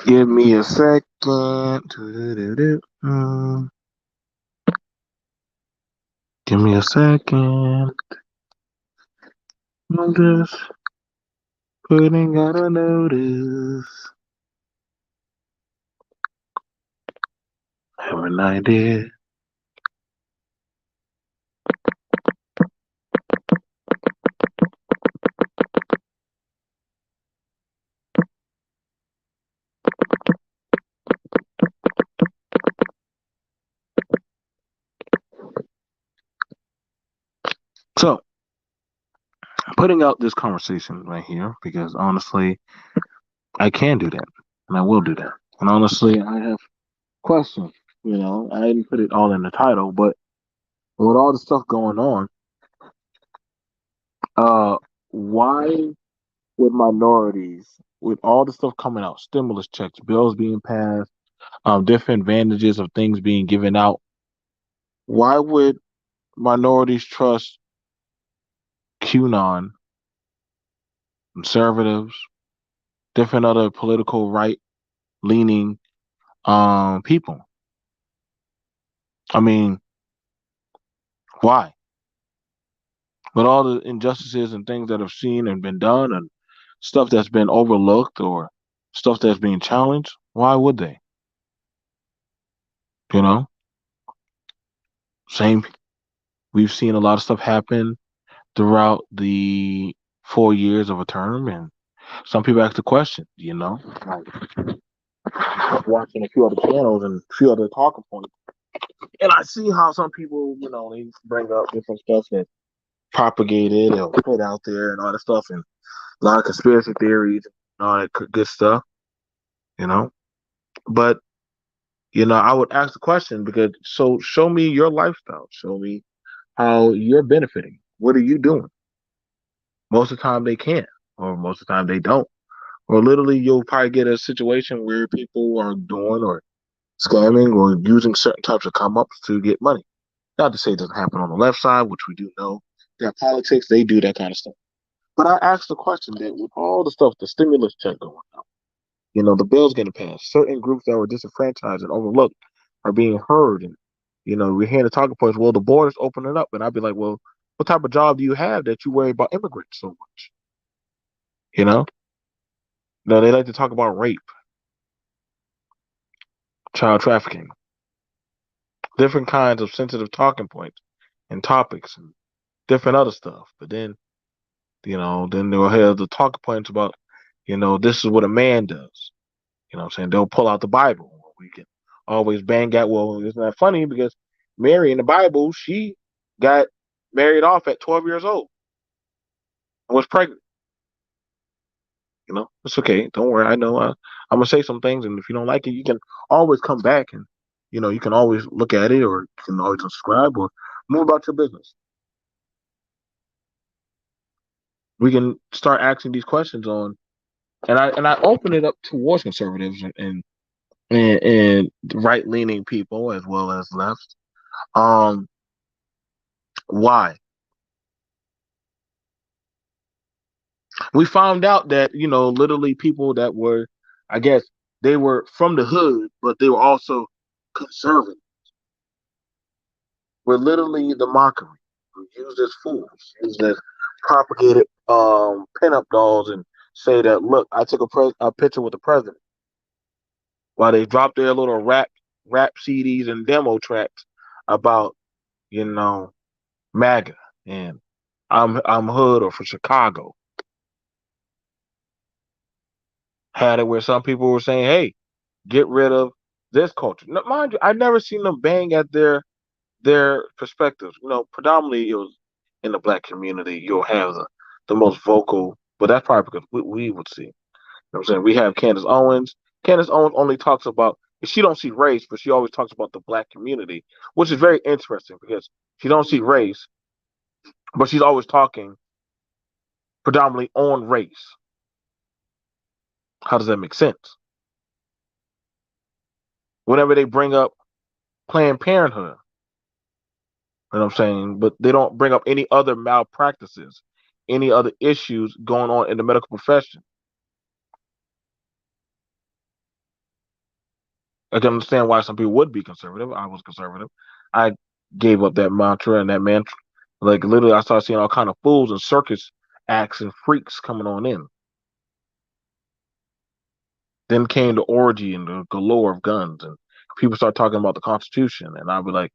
Give me a second. Do-do-do-do. Give me a second. I'm just putting out a notice. Have an idea. So, I'm putting out this conversation right here because honestly, I can do that and I will do that. And honestly, I have questions. I didn't put it all in the title, but with all the stuff going on, uh, why with minorities, with all the stuff coming out, stimulus checks, bills being passed, different advantages of things being given out, why would minorities trust QAnon, conservatives, different other political right leaning people? I mean, why? With all the injustices and things that have seen and been done and stuff that's been overlooked or stuff that's being challenged, why would they? You know, same. We've seen a lot of stuff happen throughout the 4 years of a term, and some people ask the question. Like watching a few other channels and a few other talking points, and I see how some people, they bring up different stuff that propagated or put out there and all that stuff, and a lot of conspiracy theories and all that good stuff. You know, but I would ask the question because so show me your lifestyle, show me how you're benefiting. What are you doing? Most of the time they can't, or most of the time they don't. Or literally you'll probably get a situation where people are doing or scamming or using certain types of come ups to get money. Not to say it doesn't happen on the left side, which we do know. That politics, they do that kind of stuff. But I asked the question that with all the stuff, the stimulus check going on, the bill's getting passed. Certain groups that were disenfranchised and overlooked are being heard. And, we're hearing the talking points, well, the border's opening up. And I'd be like, well, what type of job do you have that you worry about immigrants so much? You know? No, they like to talk about rape, child trafficking, different kinds of sensitive talking points and topics and different other stuff. But then they'll have the talking points about, this is what a man does. What I'm saying? They'll pull out the Bible. We can always bang out, well, isn't that funny? Because Mary in the Bible, she got married off at 12 years old and was pregnant. It's okay. Don't worry. I know I'm going to say some things. And if you don't like it, you can always come back and, you can always look at it or you can always subscribe or move about your business. We can start asking these questions on, and I open it up towards conservatives and right leaning people as well as left. Um, why? We found out that literally people that were, I guess, they were from the hood, but they were also conservative. Were literally the mockery. Were used as fools, used as propagated pinup dolls, and say that look, I took a picture with the president while they dropped their little rap CDs and demo tracks about you know MAGA and I'm hood or from Chicago. Had it where some people were saying, "Hey, get rid of this culture." Now, mind you, I never seen them bang at their perspectives. Predominantly it was in the black community. You'll have the most vocal, but that's probably because we would see. I'm saying? We have Candace Owens. Candace Owens only talks about she don't see race, but she always talks about the black community, which is very interesting because she don't see race, but she's always talking predominantly on race. How does that make sense? Whenever they bring up Planned Parenthood, you know what I'm saying? But they don't bring up any other malpractices, any other issues going on in the medical profession. I can understand why some people would be conservative. I was conservative. I gave up that mantra and that mantra. Like literally, I started seeing all kind of fools and circus acts and freaks coming on in. Then came the orgy and the galore of guns, and people start talking about the Constitution, and I'll be like,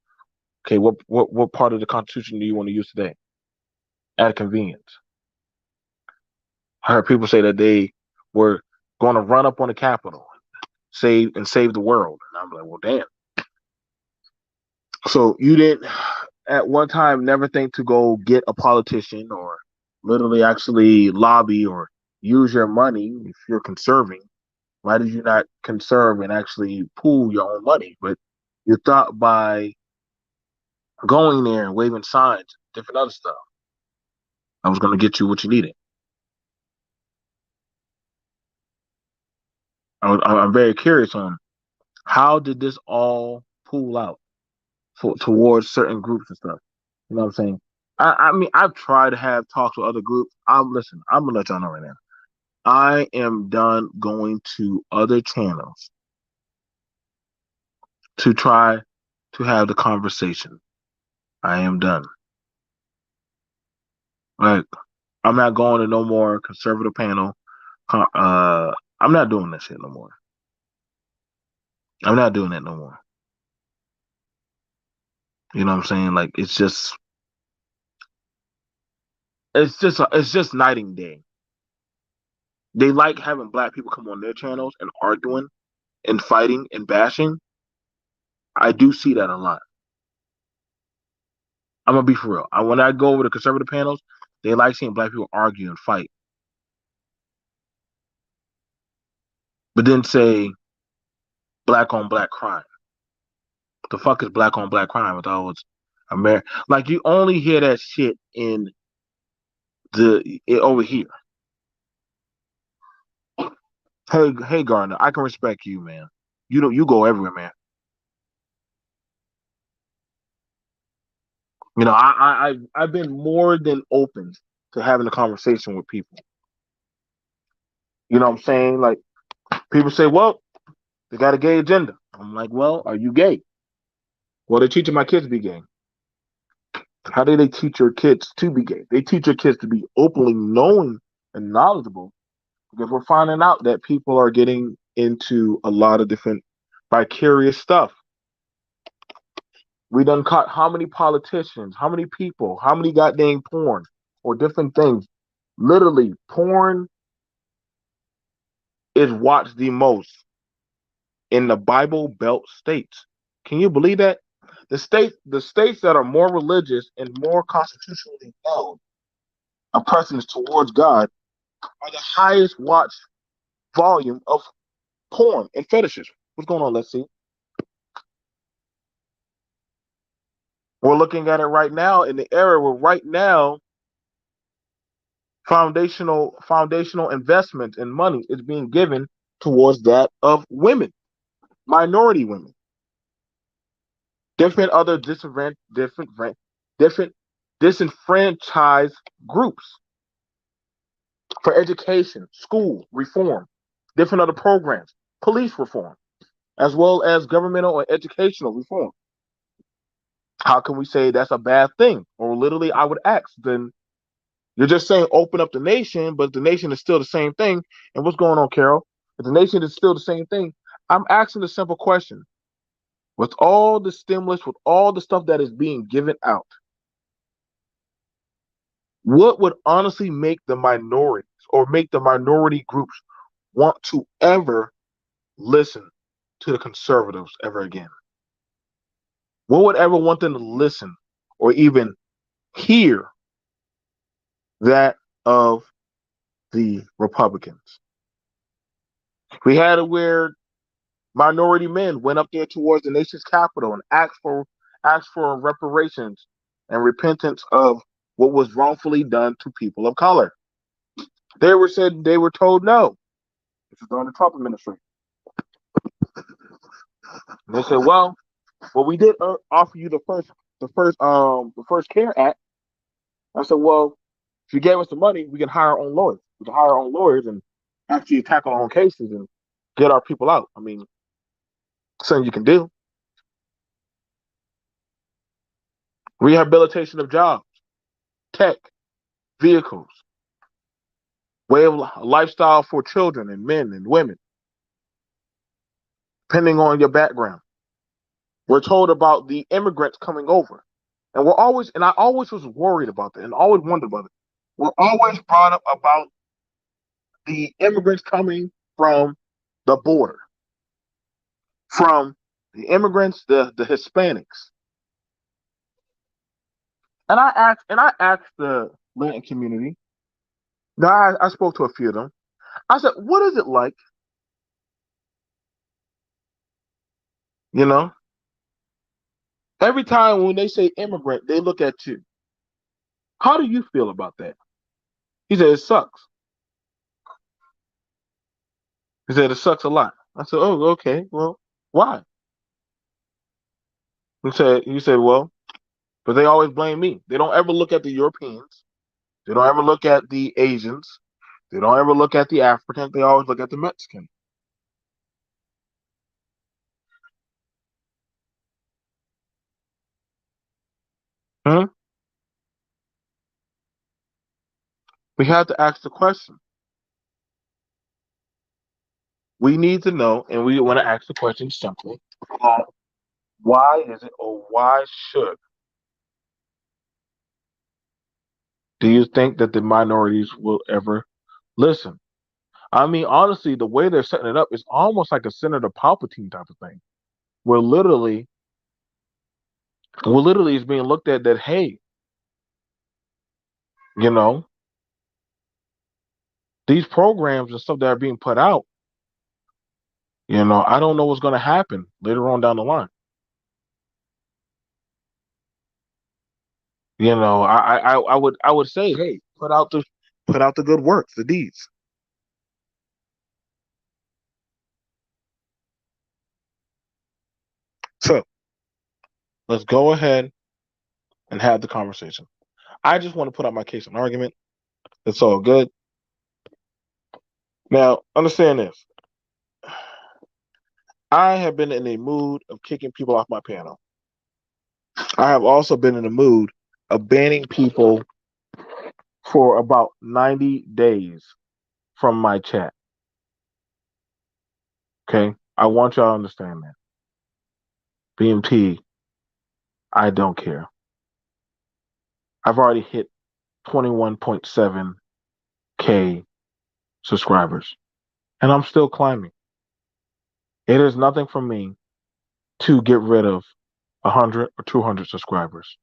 okay, what part of the Constitution do you want to use today? At convenience. I heard people say that they were going to run up on the Capitol, save the world, and I'm like, well, damn. So you didn't at one time never think to go get a politician or literally actually lobby or use your money if you're conserving. Why did you not conserve and actually pool your own money? But you thought by going there and waving signs, different other stuff, I was going to get you what you needed. I'm very curious on how did this all pool out towards certain groups and stuff. You know what I'm saying? I mean, I've tried to have talks with other groups. Listen. I'm gonna let y'all know right now. I am done going to other channels to try to have the conversation. I am done. Like, I'm not going to no more conservative panel. I'm not doing that shit no more. I'm not doing that no more. You know what I'm saying? Like, it's just night and day. They like having black people come on their channels and arguing and fighting and bashing. I do see that a lot. I'm gonna be for real. When I go over to conservative panels, they like seeing black people argue and fight, but then say black on black crime. What the fuck is black on black crime? I thought it was America. Like you only hear that shit in over here. Hey, Gardner, I can respect you, man. You go everywhere, man. You know, I've been more than open to having a conversation with people. You know what I'm saying? Like people say, well, they got a gay agenda. I'm like, well, are you gay? Well, they're teaching my kids to be gay. How do they teach your kids to be gay? They teach your kids to be openly knowing and knowledgeable because we're finding out that people are getting into a lot of different vicarious stuff. We done caught how many politicians, how many people, how many goddamn porn or different things. Literally, porn is watched the most in the Bible Belt states. Can you believe that? The states that are more religious and more constitutionally held a precedence towards God are the highest watched volume of porn and fetishes. What's going on? Let's see. We're looking at it right now in the era where right now foundational investment and money is being given towards that of women, minority women, different other different disenfranchised groups for education, school reform, different other programs, police reform, as well as governmental or educational reform. How can we say that's a bad thing? Or literally, I would ask, then you're just saying open up the nation, but the nation is still the same thing. And what's going on, Carol? If the nation is still the same thing, I'm asking a simple question. With all the stimulus, with all the stuff that is being given out, what would honestly make the minorities or make the minority groups want to ever listen to the conservatives ever again? What would ever want them to listen or even hear that of the Republicans? We had it where minority men went up there towards the nation's capital and asked for reparations and repentance of what was wrongfully done to people of color. They were told no. This is during the Trump administration. And they said, well, we did offer you the first care act. I said, well, if you gave us the money, we can hire our own lawyers. We can hire our own lawyers and actually tackle our own cases and get our people out. I mean, Something you can do. Rehabilitation of jobs, tech, vehicles, way of lifestyle for children and men and women, depending on your background. We're told about the immigrants coming over. And I always was worried about that and always wondered about it. We're always brought up about the immigrants coming from the border, from the immigrants, the Hispanics. And I asked the Latin community. Now I spoke to a few of them. I said, what is it like, you know, every time when they say immigrant, they look at you. How do you feel about that? He said, it sucks. He said, it sucks a lot. I said, oh, okay. Well, why? He said, well, but they always blame me. They don't ever look at the Europeans. They don't ever look at the Asians. They don't ever look at the Africans. They always look at the Mexican. Hmm? We have to ask the question. We need to know, and we want to ask the question simply: why is it, or why should? Do you think that the minorities will ever listen? I mean, honestly, the way they're setting it up is almost like a Senator Palpatine type of thing, where literally is being looked at that, hey, you know, these programs and stuff that are being put out, I don't know what's going to happen later on down the line. I would say, hey, put out the good works, the deeds. So let's go ahead and have the conversation. I just want to put out my case and argument. It's all good. Now, understand this. I have been in a mood of kicking people off my panel. I have also been in a mood of banning people for about 90 days from my chat. Okay? I want y'all to understand that. BMT, I don't care. I've already hit 21.7K subscribers, and I'm still climbing. It is nothing for me to get rid of 100 or 200 subscribers.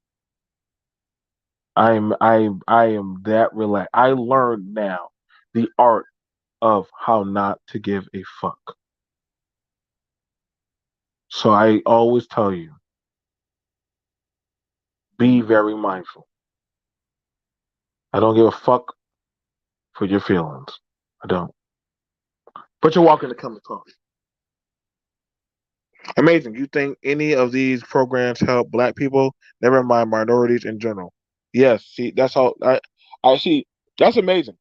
I am that relaxed. I learned now the art of how not to give a fuck. So I always tell you, be very mindful. I don't give a fuck for your feelings. I don't. But you're welcome to come and talk. Amazing. You think any of these programs help black people? Never mind minorities in general. Yes, see, that's how I see. That's amazing.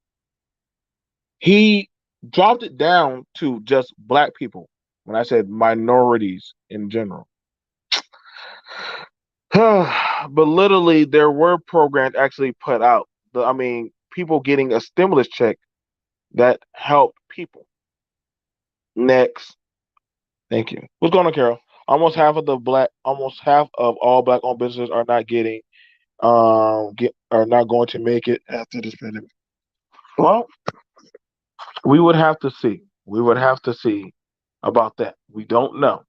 He dropped it down to just black people when I said minorities in general. But literally, there were programs actually put out. I mean, people getting a stimulus check that helped people. Next, thank you. What's going on, Carol? Almost half of all black-owned businesses are not getting, are not going to make it after this pandemic. Well, we would have to see. We would have to see about that. We don't know.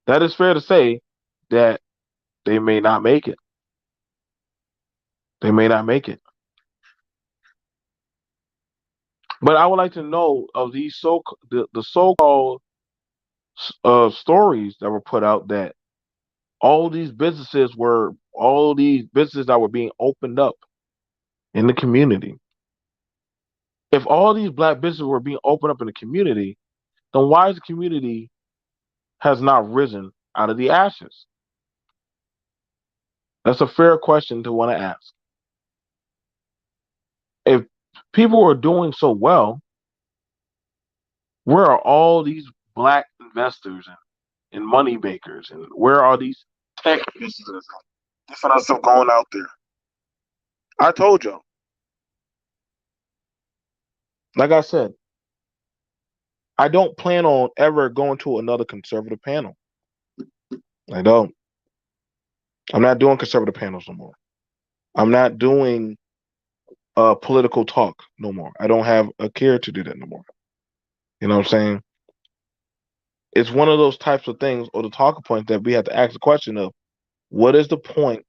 That is fair to say that they may not make it. They may not make it. But I would like to know of these the so-called stories that were put out that all these businesses that were being opened up in the community. If all these black businesses were being opened up in the community, then why is the community has not risen out of the ashes? That's a fair question to want to ask. If people are doing so well, where are all these black investors and money makers, and where are these tech businesses, different stuff going out there? I told y'all, like I said, I don't plan on ever going to another conservative panel. I don't. I'm not doing conservative panels no more. I'm not doing political talk no more. I don't have a care to do that no more. You know what I'm saying? It's one of those types of things or the talking point that we have to ask the question of what is the point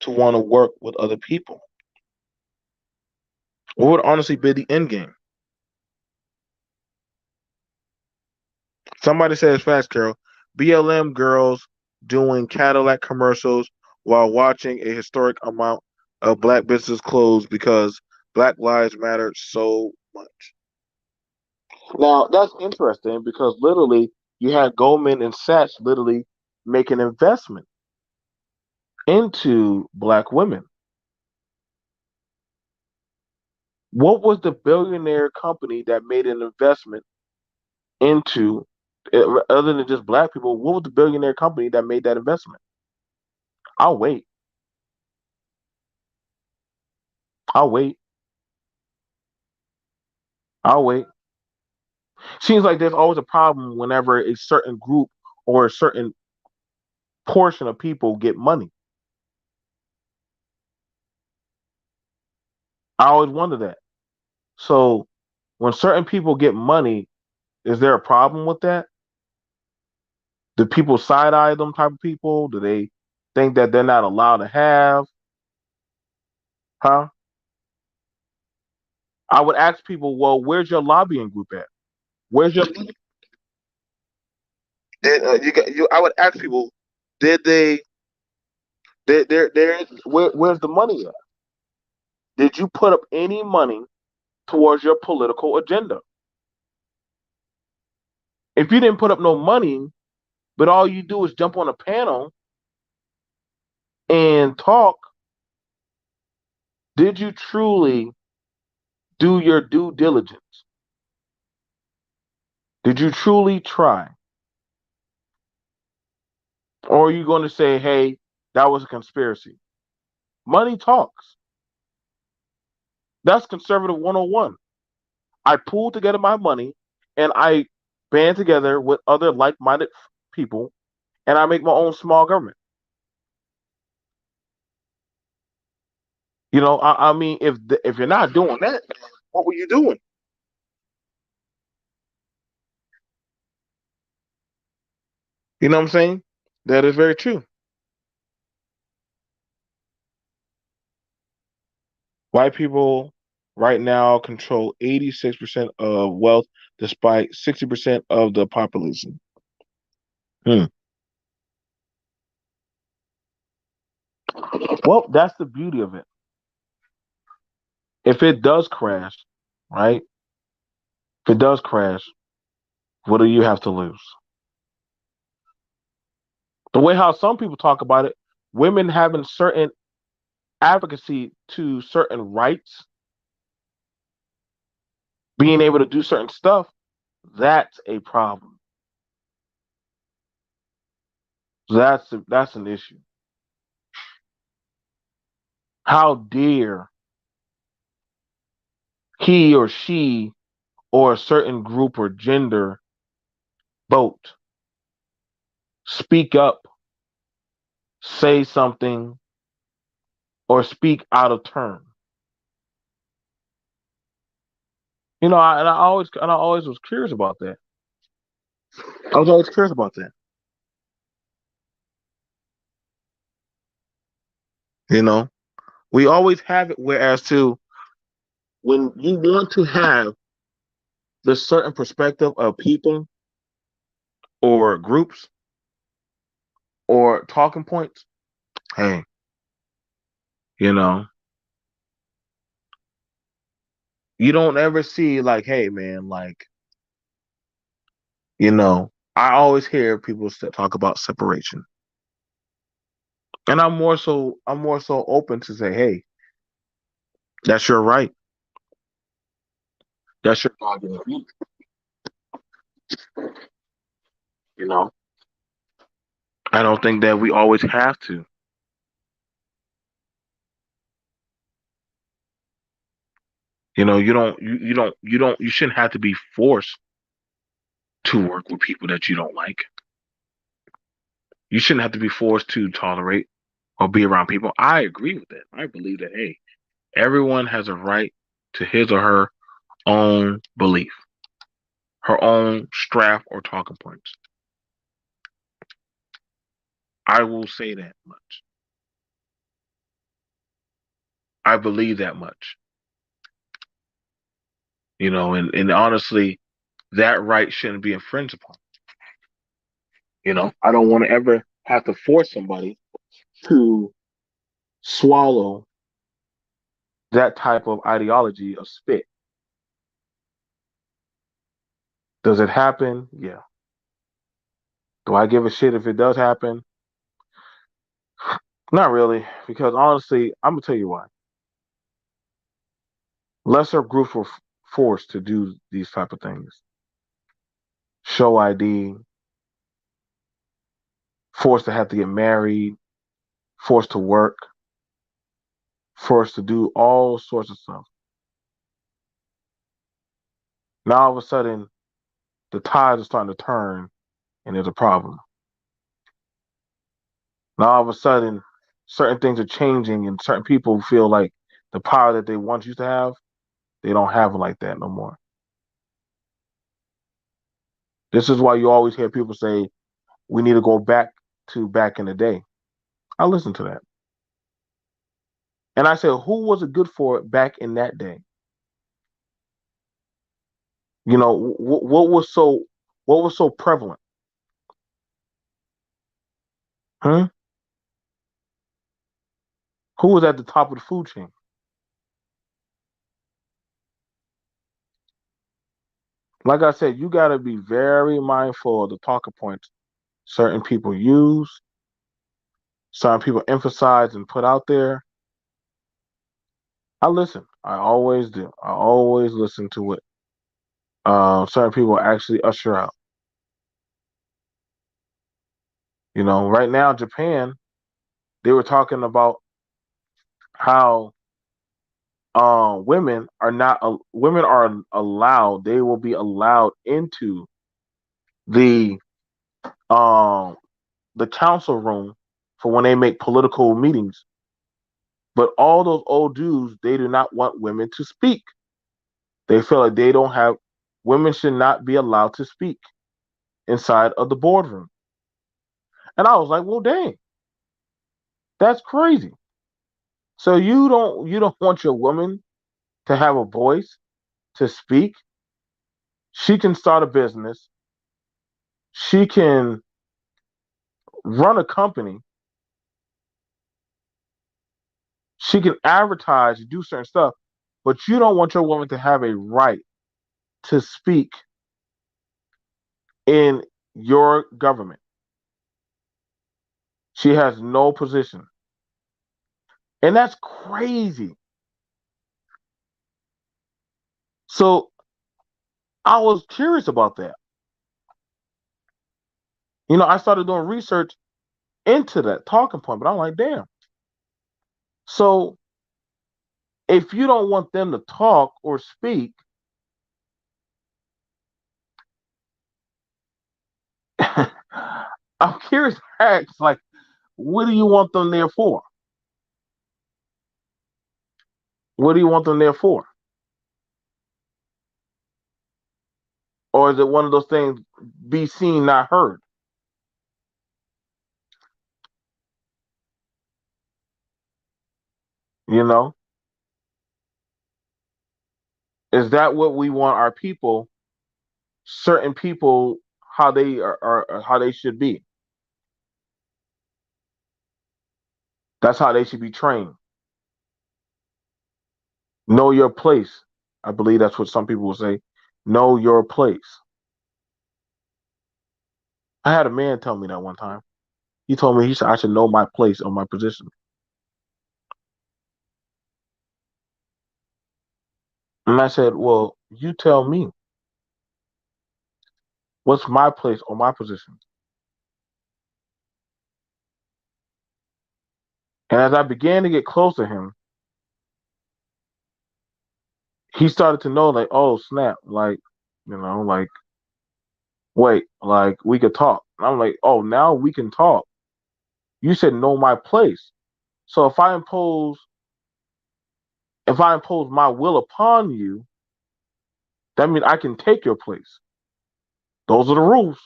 to want to work with other people? What would honestly be the end game? Somebody says fast, Carol. BLM girls doing Cadillac commercials while watching a historic amount of black businesses close because Black Lives Matter so much. Now that's interesting because literally you had Goldman and Sachs literally make an investment into black women. What was the billionaire company that made an investment into, other than just black people? What was the billionaire company that made that investment? I'll wait. I'll wait. I'll wait. Seems like there's always a problem whenever a certain group or a certain portion of people get money. I always wonder that. So when certain people get money, is there a problem with that? Do people side eye them type of people? Do they think that they're not allowed to have? Huh? I would ask people, well, where's your lobbying group at? Where's your I would ask people, did they where's the money at? Did you put up any money towards your political agenda? If you didn't put up no money, but all you do is jump on a panel and talk, did you truly do your due diligence? Did you truly try? Or are you going to say, hey, that was a conspiracy? Money talks. That's conservative 101. I pooled together my money and I band together with other like minded people and I make my own small government. I mean, if you're not doing that, what were you doing? You know what I'm saying? That is very true. White people right now control 86% of wealth despite 60% of the population. Hmm. Well, that's the beauty of it. If it does crash, right? If it does crash, what do you have to lose? The way how some people talk about it, women having certain advocacy to certain rights, being able to do certain stuff, that's a problem. That's an issue. How dare he or she or a certain group or gender vote, speak up, say something, or speak out of turn? I always was curious about that. I was always curious about that. You know, we always have it. Whereas to when you want to have the certain perspective of people or groups or talking points, hey, you know, you don't ever see like, hey, man, like, I always hear people talk about separation, and I'm more so open to say, hey, that's your right, that's your argument, you know. I don't think that we always have to. You shouldn't have to be forced to work with people that you don't like. You shouldn't have to be forced to tolerate or be around people. I agree with that. I believe that, hey, everyone has a right to his or her own belief, her own strap or talking points. I will say that much. I believe that much. And honestly, that right shouldn't be infringed upon. I don't want to ever have to force somebody to swallow that type of ideology of spit. Does it happen? Yeah. Do I give a shit if it does happen? Not really, because honestly, I'm gonna tell you why. Lesser groups were forced to do these type of things. Show ID, forced to have to get married, forced to work, forced to do all sorts of stuff. Now all of a sudden, the tides are starting to turn, and there's a problem. Now all of a sudden, certain things are changing, and certain people feel like the power that they once used to have, they don't have it like that no more. This is why you always hear people say, we need to go back to back in the day. I listen to that. And I said, who was it good for back in that day? What was so prevalent? Huh? Who was at the top of the food chain? Like I said, you got to be very mindful of the talking points certain people use, certain people emphasize and put out there. I listen. I always do. I always listen to what certain people actually usher out. Right now, Japan, they were talking about how women are allowed. They will be allowed into the um the council room for when they make political meetings. But all those old dudes, they do not want women to speak. They feel like they don't have women should not be allowed to speak inside of the boardroom. And I was like, well, dang, that's crazy. So you don't want your woman to have a voice to speak. She can start a business. She can run a company. She can advertise, do certain stuff, but you don't want your woman to have a right to speak in your government. She has no position. And that's crazy. So I was curious about that. I started doing research into that talking point, but I'm like, damn. So if you don't want them to talk or speak, I'm curious to ask, like, what do you want them there for? What do you want them there for? Or is it one of those things, be seen, not heard? You know, is that what we want our people, certain people, how they are how they should be? That's how they should be trained. Know your place. I believe that's what some people will say. Know your place. I had a man tell me that one time. He told me he said I should know my place or my position. And I said, well, you tell me what's my place or my position. And as I began to get close to him, he started to know, like, oh snap, like, like, wait, like we could talk. And I'm like, oh, now we can talk. You said know my place. So if I impose my will upon you, that means I can take your place. Those are the rules.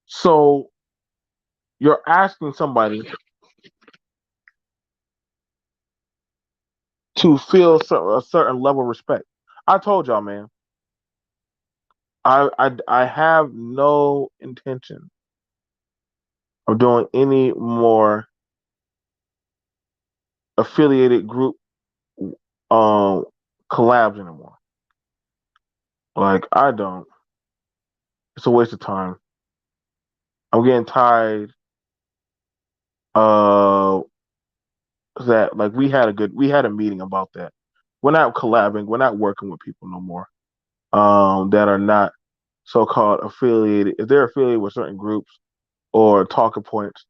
So you're asking somebody to feel a certain level of respect. I told y'all, man, I have no intention of doing any more affiliated group um collabs anymore. Like I don't. It's a waste of time. I'm getting tired of that. Like we had a meeting about that. We're not collabing, we're not working with people no more. That are not so called affiliated. If they're affiliated with certain groups or talking points,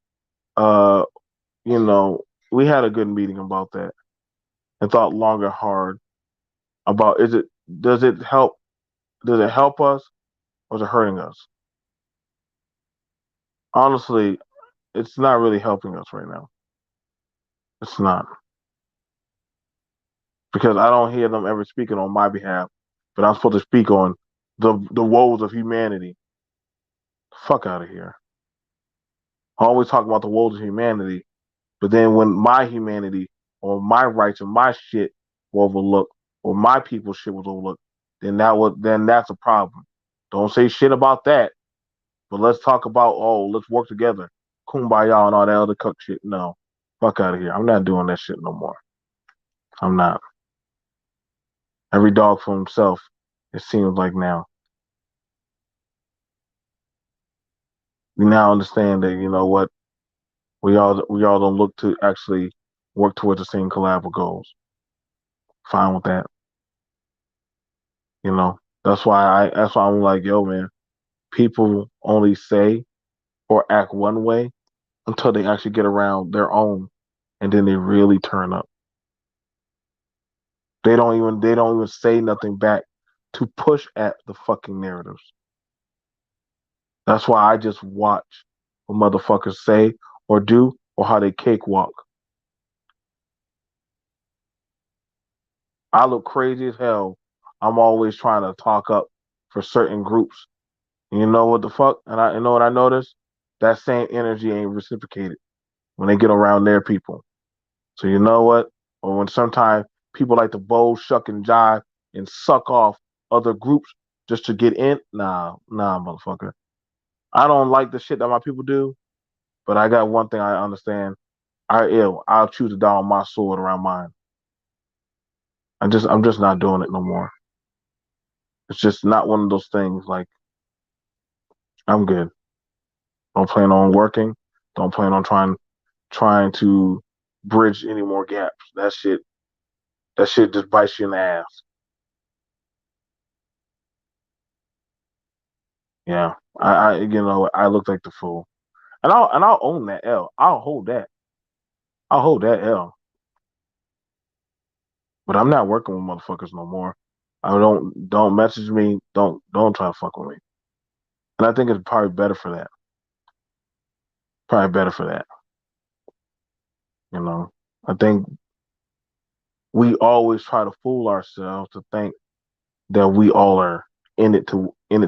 uh, you know, we had a good meeting about that and thought long and hard about does it help us or is it hurting us? Honestly, it's not really helping us right now. It's not. Because I don't hear them ever speaking on my behalf, but I'm supposed to speak on the woes of humanity. Fuck out of here. I always talk about the woes of humanity, but then when my humanity or my rights or my shit were overlooked or my people's shit was overlooked, then that's a problem. Don't say shit about that, but let's talk about let's work together, kumbaya and all that other cuck shit. No, fuck out of here. I'm not doing that shit no more. I'm not. Every dog for himself. It seems like now. We now understand that what we all don't look to actually work towards the same collaborative goals. Fine with that. You know, that's why I'm like, yo, man, people only say or act one way until they actually get around their own and then they really turn up. They don't even say nothing back to push at the fucking narratives. That's why I just watch what motherfuckers say or do or how they cakewalk. I look crazy as hell. I'm always trying to talk up for certain groups. And you know what the fuck? And I you know what I noticed? That same energy ain't reciprocated when they get around their people. So you know what? Or when sometimes people like to bowl, shuck, and jive and suck off other groups just to get in. Nah, motherfucker. I don't like the shit that my people do, but I got one thing I understand. I'll choose to die on my sword around mine. I'm just not doing it no more. It's just not one of those things like I'm good. Don't plan on working. Don't plan on trying to bridge any more gaps. That shit just bites you in the ass. Yeah. I look like the fool. And I'll own that L. I'll hold that. I'll hold that L. But I'm not working with motherfuckers no more. I don't message me. Don't try to fuck with me. And I think it's probably better for that. Probably better for that. You know. I think we always try to fool ourselves to think that we all are in it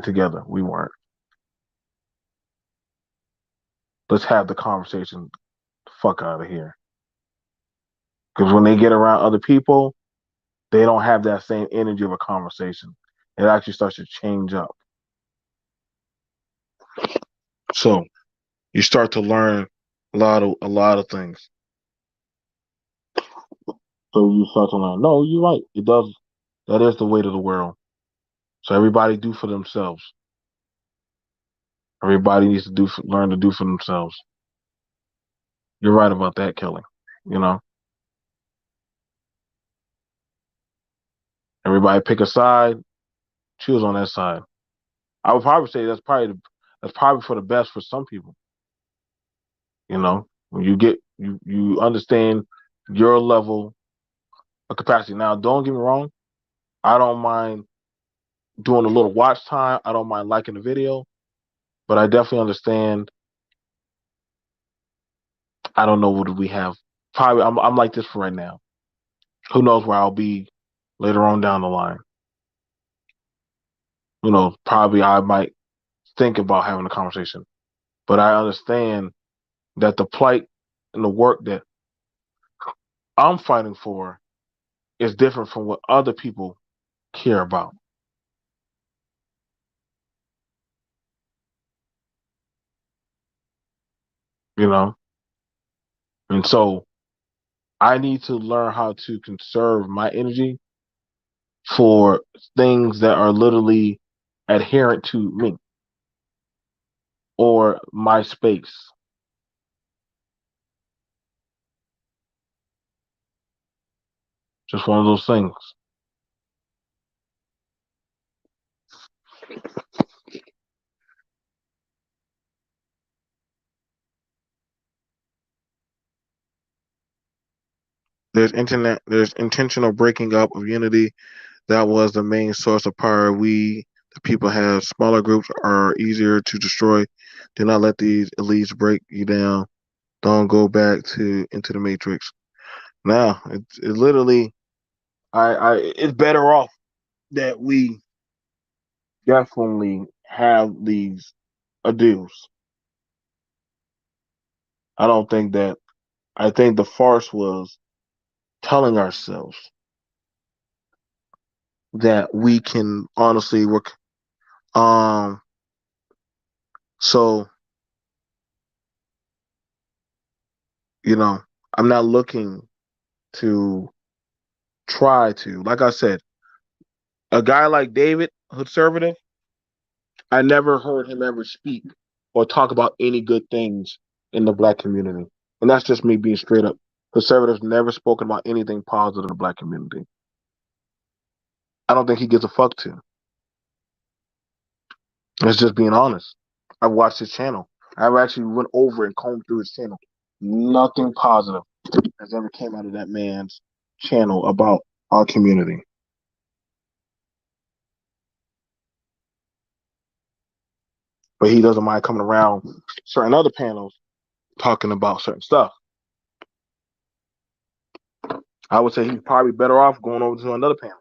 together. We weren't. Let's have the conversation. Fuck out of here. Because when they get around other people, they don't have that same energy of a conversation. It actually starts to change up. So you start to learn a lot of things. So you start to learn. No, you're right. It does. That is the weight of the world. So everybody do for themselves. Everybody needs to learn to do for themselves. You're right about that, Kelly. You know, everybody pick a side, choose on that side. I would probably say that's probably for the best for some people. You know, When you get you understand your level of capacity. Now, don't get me wrong. I don't mind doing a little watch time. I don't mind liking the video, but I definitely understand. I don't know what do we have. Probably I'm like this for right now. Who knows where I'll be later on down the line. Probably I might think about having a conversation. But I understand that the plight and the work that I'm fighting for is different from what other people care about. You know? And so I need to learn how to conserve my energy for things that are literally adherent to me or my space. Just one of those things. There's intentional breaking up of unity that was the main source of power. The people, have smaller groups are easier to destroy. Do not let these elites break you down. Don't go back to into the matrix. Now, it literally, it's better off that we definitely have these adieux. I don't think that. I think the farce was telling ourselves that we can honestly work. Um. So you know, I'm not looking to try to. Like I said, a guy like David, conservative, I never heard him ever speak or talk about any good things in the black community. And that's just me being straight up. Conservatives never spoken about anything positive in the black community. I don't think he gives a fuck to. It's just being honest. I've watched his channel. I've actually went over and combed through his channel. Nothing positive has ever came out of that man's channel about our community. But he doesn't mind coming around certain other panels talking about certain stuff. I would say he's probably better off going over to another panel.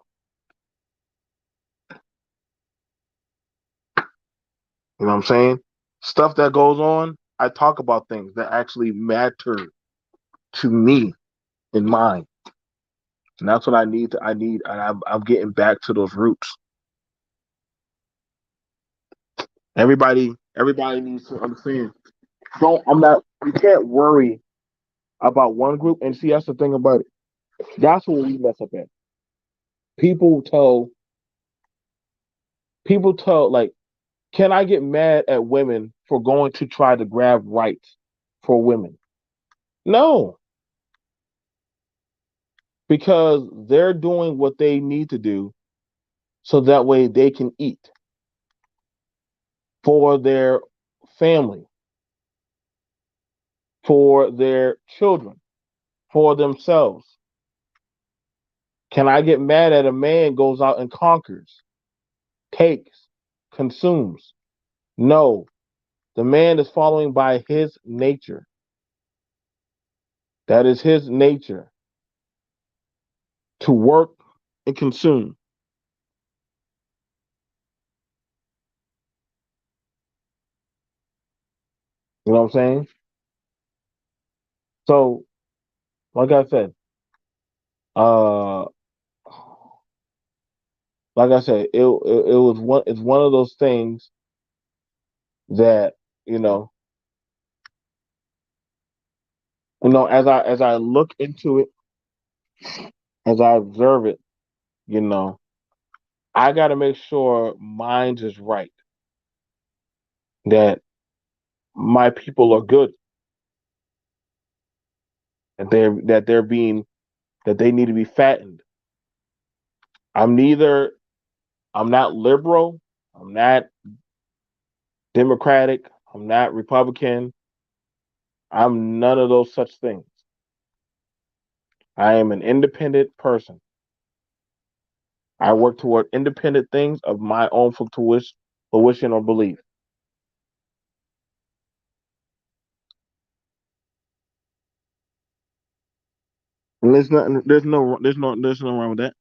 You know what I'm saying? Stuff that goes on, I talk about things that actually matter to me and mine. And that's what I need to, I'm getting back to those roots. Everybody needs to understand. You can't worry about one group. And see, that's the thing about it. That's where we mess up at. People tell, like, can I get mad at women for going to try to grab rights for women? No, because they're doing what they need to do so that way they can eat for their family, for their children, for themselves. Can I get mad at a man goes out and conquers, takes, consumes? No, the man is following by his nature. That is his nature to work and consume. You know what I'm saying? So, like I said, uh, it was one. It's one of those things that you know, as I look into it, as I observe it, you know, I got to make sure mine is right. That my people are good. That they need to be fattened. I'm neither. I'm not liberal. I'm not Democratic. I'm not Republican. I'm none of those such things. I am an independent person. I work toward independent things of my own fruition or belief. And there's no wrong with that.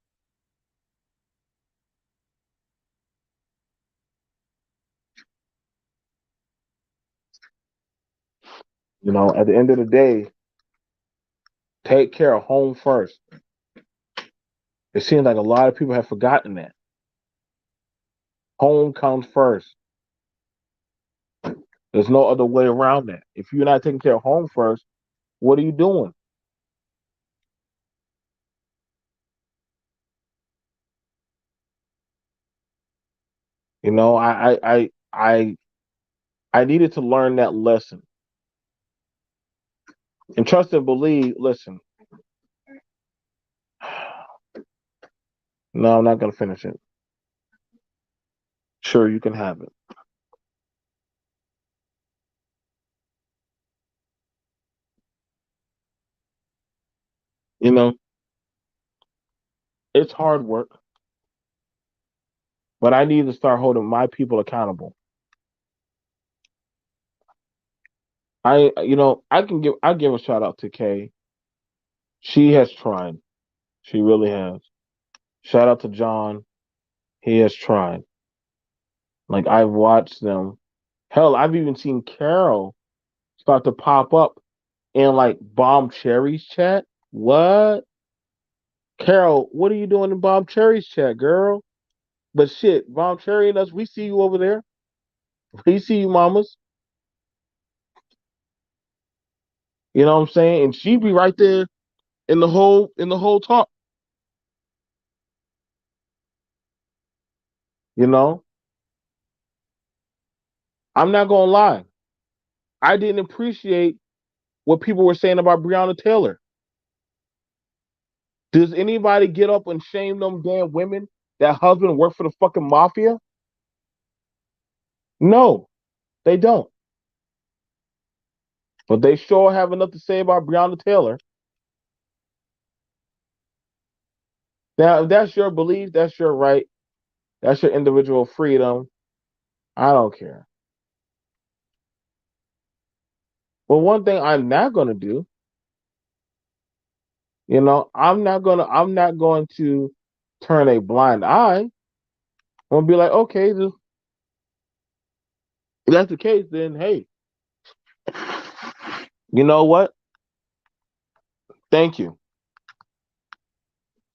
At the end of the day, take care of home first. It seems like a lot of people have forgotten that. Home comes first. There's no other way around that. If you're not taking care of home first, what are you doing? You know, I needed to learn that lesson. And trust and believe, listen, no, I'm not gonna finish it. Sure, you can have it. You know, it's hard work, but I need to start holding my people accountable. I give a shout out to Kay. She has tried. She really has. Shout out to John. He has tried. Like I've watched them. Hell, I've even seen Carol start to pop up in like Bomb Cherry's chat. What? Carol, what are you doing in Bomb Cherry's chat, girl? But shit, Bomb Cherry and us, we see you over there. We see you, mamas. You know what I'm saying? And she be right there in the whole talk. You know, I'm not gonna lie. I didn't appreciate what people were saying about Breonna Taylor. Does anybody get up and shame them damn women that husband worked for the fucking mafia? No, they don't. But they sure have enough to say about Breonna Taylor. Now, if that's your belief, that's your right, that's your individual freedom. I don't care. But one thing I'm not gonna do, I'm not going to turn a blind eye. I'm gonna be like, okay, if that's the case, then hey, you know what? Thank you.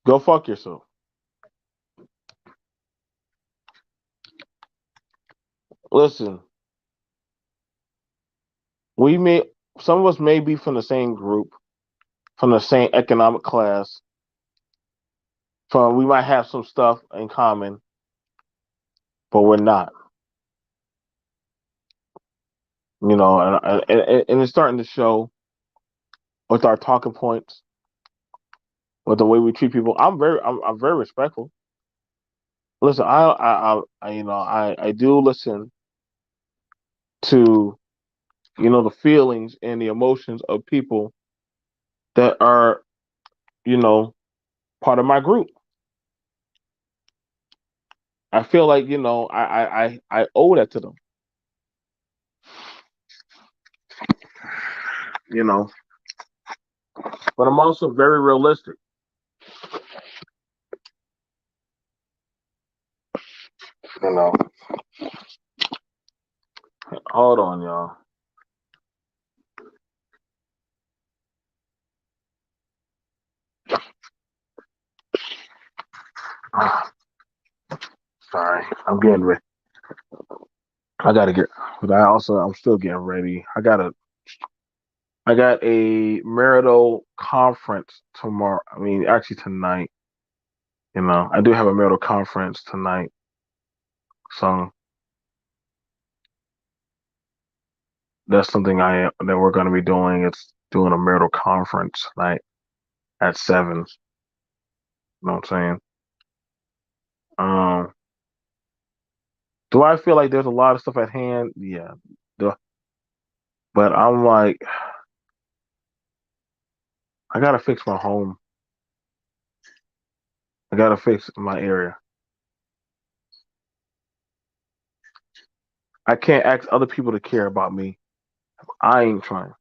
Go fuck yourself. Listen, we may some of us may be from the same group, from the same economic class, from we might have some stuff in common, but we're not. And it's starting to show with our talking points, with the way we treat people. I'm very respectful. Listen, I do listen to the feelings and the emotions of people that are you know part of my group. I feel like I owe that to them. You know, but I'm also very realistic. You know, hold on, y'all. Ah, sorry, I'm getting ready. I gotta get. But I'm still getting ready. I got a marital conference tomorrow. I mean, actually tonight. I do have a marital conference tonight. So that's something that we're going to be doing. It's doing a marital conference tonight at 7. You know what I'm saying? Um, do I feel like there's a lot of stuff at hand? Yeah. The- But I'm like, I gotta fix my home. I gotta fix my area. I can't ask other people to care about me. I ain't trying.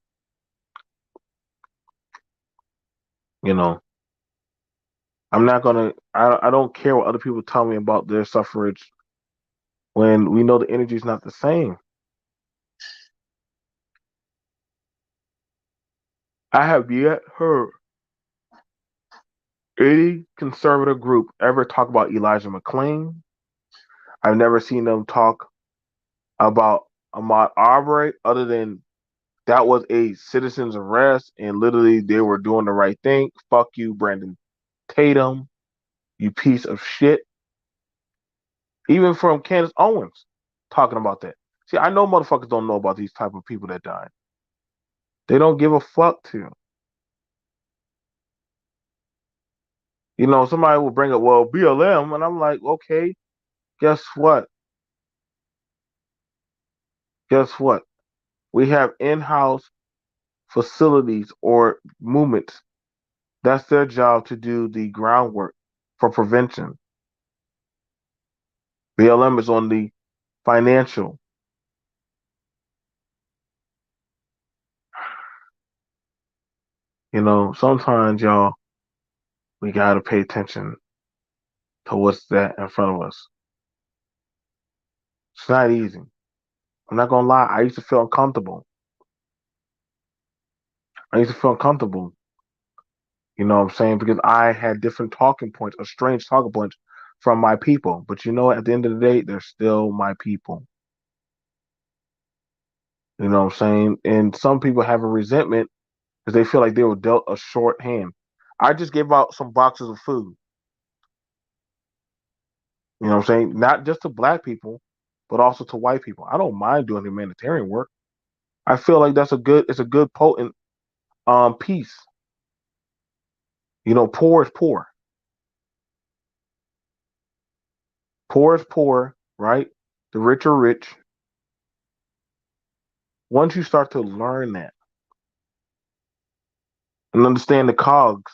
You know, I'm not gonna. I don't care what other people tell me about their suffrage when we know the energy is not the same. I have yet heard any conservative group ever talk about Elijah McClain. I've never seen them talk about Ahmaud Arbery other than that was a citizen's arrest and literally they were doing the right thing. Fuck you, Brandon Tatum, you piece of shit. Even from Candace Owens talking about that. See, I know motherfuckers don't know about these type of people that died. They don't give a fuck to. You know, somebody will bring up, well, BLM, and I'm like, okay, guess what? Guess what? We have in-house facilities or movements. That's their job to do the groundwork for prevention. BLM is on the financial. You know, sometimes y'all, we gotta pay attention to what's that in front of us. It's not easy. I'm not gonna lie. I used to feel uncomfortable. I used to feel uncomfortable. You know what I'm saying? Because I had different talking points, or strange talking points from my people. But you know, at the end of the day, they're still my people. You know what I'm saying? And some people have a resentment because they feel like they were dealt a short hand. I just gave out some boxes of food. You know what I'm saying? Not just to black people, but also to white people. I don't mind doing humanitarian work. I feel like it's a good potent piece. You know, poor is poor. Poor is poor, right? The rich are rich. Once you start to learn that and understand the cogs,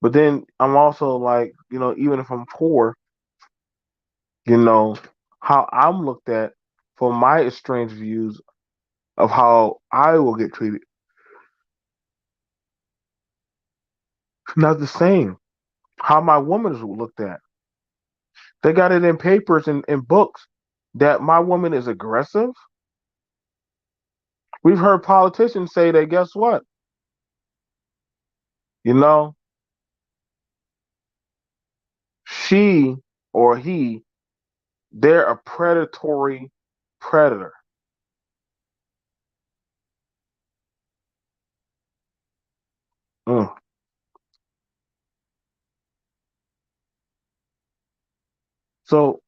but then I'm also like, you know, even if I'm poor, you know, how I'm looked at for my estranged views of how I will get treated, not the same. How my woman is looked at. They got it in papers and in books that my woman is aggressive. We've heard politicians say that, guess what? You know, she or he, they're a predatory predator. Mm. So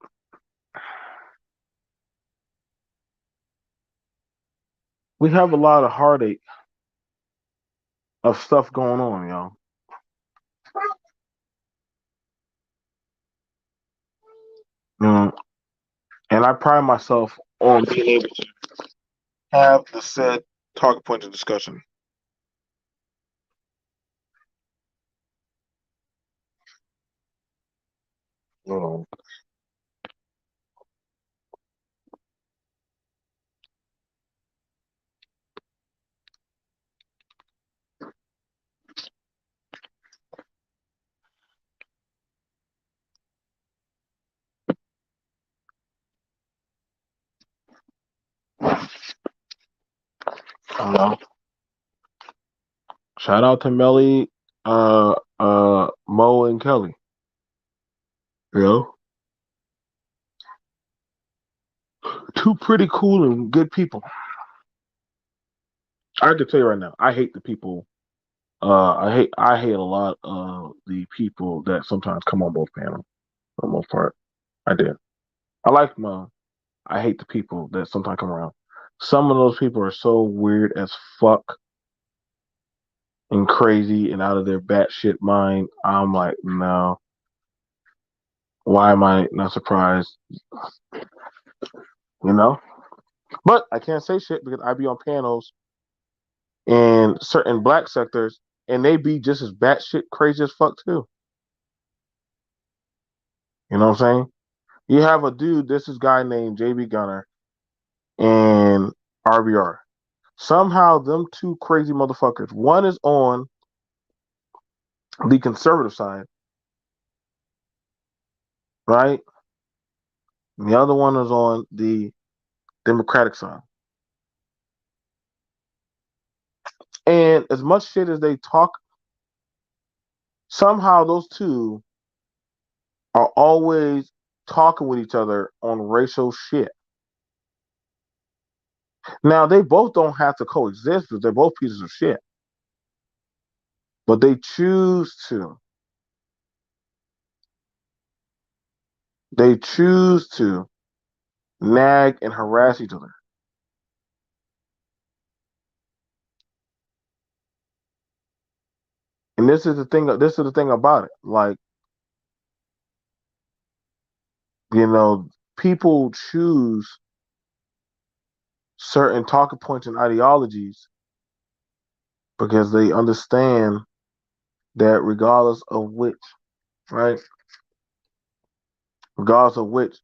we have a lot of heartache of stuff going on, y'all. You know, and I pride myself on being able to have the said talking points of discussion. You know, shout out to Melly, Mo, and Kelly. You know, two pretty cool and good people. I can tell you right now, I hate the people. I hate a lot of the people that sometimes come on both panels. For the most part, I did. I like Mo. I hate the people that sometimes come around. Some of those people are so weird as fuck and crazy and out of their batshit mind. I'm like, no. Why am I not surprised? You know? But I can't say shit because I be on panels in certain black sectors and they be just as batshit crazy as fuck too. You know what I'm saying? You have a dude, this is a guy named JB Gunner and RBR. Somehow them two crazy motherfuckers, one is on the conservative side, right? And the other one is on the Democratic side. And as much shit as they talk, somehow those two are always talking with each other on racial shit. Now they both don't have to coexist because they're both pieces of shit. But they choose to. They choose to nag and harass each other. And this is the thing. This is the thing about it. Like, you know, people choose certain talking points and ideologies because they understand that regardless of which, right, regardless of which,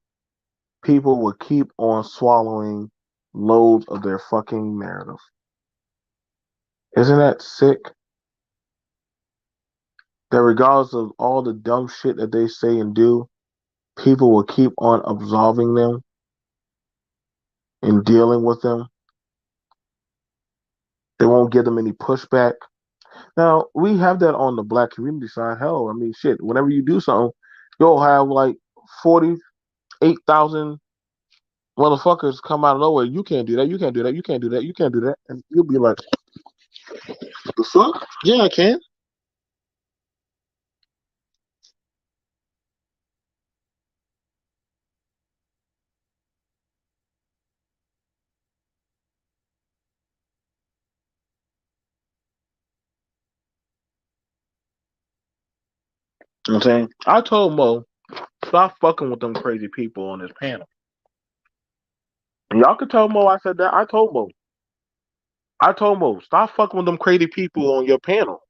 people will keep on swallowing loads of their fucking narrative. Isn't that sick? That regardless of all the dumb shit that they say and do, people will keep on absolving them and dealing with them. They won't give them any pushback. Now, we have that on the black community side. Hell, I mean, shit, whenever you do something, you'll have like 48,000 motherfuckers come out of nowhere. You can't do that. You can't do that. You can't do that. You can't do that. And you'll be like, the fuck? Yeah, I can. You know what I'm saying? I told Mo, stop fucking with them crazy people on this panel. And y'all can tell Mo I said that. I told Mo. I told Mo, stop fucking with them crazy people on your panel.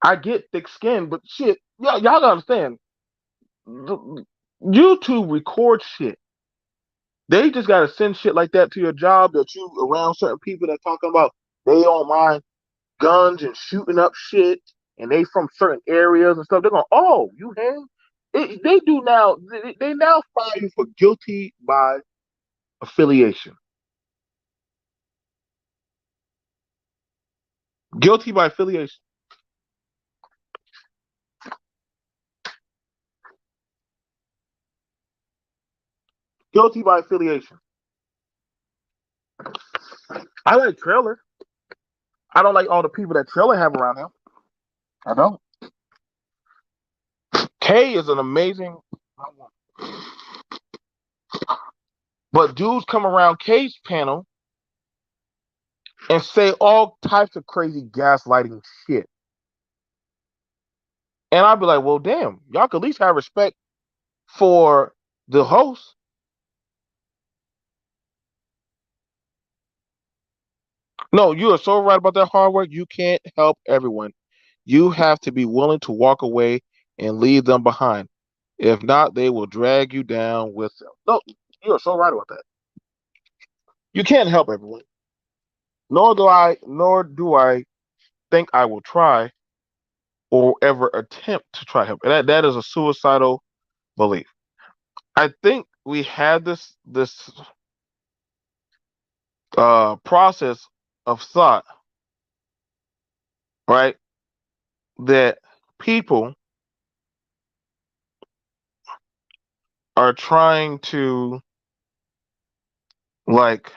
I get thick skin, but shit, y'all gotta understand. YouTube records shit. They just gotta send shit like that to your job that you around certain people that talking about they don't mind guns and shooting up shit and they from certain areas and stuff. They're going, oh, you him? They do now. They now file you for guilty by affiliation. Guilty by affiliation. Guilty by affiliation. I like Trailer. I don't like all the people that Trailer have around him. I don't. K is an amazing. But dudes come around K's panel and say all types of crazy gaslighting shit. And I'd be like, well, damn, y'all could at least have respect for the host. No, you are so right about that hard work. You can't help everyone. You have to be willing to walk away and leave them behind. If not, they will drag you down with them. No, you are so right about that. You can't help everyone. Nor do I think I will try or ever attempt to try help. That is a suicidal belief. I think we had this process of thought, right? That people are trying to like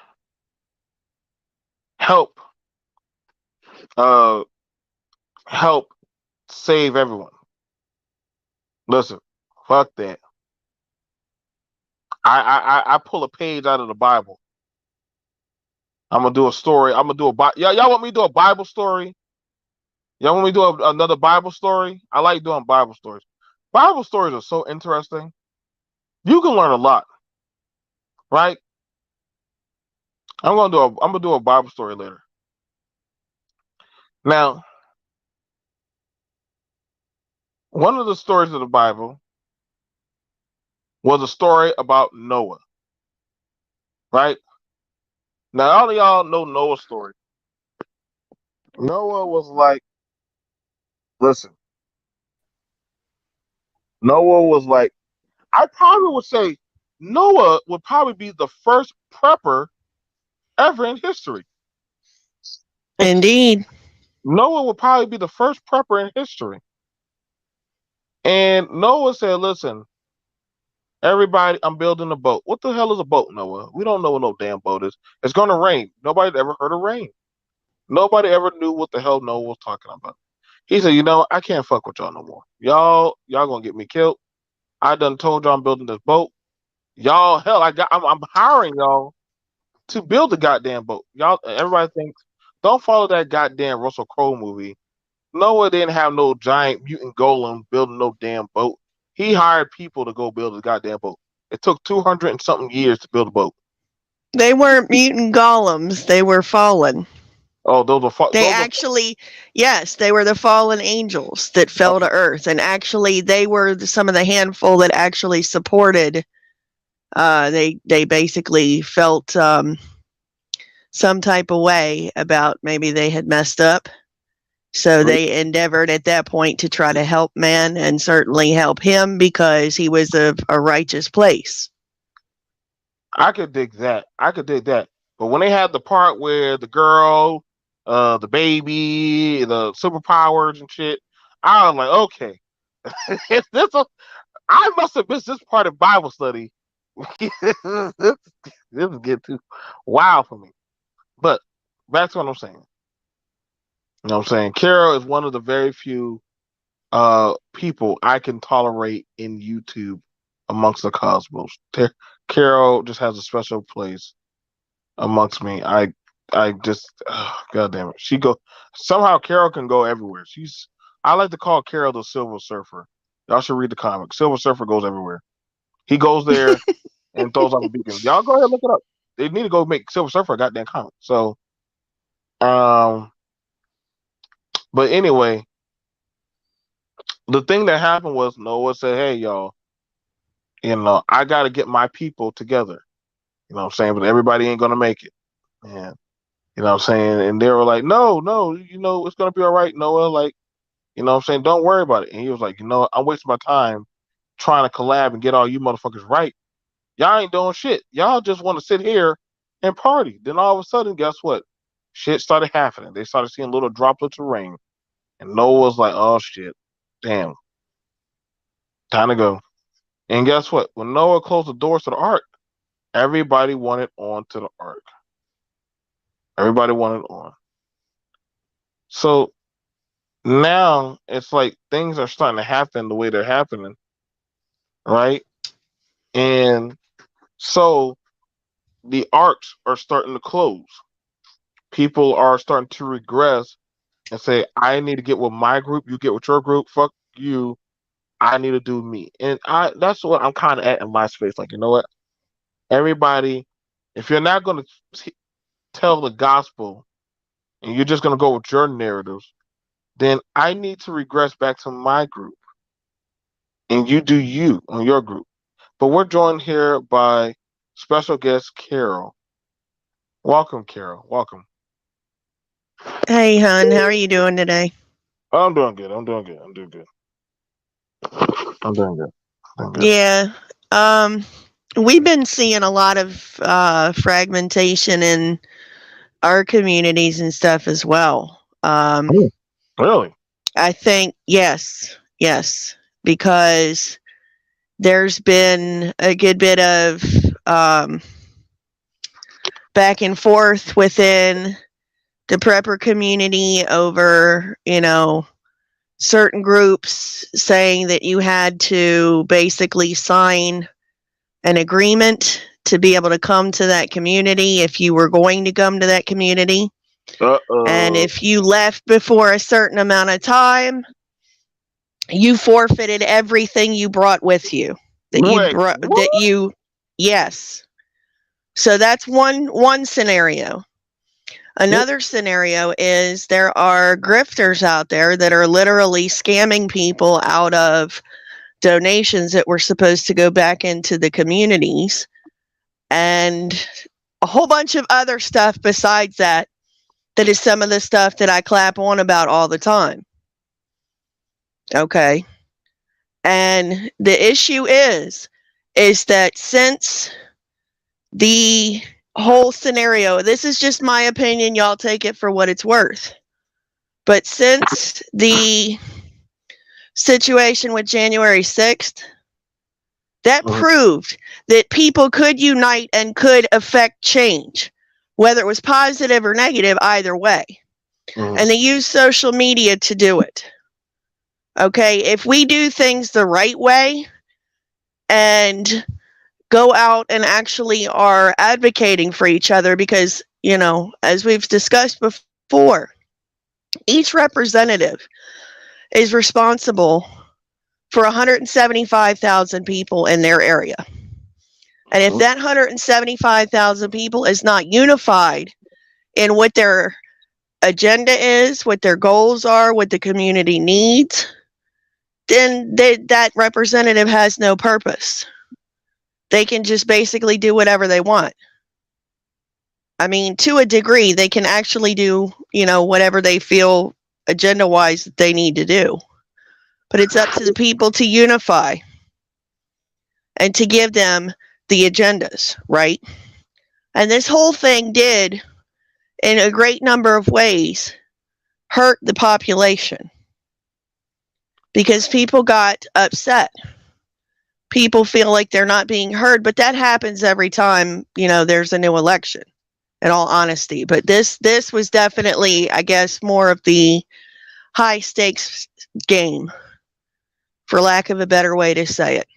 help uh help save everyone. Listen, fuck that. I pull a page out of the Bible. I'm gonna do a story. I'm gonna do a y'all want me to do a Bible story? Y'all want me to do another Bible story? I like doing Bible stories. Bible stories are so interesting. You can learn a lot, right? I'm gonna do a Bible story later. Now, One of the stories of the Bible was a story about Noah, right? Now, all of y'all know Noah's story. Noah was like, listen, Noah was like, I probably would say Noah would probably be the first prepper ever in history. Indeed. Noah would probably be the first prepper in history. And Noah said, listen, everybody, I'm building a boat. What the hell is a boat, Noah? We don't know what no damn boat is. It's going to rain. Nobody ever heard of rain. Nobody ever knew what the hell Noah was talking about. He said, I can't fuck with y'all no more. Y'all gonna get me killed. I done told y'all I'm building this boat. Y'all, hell, I'm hiring y'all to build the goddamn boat. Y'all, everybody thinks, don't follow that goddamn Russell Crowe movie. Noah didn't have no giant mutant golem building no damn boat. He hired people to go build the goddamn boat. It took 200 and something years to build a boat. They weren't mutant golems. They were fallen. Oh, those are They those are actually, yes, they were the fallen angels that fell to earth. And actually, they were some of the handful that actually supported. They basically felt some type of way about maybe they had messed up. So they endeavored at that point to try to help man and certainly help him because he was a righteous place. I could dig that. I could dig that. But when they had the part where the girl, the baby, the superpowers and shit, I was like, okay, is this I must have missed this part of Bible study. this is getting too wild for me. But back to what I'm saying. You know what I'm saying? Carol is one of the very few people I can tolerate in YouTube amongst the cosmos. Carol just has a special place amongst me. I just God damn it. She go somehow Carol can go everywhere. I like to call Carol the Silver Surfer. Y'all should read the comic. Silver Surfer goes everywhere. He goes there and throws out a beacon. Y'all go ahead and look it up. They need to go make Silver Surfer a goddamn comic. So um but anyway, the thing that happened was Noah said, hey y'all, I gotta get my people together. You know what I'm saying? But everybody ain't gonna make it. And you know what I'm saying? And they were like, no, it's gonna be all right, Noah. Like, you know what I'm saying? Don't worry about it. And he was like, I'm wasting my time trying to collab and get all you motherfuckers right. Y'all ain't doing shit. Y'all just want to sit here and party. Then all of a sudden, guess what? Shit started happening. They started seeing little droplets of rain. And Noah was like, oh shit. Damn. Time to go. And guess what? When Noah closed the doors to the ark, everybody wanted on to the ark. Everybody wanted on. So now it's like things are starting to happen the way they're happening, right? And so the arcs are starting to close. People are starting to regress and say, I need to get with my group, you get with your group, fuck you, I need to do me. And that's what I'm kind of at in my space. Like, you know what? Everybody, if you're not going to tell the gospel and you're just going to go with your narratives, then I need to regress back to my group and you do you on your group. But we're joined here by special guest Carol. Welcome, Carol. Welcome. Hey, hon, how are you doing today? I'm doing good. I'm doing good. I'm doing good. I'm doing good. I'm good. Yeah. Um, we've been seeing a lot of fragmentation in our communities and stuff as well. Oh, really? I think, yes, because there's been a good bit of um, back and forth within the prepper community over, certain groups saying that you had to basically sign an agreement to be able to come to that community if you were going to come to that community. And Uh-oh. if you left before a certain amount of time, you forfeited everything you brought with you. Wait, what? Yes. So that's one scenario. Yep. Another scenario is there are grifters out there that are literally scamming people out of donations that were supposed to go back into the communities, and a whole bunch of other stuff besides that, that is some of the stuff that I clap on about all the time. Okay. And the issue is that since the whole scenario, this is just my opinion, y'all take it for what it's worth. But since the situation with January 6th, that Mhm. proved that people could unite and could affect change, whether it was positive or negative, either way. Mhm. And they used social media to do it. Okay, if we do things the right way and go out and actually are advocating for each other, because, as we've discussed before, each representative is responsible for 175,000 people in their area. And if Mhm. that 175,000 people is not unified in what their agenda is, what their goals are, what the community needs, then that representative has no purpose. They can just basically do whatever they want. I mean, to a degree, they can actually do, whatever they feel agenda wise that they need to do. But it's up to the people to unify and to give them the agendas, right? And this whole thing did, in a great number of ways, hurt the population because people got upset. People feel like they're not being heard, but that happens every time, there's a new election, in all honesty. But this was definitely, I guess, more of the high stakes game, for lack of a better way to say it.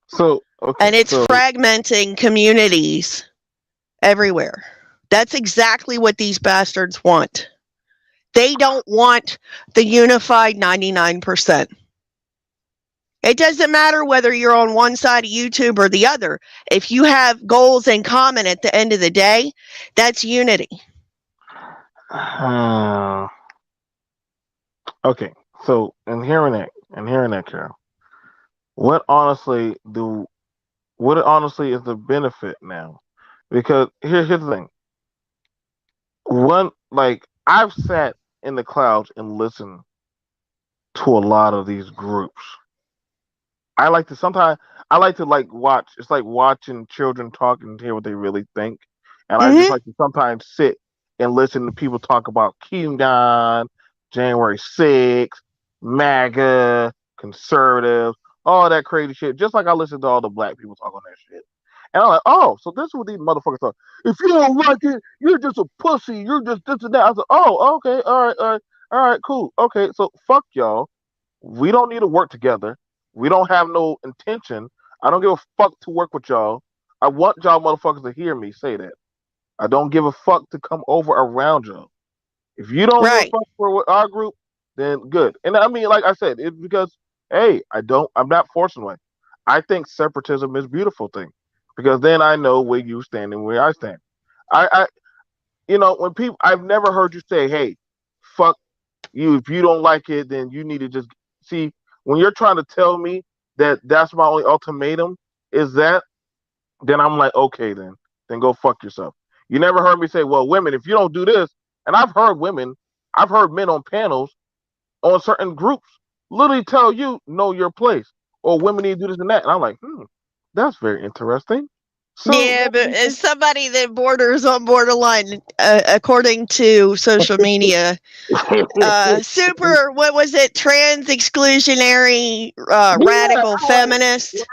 So okay, And it's so fragmenting communities everywhere. That's exactly what these bastards want. They don't want the unified 99%. It doesn't matter whether you're on one side of YouTube or the other. If you have goals in common at the end of the day, that's unity. okay, so and hearing that, Carol, what honestly do what honestly is the benefit now? Because here's the thing. One, like, I've sat in the clouds and listened to a lot of these groups. I like to like watch. It's like watching children talk and hear what they really think. And I just Mm-hmm. like to sometimes sit and listen to people talk about QAnon, January 6th, MAGA, conservatives, all that crazy shit. Just like I listen to all the black people talk on that shit. And I'm like, oh, so this is what these motherfuckers are. If you don't like it, you're just a pussy. You're just this and that. I was like, oh, okay, all right, cool. Okay, so fuck y'all. We don't need to work together. We don't have no intention. I don't give a fuck to work with y'all. I want y'all motherfuckers to hear me say that. I don't give a fuck to come over around y'all. If you don't give a Right. fuck for our group, then good. And I mean, like I said, it's because hey, I'm not forcing one. I think separatism is a beautiful thing because then I know where you stand and where I stand. I when people, I've never heard you say, hey, fuck you. If you don't like it, then you need to just see. When you're trying to tell me that that's my only ultimatum is that, then I'm like, okay, then go fuck yourself. You never heard me say, well, women, if you don't do this, and I've heard men on panels on certain groups literally tell you know your place, or women need to do this and that, and I'm like, that's very interesting. So Yeah, but as somebody that borders on borderline, according to social media, super, what was it, trans exclusionary, yeah, radical feminist.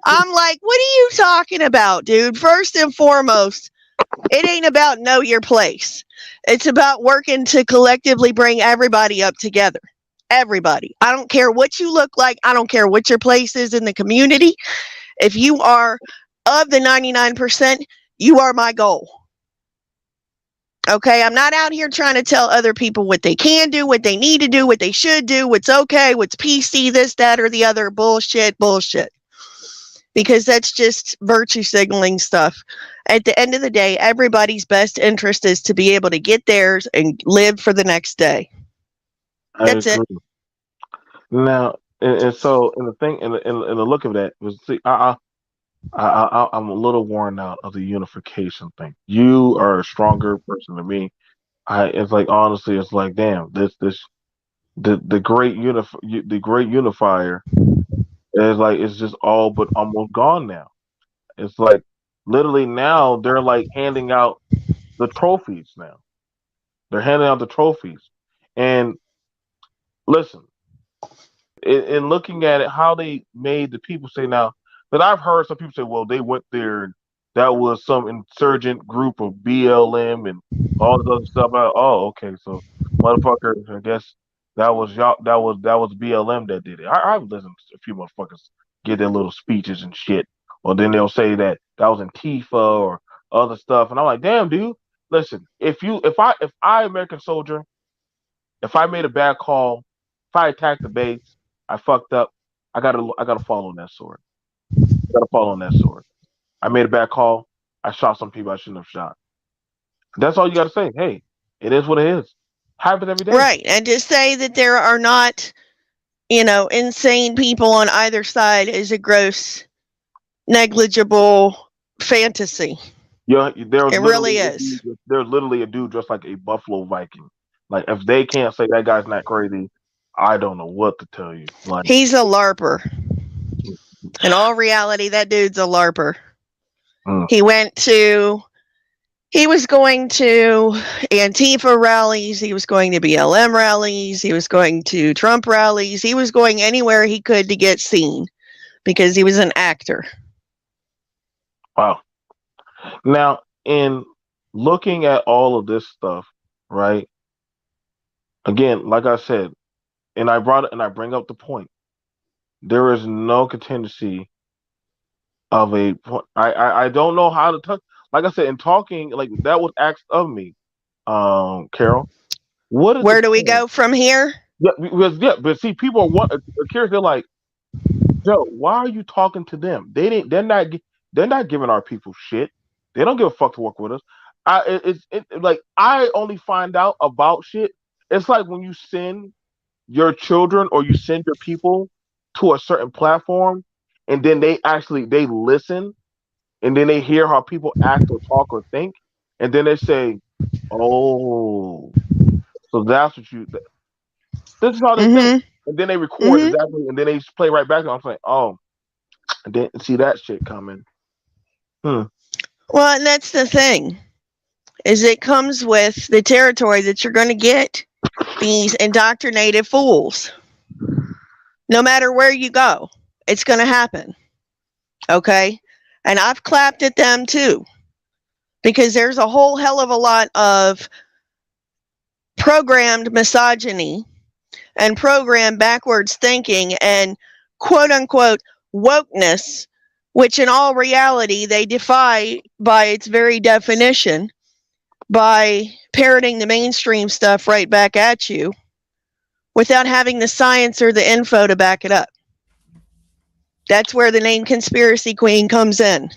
I'm like, what are you talking about, dude? First and foremost, it ain't about know your place. It's about working to collectively bring everybody up together. Everybody. I don't care what you look like. I don't care what your place is in the community. If you are of the 99%, you are my goal. Okay, I'm not out here trying to tell other people what they can do, what they need to do, what they should do, what's okay, what's PC, this, that, or the other. Bullshit, bullshit. because that's just virtue signaling stuff. At the end of the day, everybody's best interest is to be able to get theirs and live for the next day. I That's it. agree. Now, and so, and the thing, and the look of that was, see, I'm a little worn out of the unification thing. You are a stronger person than me. It's like honestly, it's like, damn, the the great unifier is like it's just all but almost gone now. It's like literally now they're like handing out the trophies now. They're handing out the trophies, and listen, in looking at it, how they made the people say now that I've heard some people say, well, they went there and that was some insurgent group of BLM and all this other stuff. Oh, okay, so motherfucker, I guess that was y'all. That was BLM that did it. I've listened to a few motherfuckers get their little speeches and shit, or then they'll say that was Antifa or other stuff, and I'm like, damn, dude. Listen, if I American soldier, if I made a bad call, if I attacked the base, I fucked up. I gotta fall on that sword. I gotta fall on that sword. I made a bad call. I shot some people I shouldn't have shot. That's all you gotta say. Hey, it is what it is. Happens every day. Right. And to say that there are not, insane people on either side is a gross, negligible fantasy. Yeah, there was It literally really a is. dude. There's literally a dude dressed like a Buffalo Viking. Like if they can't say that guy's not crazy, I don't know what to tell you. Like, He's a LARPer. In all reality, that dude's a LARPer. mm, He went to He was going to Antifa rallies. He was going to BLM rallies. He was going to Trump rallies. He was going anywhere he could to get seen because he was an actor. wow. Now, in looking at all of this stuff, right? Again, like I said, and I bring up the point. There is no contingency of a point. I don't know how to touch. Like I said, in talking, like that was asked of me, Carol. What is the Where do we point? go from here? But see, people are curious. They're like, Joe, why are you talking to them? They didn't. They're not giving our people shit. They don't give a fuck to work with us. Like I only find out about shit. It's like when you send your children or you send your people to a certain platform, and then they listen, and then they hear how people act or talk or think, and then they say, "Oh, so that's what you." This is how they think, Mm and then they hmm. record Mm hmm. exactly, and then they play right back. And I'm like, "Oh, I didn't see that shit coming." Hmm. Well, and that's the thing, is it comes with the territory that you're going to get these indoctrinated fools. No matter where you go, it's going to happen. Okay? And I've clapped at them too because there's a whole hell of a lot of programmed misogyny and programmed backwards thinking and quote unquote wokeness, which in all reality they defy by its very definition by parroting the mainstream stuff right back at you without having the science or the info to back it up. That's where the name Conspiracy Queen comes in.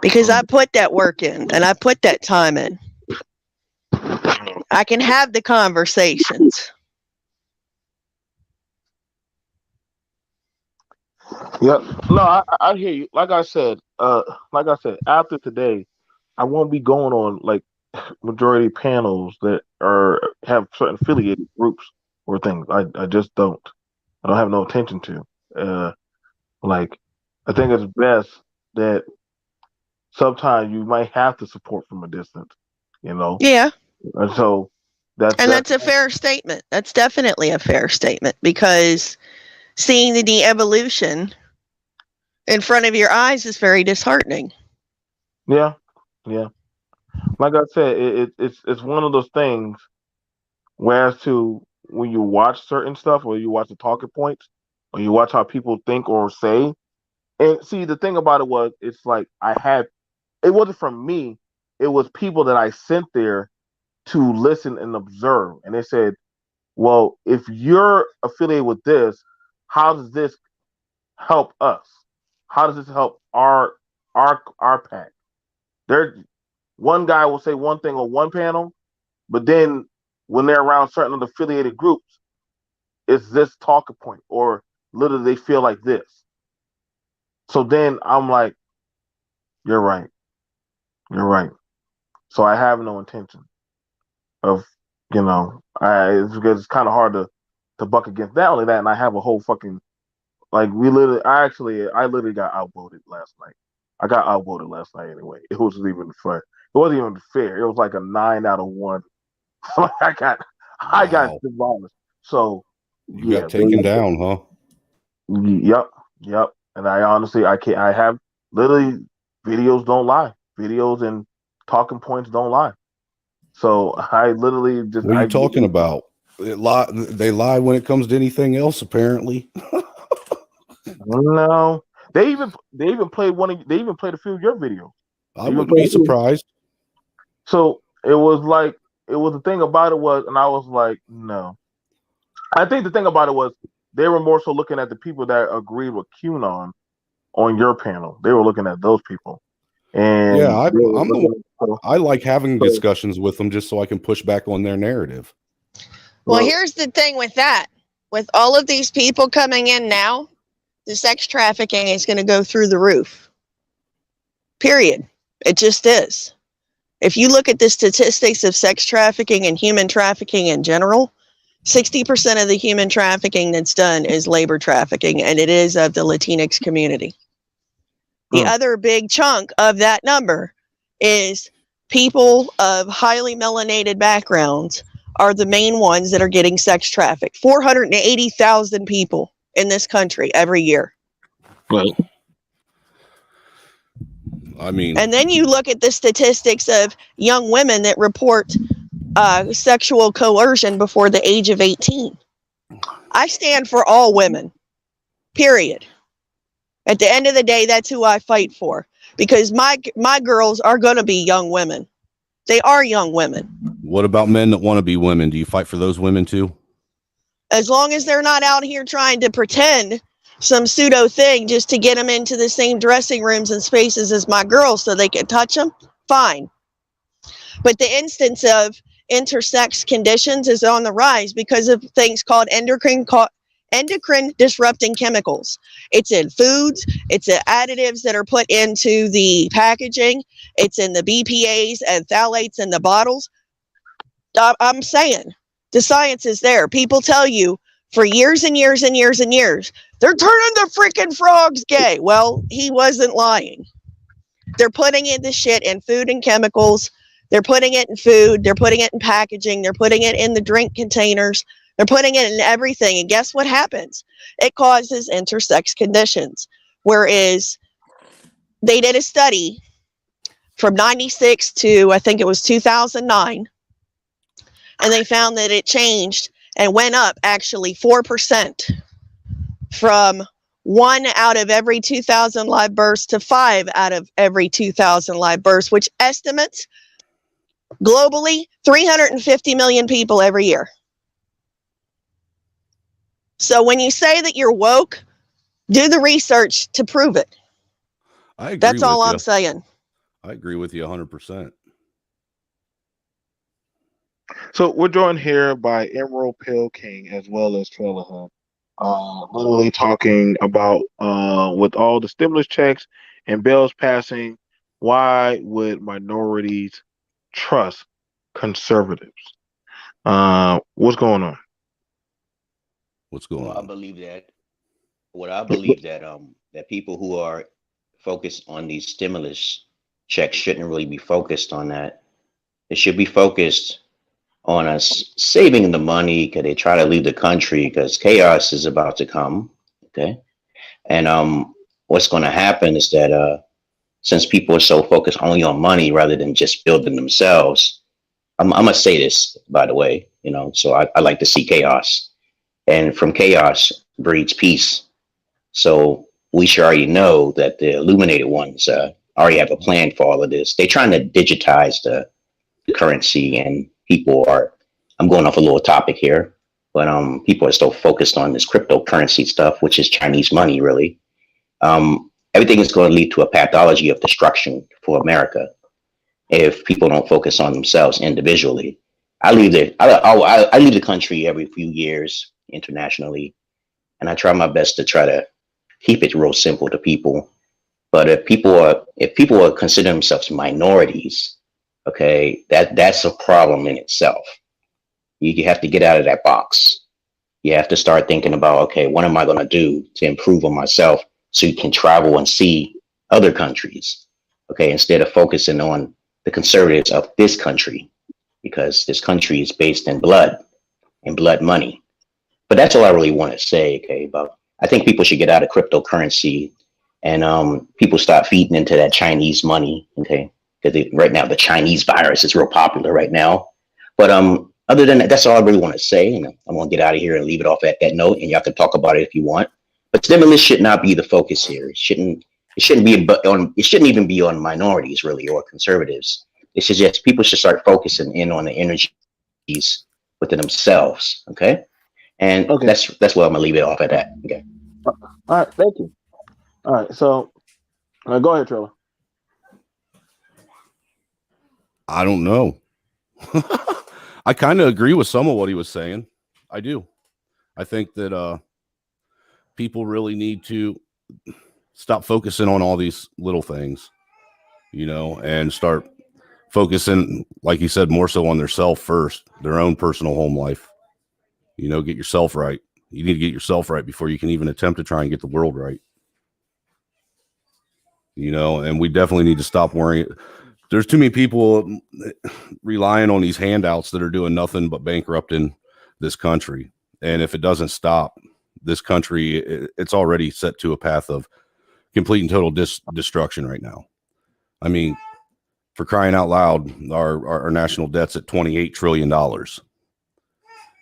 Because I put that work in and I put that time in. I can have the conversations. Yep. No, I hear you. Like I said, after today, I won't be going on like majority panels that are have certain affiliated groups or things. I just don't. I don't have no attention to. Like I think it's best that sometimes you might have to support from a distance, you know. Yeah. And so And that's that's a fair statement. That's definitely a fair statement because seeing the de evolution in front of your eyes is very disheartening. yeah, yeah. Like I said, it's one of those things. Whereas to when you watch certain stuff, or you watch the talking points, or you watch how people think or say, and see the thing about it was, it's like it wasn't from me, it was people that I sent there to listen and observe, and they said, well, if you're affiliated with this, how does this help us? how does this help our pack? There, one guy will say one thing on one panel, but then when they're around certain affiliated groups, it's this talking point, or literally they feel like this. So then I'm like, you're right, you're right. So I have no intention of, it's because it's kind of hard to buck against. Not only that, and I have a whole fucking like I literally got outvoted last night. I got outvoted last night anyway. It wasn't even fair. It wasn't even fair. It was like a 9 out of 1. I got Wow. demolished. So You yeah, got taken down, huh? yep, yep. And I honestly, I can't. I have literally videos don't lie. Videos and talking points don't lie. So I literally just What are I you talking about? They lie when it comes to anything else, apparently. no. They even played they even played a few of your videos. I They even wouldn't be played. surprised. So it was the thing about it was, and I was like, no. I think the thing about it was they were more so looking at the people that agreed with QAnon on your panel. They were looking at those people, Yeah, and they were I'm the looking. I like having So, discussions with them just so I can push back on their narrative. Well, well, here's the thing with that. With all of these people coming in now, the sex trafficking is going to go through the roof. Period. It just is. If you look at the statistics of sex trafficking and human trafficking in general, 60% of the human trafficking that's done is labor trafficking, and it is of the Latinx community. The other big chunk of that number is people of highly melanated backgrounds are the main ones that are getting sex trafficked. 480,000 people in this country every year. right. I mean, And then you look at the statistics of young women that report sexual coercion before the age of 18. I stand for all women, period. At the end of the day, that's who I fight for, because my girls are going to be young women. They are young women. what about men that want to be women? Do you fight for those women too? As long as they're not out here trying to pretend some pseudo thing just to get them into the same dressing rooms and spaces as my girls so they can touch them, fine. But the instance of intersex conditions is on the rise because of things called endocrine disrupting chemicals. It's in foods, it's in additives that are put into the packaging, it's in the BPAs and phthalates in the bottles. I'm saying the science is there. People tell you for years and years and years and years, they're turning the freaking frogs gay. Well, he wasn't lying. They're putting in this shit in food and chemicals. They're putting it in food. They're putting it in packaging. They're putting it in the drink containers. They're putting it in everything. And guess what happens? It causes intersex conditions. Whereas they did a study from 96 to, I think it was 2009. And they found that it changed and went up actually 4% from 1 out of every 2,000 live births to 5 out of every 2,000 live births, which estimates globally 350 million people every year. So when you say that you're woke, do the research to prove it. I agree. That's all with I'm you. saying. I agree with you 100%. So we're joined here by Emerald Pill King as well as Trailer Hunt. Literally talking about with all the stimulus checks and bills passing, why would minorities trust conservatives? What's going on? What's going Well, I on? believe that I believe that that people who are focused on these stimulus checks shouldn't really be focused on that. It should be focused on us saving the money because they try to leave the country because chaos is about to come. Okay. And what's going to happen is that since people are so focused only on money rather than just building themselves, I'm gonna say this, by the way, so I like to see chaos, and from chaos breeds peace. So we should already know that the illuminated ones already have a plan for all of this. They're trying to digitize the currency, and people are, I'm going off a little topic here, but people are still focused on this cryptocurrency stuff, which is Chinese money, really. everything is going to lead to a pathology of destruction for America if people don't focus on themselves individually. I leave the country every few years internationally, and I try my best to try to keep it real simple to people. But if people are considering themselves minorities, okay, that's a problem in itself. You have to get out of that box. You have to start thinking about, okay, what am I going to do to improve on myself so you can travel and see other countries, okay, instead of focusing on the conservatives of this country, because this country is based in blood and blood money. But that's all I really want to say, okay, about I think people should get out of cryptocurrency and people stop feeding into that Chinese money, okay, because right now the Chinese virus is real popular right now. But other than that, that's all I really want to say. And I'm going to get out of here and leave it off at that note. And y'all can talk about it if you want. But stimulus should not be the focus here. It shouldn't be on. It shouldn't even be on minorities really or conservatives. It should just people should start focusing in on the energies within themselves. Okay, and Okay. that's what I'm gonna leave it off at that. Okay. All right. Thank you. All right. So go ahead, Trevor. I don't know. I kind of agree with some of what he was saying. I do. I think that people really need to stop focusing on all these little things, and start focusing, like he said, more so on their self first, their own personal home life. Get yourself right. You need to get yourself right before you can even attempt to try and get the world right. And we definitely need to stop worrying. There's too many people relying on these handouts that are doing nothing but bankrupting this country. And if it doesn't stop, this country, it's already set to a path of complete and total destruction right now. I mean, for crying out loud, our national debt's at $28 trillion.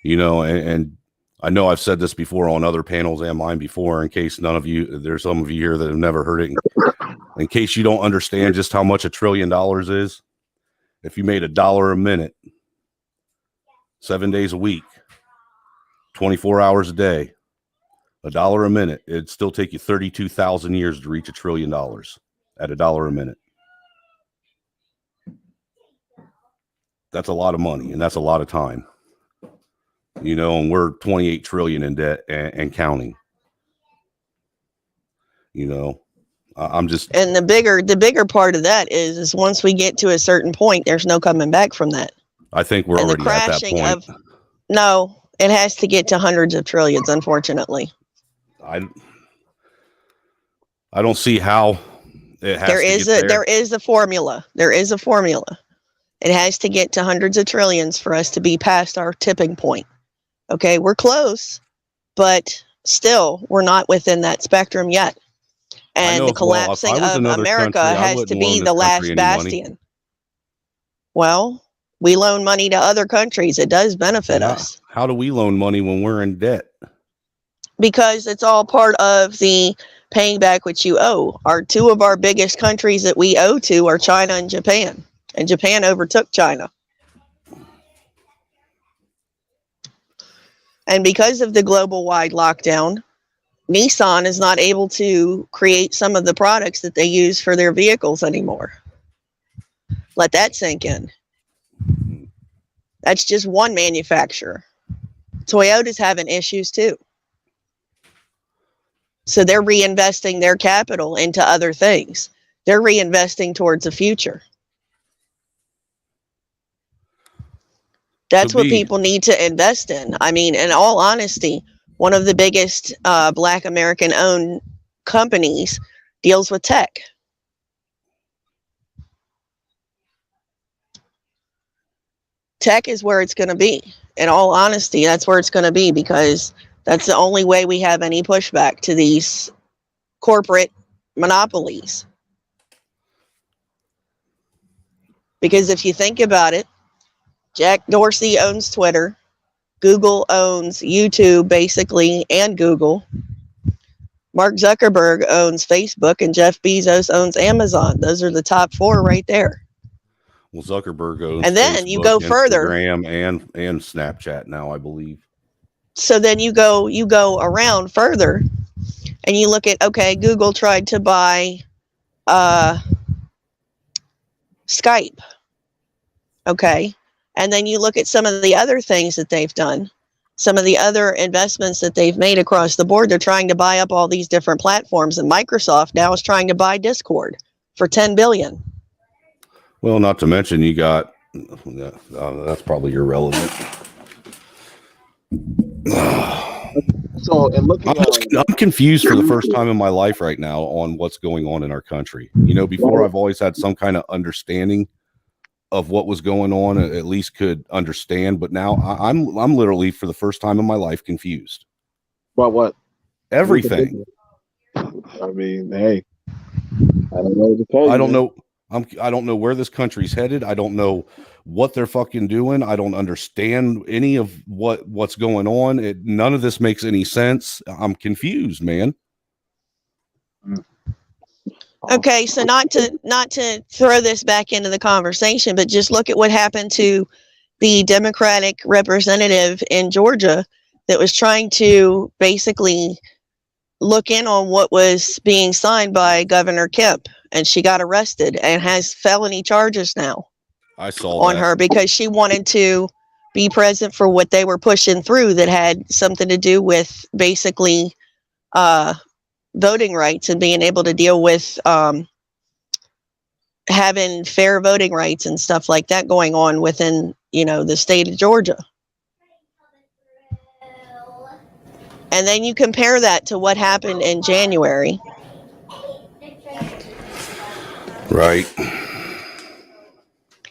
And I know I've said this before on other panels and mine before, in case there's some of you here that have never heard it. In case you don't understand just how much $1 trillion is, if you made $1 a minute, 7 days a week, 24 hours a day, $1 a minute, it'd still take you 32,000 years to reach $1 trillion at $1 a minute. That's a lot of money, and that's a lot of time. And we're 28 trillion in debt and counting. I'm just. And the bigger part of that is once we get to a certain point, there's no coming back from that. I think we're already at that point. No, it has to get to hundreds of trillions, unfortunately. I don't see how it has there is a formula. There is a formula. It has to get to hundreds of trillions for us to be past our tipping point. Okay, we're close, but still, we're not within that spectrum yet. And the collapsing of America has to be the last bastion. Well, we loan money to other countries. It does benefit us. How do we loan money when we're in debt? Because it's all part of the paying back what you owe. Two of our biggest countries that we owe to are China and Japan. And Japan overtook China. And because of the global-wide lockdown, Nissan is not able to create some of the products that they use for their vehicles anymore. Let that sink in. That's just one manufacturer. Toyota's having issues too. So they're reinvesting their capital into other things. They're reinvesting towards the future. That's what people need to invest in. I mean, in all honesty, one of the biggest Black American-owned companies deals with tech. Tech is where it's going to be. In all honesty, that's where it's going to be, because that's the only way we have any pushback to these corporate monopolies. Because if you think about it, Jack Dorsey owns Twitter. Google owns YouTube, basically, and Google. Mark Zuckerberg owns Facebook, and Jeff Bezos owns Amazon. Those are the top four right there. Well, Zuckerberg owns and then Facebook, you go further, Instagram and Snapchat now, I believe. So then you go around further, And you look at, okay, Google tried to buy Skype. Okay. And then you look at some of the other things that they've done, some of the other investments that they've made across the board. They're trying to buy up all these different platforms, and Microsoft now is trying to buy Discord for $10 billion. Well, not to mention you got that's probably irrelevant. So, and looking I'm confused for the first time in my life right now on what's going on in our country. You know, before I've always had some kind of understanding of what was going on, at least could understand, but now I'm literally for the first time in my life confused. about what? Everything. I mean, hey, I don't know what to tell you. I don't know. I don't know where this country's headed. I don't know what they're fucking doing. I don't understand any of what's going on. None of this makes any sense. I'm confused, man. Okay, so not to throw this back into the conversation, but just look at what happened to the Democratic representative in Georgia that was trying to basically look in on what was being signed by Governor Kemp, and she got arrested and has felony charges now I saw on that. her because she wanted to be present for what they were pushing through that had something to do with basically voting rights and being able to deal with having fair voting rights and stuff like that going on within, the state of Georgia. And then you compare that to what happened in January. Right.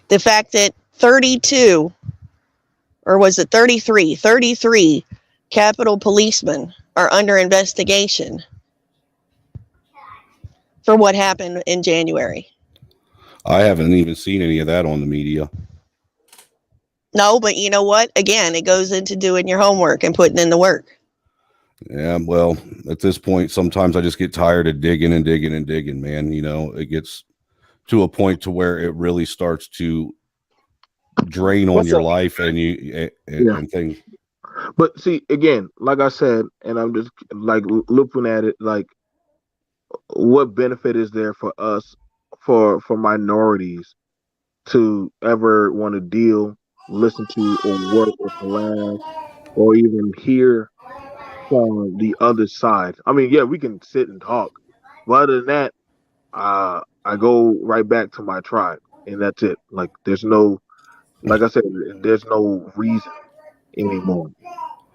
The fact that 32, or was it 33 Capitol policemen are under investigation for what happened in January. I haven't even seen any of that on the media. No, but you know what? Again, it goes into doing your homework and putting in the work. Yeah, well, at this point, sometimes I just get tired of digging, man. It gets to a point to where it really starts to drain on your life and things. But see, again, like I said, and I'm just like looking at it, like what benefit is there for us, for minorities, to ever want to listen to, or work with the land, or even hear from the other side? I mean, yeah, we can sit and talk, but other than that, I go right back to my tribe, and that's it. Like, like I said, there's no reason anymore.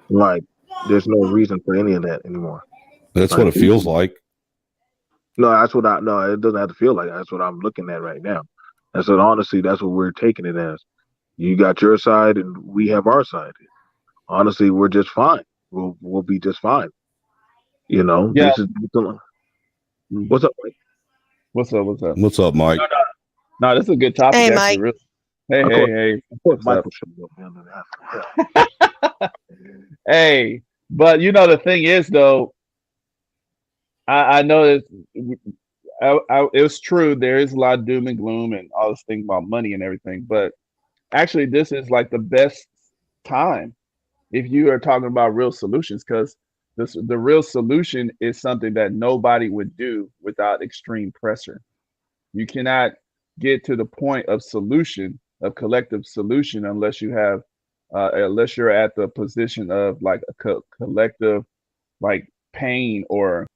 Like, there's no reason for any of that anymore. That's what it feels like. No, it doesn't have to feel like that. That's what I'm looking at right now. That's what, honestly, that's what we're taking it as. You got your side and we have our side. Honestly, we're just fine. We'll be just fine. Yeah. This is what's up, Mike? What's up? What's up, Mike? No, this is a good topic. Hey, actually, Mike. really. Hey. What's What's up? Hey, but the thing is, though, I know that it was true. There is a lot of doom and gloom and all this thing about money and everything, but actually, this is like the best time if you are talking about real solutions, because the real solution is something that nobody would do without extreme pressure. You cannot get to the point of collective solution, unless you have, unless you're at the position of like a collective, like pain or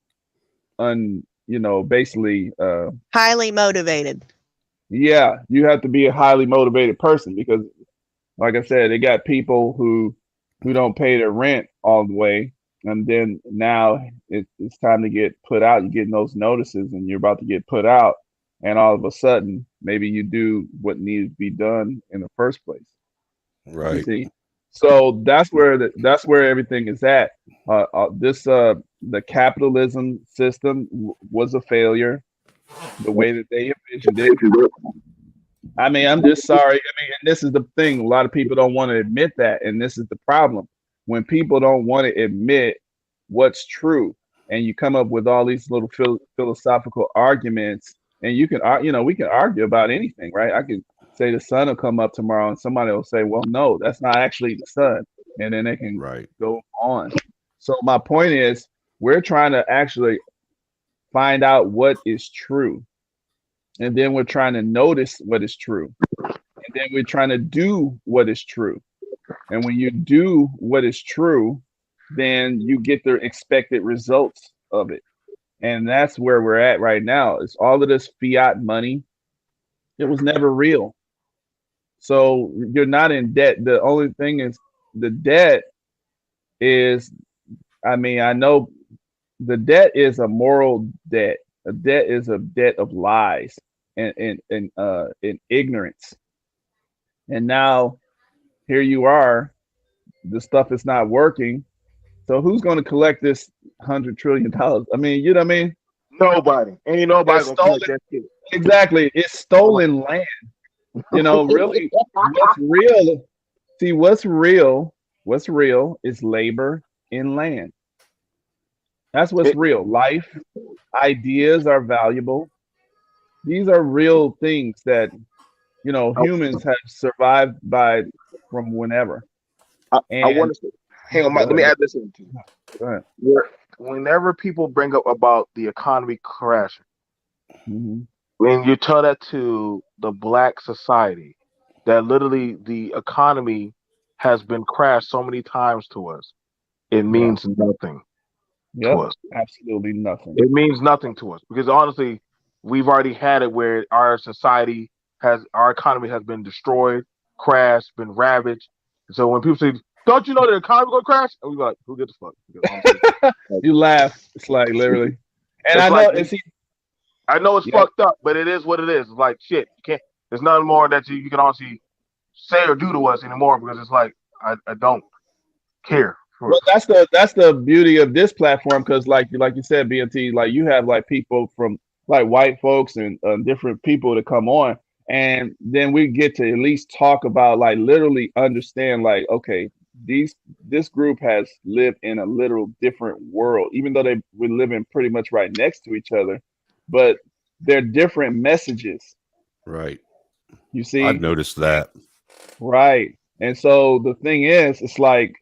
basically Highly motivated. Yeah, you have to be a highly motivated person, because, like I said, they got people who don't pay their rent all the way, and then now it's time to get put out. You're getting those notices, and you're about to get put out, and all of a sudden, maybe you do what needs to be done in the first place. Right. You see, so that's where everything is at. The capitalism system was a failure. The way that they envisioned it. I mean, I'm just sorry. I mean, and this is the thing. A lot of people don't want to admit that, and this is the problem. When people don't want to admit what's true, and you come up with all these little philosophical arguments, and we can argue about anything, right? I could say the sun will come up tomorrow, and somebody will say, well, no, that's not actually the sun. And then they can go on. So my point is, We're trying to actually find out what is true. And then we're trying to notice what is true. And then we're trying to do what is true. And when you do what is true, then you get the expected results of it. And that's where we're at right now. It's all of this fiat money. It was never real. So you're not in debt. The only thing is the debt is, I mean, I know the debt is a moral debt. A debt is a debt of lies and ignorance. And now here you are, the stuff is not working. So who's going to collect this $100 trillion? I mean, you know what I mean? Nobody. Ain't nobody It's gonna collect stolen. that shit. Exactly. It's stolen land. You know, really, what's real? See, what's real is labor in land. That's what's real. Life, ideas are valuable. These are real things that, you know, humans have survived by from whenever. I And want to hang on. go Let me ahead, add this in too. go ahead. Whenever people bring up about the economy crashing, Hmm. when you tell that to the black society, that literally the economy has been crashed so many times to us, it Yeah. means nothing to Yep. us. Absolutely nothing. It means nothing to us because honestly, we've already had it where our economy has been destroyed, crashed, been ravaged. And so when people say, "Don't you know the economy gonna crash?" And we like, "Who gives a fuck?" Because honestly, like, You laugh. It's like literally. And it's I know, like and see, I know it's yep. fucked up, but it is what it is. It's like shit. You can't. There's nothing more that you can honestly say or do to us anymore because it's like I don't care for. Well, that's the beauty of this platform because, like you said, BNT, like you have like people from like white folks and different people to come on, and then we get to at least talk about like literally understand like okay, these this group has lived in a literal different world, even though they were living pretty much right next to each other, but they're different messages. Right. You I've see, noticed that. right? And so the thing is, it's like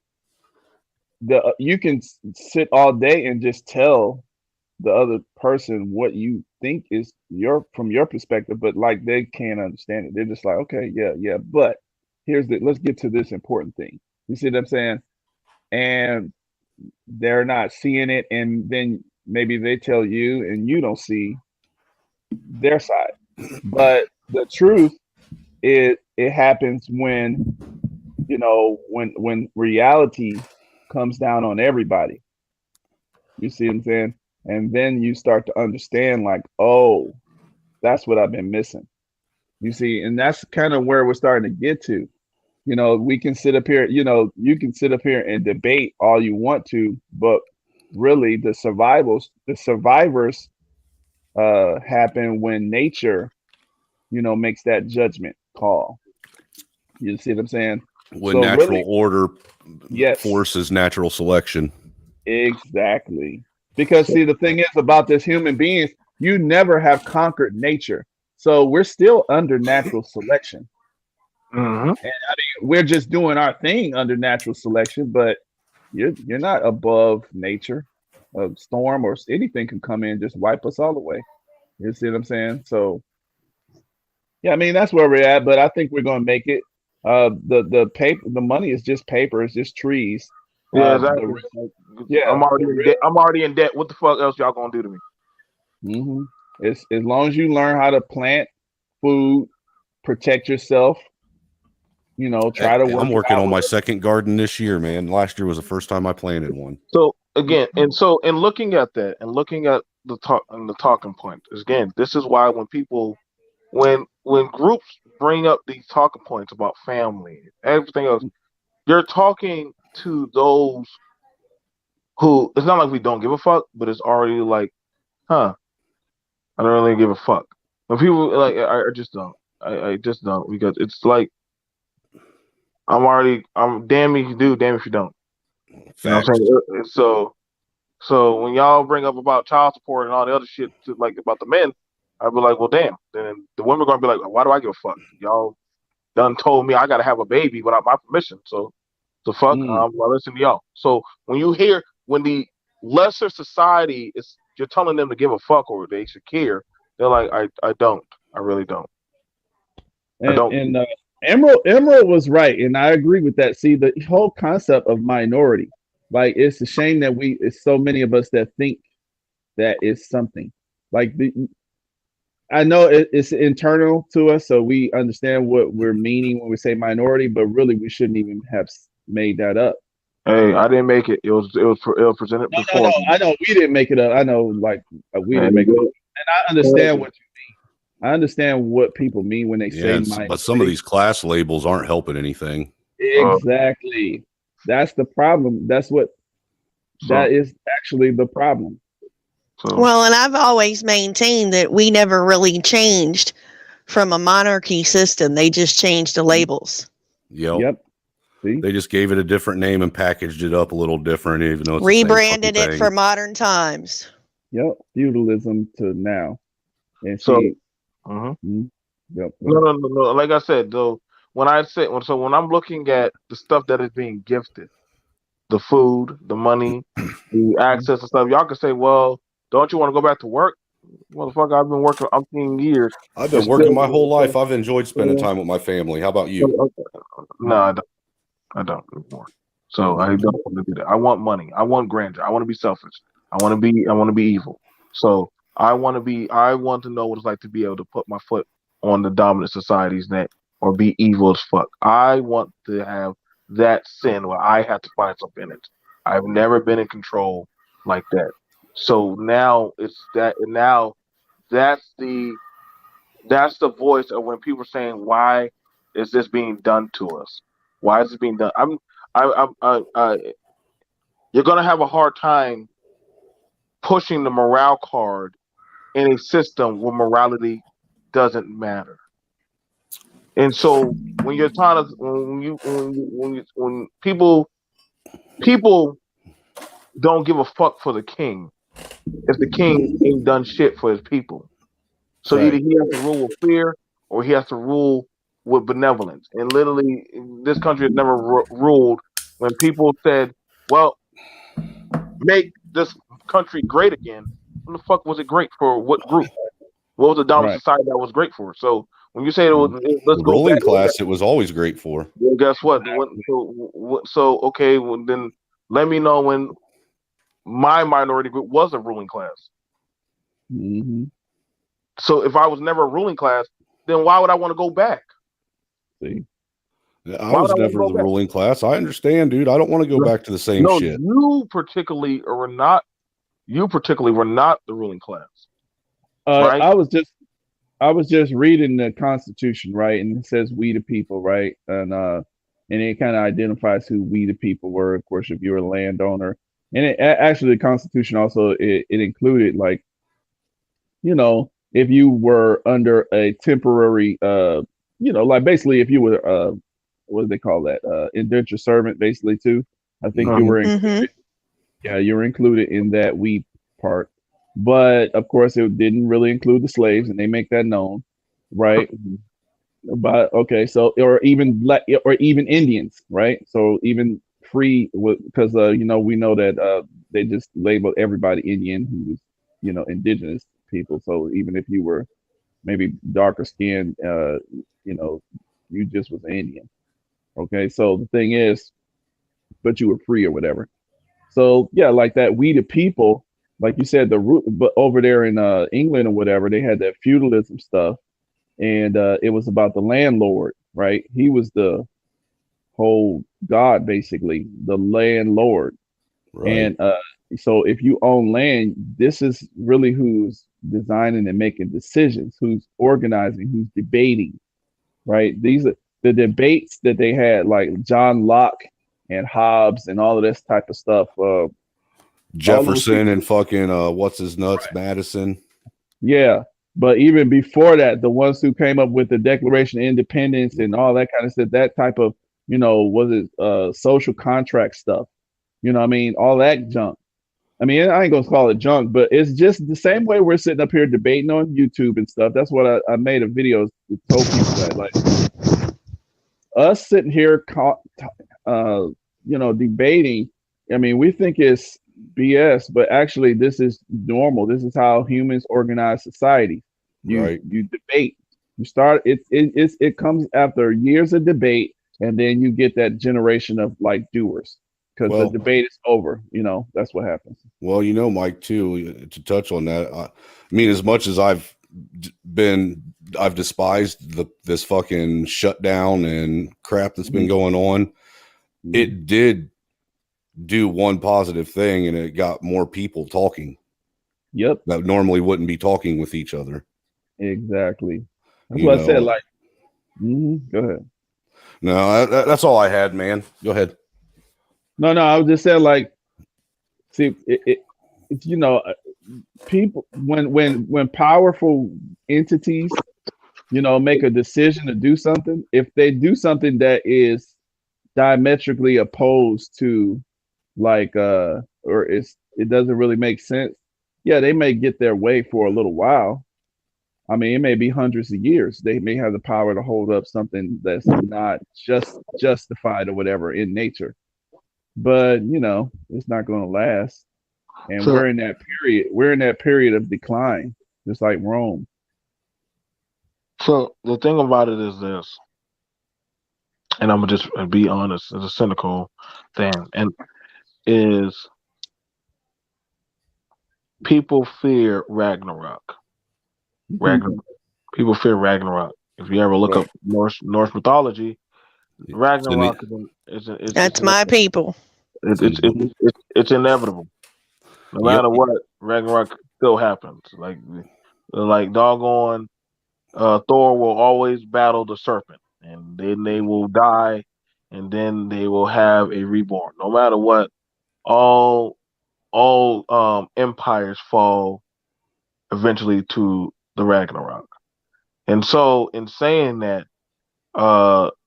the you can sit all day and just tell the other person what you think is your from your perspective, but like they can't understand it. They're just like, okay, yeah, yeah, but let's get to this important thing. You see what I'm saying? And they're not seeing it, and then maybe they tell you, and you don't see their side. But the truth is, it happens when when reality comes down on everybody. You see what I'm saying? And then you start to understand, like, oh, that's what I've been missing. You see, and that's kind of where we're starting to get to. We can sit up here, you can sit up here and debate all you want to, but really the survivors happen when nature, makes that judgment call. You see what I'm saying? When So natural really, order yes. forces natural selection. Exactly. Because see, the thing is about this human beings, you never have conquered nature. So we're still under natural selection. Mm-hmm. And I mean, we're just doing our thing under natural selection, but you're not above nature. A storm or anything can come in and just wipe us all away. You see what I'm saying? So yeah, I mean that's where we're at, but I think we're gonna make it. The paper, the money is just paper, it's just trees. Yeah, The exactly. real, Like, yeah, I'm already the in real. debt. I'm already in debt. What the fuck else y'all gonna do to me? It's as long as you learn how to plant food, protect yourself, Hey, try to work I'm it working out on with my it. second garden this year, man. Last year was the first time I planted one. So again, and so in looking at that and looking at the talk and the talking points, again, this is why when people when groups bring up these talking points about family, everything else, you're talking to those who it's not like we don't give a fuck, but it's already like, huh, I don't really give a fuck. When people like I just don't. I just don't because it's like I'm damn if you do, damn if you don't. You know what I'm Facts. saying? So when y'all bring up about child support and all the other shit like about the men, I'd be like, well, damn. Then the women are gonna be like, why do I give a fuck? Y'all done told me I gotta have a baby without my permission. So the fuck, Mm, I listen to y'all. So when you hear lesser society is you're telling them to give a fuck or they should care. They're like, I don't. I really don't. I don't. And Emerald was right, and I agree with that. See, the whole concept of minority, like it's a shame that it's so many of us that think that is something. Like I know it's internal to us, so we understand what we're meaning when we say minority, but really we shouldn't even have made that up. Hey, I didn't make it. It was presented before. No. I know we didn't make it up. I know, like we didn't make it up, and I understand what you mean. I understand what people mean when they say minority. But some of these class labels aren't helping anything. Exactly. That's the problem. That is actually the problem. Well, and I've always maintained that we never really changed from a monarchy system. They just changed the labels. Yep. See? They just gave it a different name and packaged it up a little different, even though it's rebranded it for modern times. Yep. Feudalism to now. And so, see, yep. No. Like I said, though, when I'm looking at the stuff that is being gifted, the food, the money, the access and stuff, y'all can say, well, don't you want to go back to work? Motherfucker, I've been working 18 years. I've been working my whole life. I've enjoyed spending time with my family. How about you? No, I don't anymore. So I don't want to do that. I want money. I want grandeur. I want to be selfish. I want to be evil. So I want to know what it's like to be able to put my foot on the dominant society's neck or be evil as fuck. I want to have that sin where I have to find something in it. I've never been in control like that. So now it's that. Now that's the voice of when people are saying, "Why is this being done to us? Why is this being done?" You're gonna have a hard time pushing the morale card in a system where morality doesn't matter. And so when you're trying to when people don't give a fuck for the king if the king ain't done shit for his people. So either he has to rule with fear or he has to rule with benevolence. And literally, this country has never ruled when people said, well, make this country great again. When the fuck was it great for? What group? What was the dominant society that was great for? So when you say let's the go ruling back, class, it was always great for. Well, guess what? So okay, well, then let me know when my minority group was a ruling class. Mm-hmm. So if I was never a ruling class, then why would I want to go back? See, I was never the ruling class. I understand, dude. I don't want to go back to the same shit. You particularly were not the ruling class. Right? I was just reading the Constitution, right? And it says "we the people," right? And it kind of identifies who we the people were. Of course, if you're a landowner, and actually the Constitution also it included, like, you know, if you were under a temporary, like basically if you were what do they call that? Indentured servant, basically too. I think you were included. Yeah, you were included in that we part. But of course, it didn't really include the slaves, and they make that known, right? But okay, so or even Indians, right? So even free, because we know that they just labeled everybody Indian who was indigenous people. So even if you were maybe darker skinned, you just was Indian. Okay, so the thing is, but you were free or whatever. So yeah, like that, we the people, like you said, but over there in England or whatever, they had that feudalism stuff, and it was about the landlord, right? He was the whole god, basically, the landlord. Right. And so if you own land, this is really who's designing and making decisions, who's organizing, who's debating, right? These are the debates that they had, like John Locke and Hobbes and all of this type of stuff. Jefferson and fucking what's his nuts, right. Madison. Yeah, but even before that, the ones who came up with the Declaration of Independence and all that kind of stuff, that type of, was it social contract stuff? You know what I mean? All that junk. I mean, I ain't gonna call it junk, but it's just the same way we're sitting up here debating on YouTube and stuff. That's what I made a video to tell people that, like, us sitting here, debating. I mean, we think it's BS, but actually this is normal. This is how humans organize society. Right. You debate. You start it comes after years of debate, and then you get that generation of like doers because the Well, debate is over. That's what happens. well, Mike, too, to touch on that. I mean, as much as I've despised this fucking shutdown and crap that's been going on. It did do one positive thing, and it got more people talking. Yep. That normally wouldn't be talking with each other. Exactly. That's what I said. Like, go ahead. No, that's all I had, man. Go ahead. No, I was just saying, like, see, it's people when powerful entities, make a decision to do something. If they do something that is diametrically opposed to, like, or it doesn't really make sense. Yeah, they may get their way for a little while. I mean, it may be hundreds of years. They may have the power to hold up something that's not just justified or whatever in nature. But it's not going to last. And So- we're in that period. We're in that period of decline, just like Rome. So the thing about it is this, and I'm gonna just be honest, it's a cynical thing, and is people fear Ragnarok. People fear Ragnarok. If you ever look up Norse mythology, Ragnarok is That's my people. It's inevitable. No matter what, Ragnarok still happens. Like doggone, Thor will always battle the serpent, and then they will die, and then they will have a reborn. No matter what, all empires fall eventually to the Ragnarok. And so, in saying that,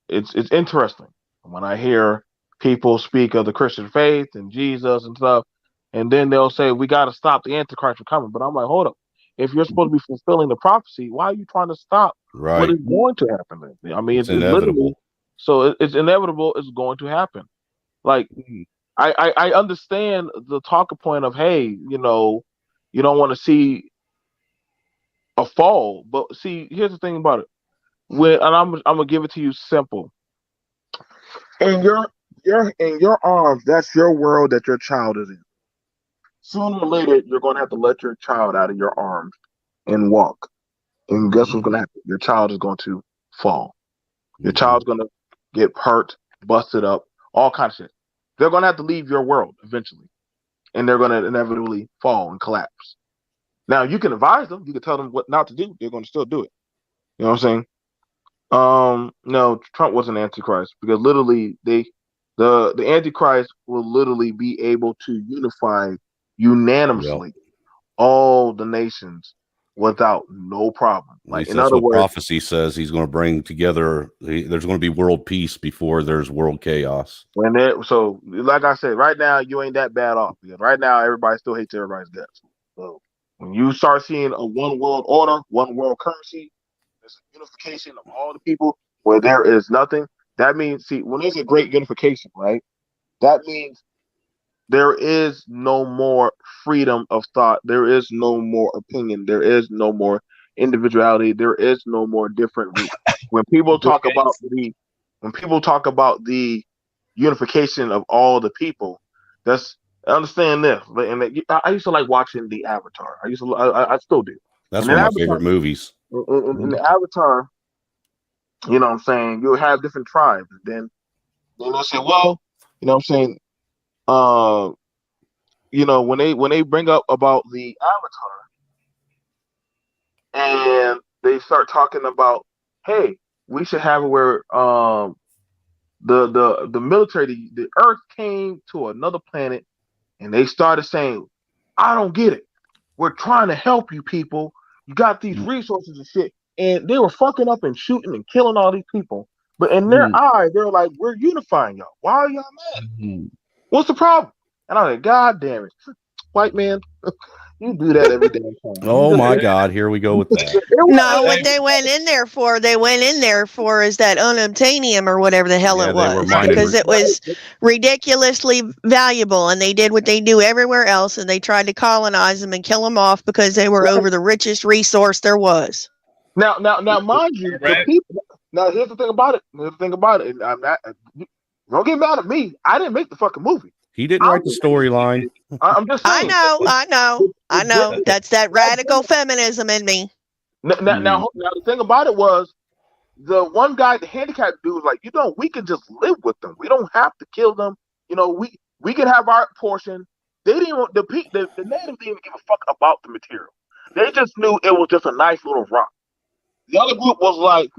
it's interesting when I hear people speak of the Christian faith and Jesus and stuff, and then they'll say we got to stop the Antichrist from coming. But I'm like, hold up, if you're supposed to be fulfilling the prophecy, why are you trying to stop what is going to happen? I mean, it's literally so it's inevitable. It's going to happen. Like I understand the talking point of hey, you don't want to see a fall, but see, here's the thing about it. And I'm gonna give it to you simple. In your arms, that's your world that your child is in. Sooner or later, you're gonna have to let your child out of your arms and walk. And guess what's gonna happen? Your child is going to fall. Your child's gonna get hurt, busted up, all kinds of shit. They're gonna have to leave your world eventually, and they're gonna inevitably fall and collapse. Now you can advise them, you can tell them what not to do. They're gonna still do it. You know what I'm saying? No, Trump was an antichrist because literally the antichrist will literally be able to unify unanimously all the nations without no problem. Like in other words, prophecy says he's going to bring together. There's going to be world peace before there's world chaos. So, like I said, right now you ain't that bad off because right now everybody still hates everybody's guts. So when you start seeing a one world order, one world currency, there's a unification of all the people where there is nothing. That means, see, when there's a great unification, right? That means there is no more freedom of thought. There is no more opinion. There is no more individuality. There is no more different. When people talk about the unification of all the people, understand this. And I used to like watching the Avatar. I still do. That's one of my favorite movies. In the Avatar, you know what I'm saying, you'll have different tribes. Then they'll say, well, you know what I'm saying, when they bring up about the Avatar and they start talking about, hey, we should have it where the military, the Earth came to another planet and they started saying, I don't get it. We're trying to help you people. You got these resources and shit. And they were fucking up and shooting and killing all these people. But in their eyes, they're like, we're unifying y'all. Why are y'all mad? What's the problem? And I'm like, God damn it. White man, You do that every damn time. Oh my God, here we go with that. No, what they went in there for is that unobtainium or whatever the hell Yeah, it they were was, mining because it was ridiculously valuable, and they did what they do everywhere else, and they tried to colonize them and kill them off because they were over the richest resource there was. Now, mind you, the Right. people. Now, here's the thing about it. I'm not. Don't get mad at me. I didn't make the fucking movie. He didn't write the storyline. I'm just saying. I know. That's that radical feminism in me. Now, the thing about it was the one guy, the handicapped dude, was like, we can just live with them. We don't have to kill them. We can have our portion. They didn't. The natives didn't even give a fuck about the material. They just knew it was just a nice little rock. The other group was like,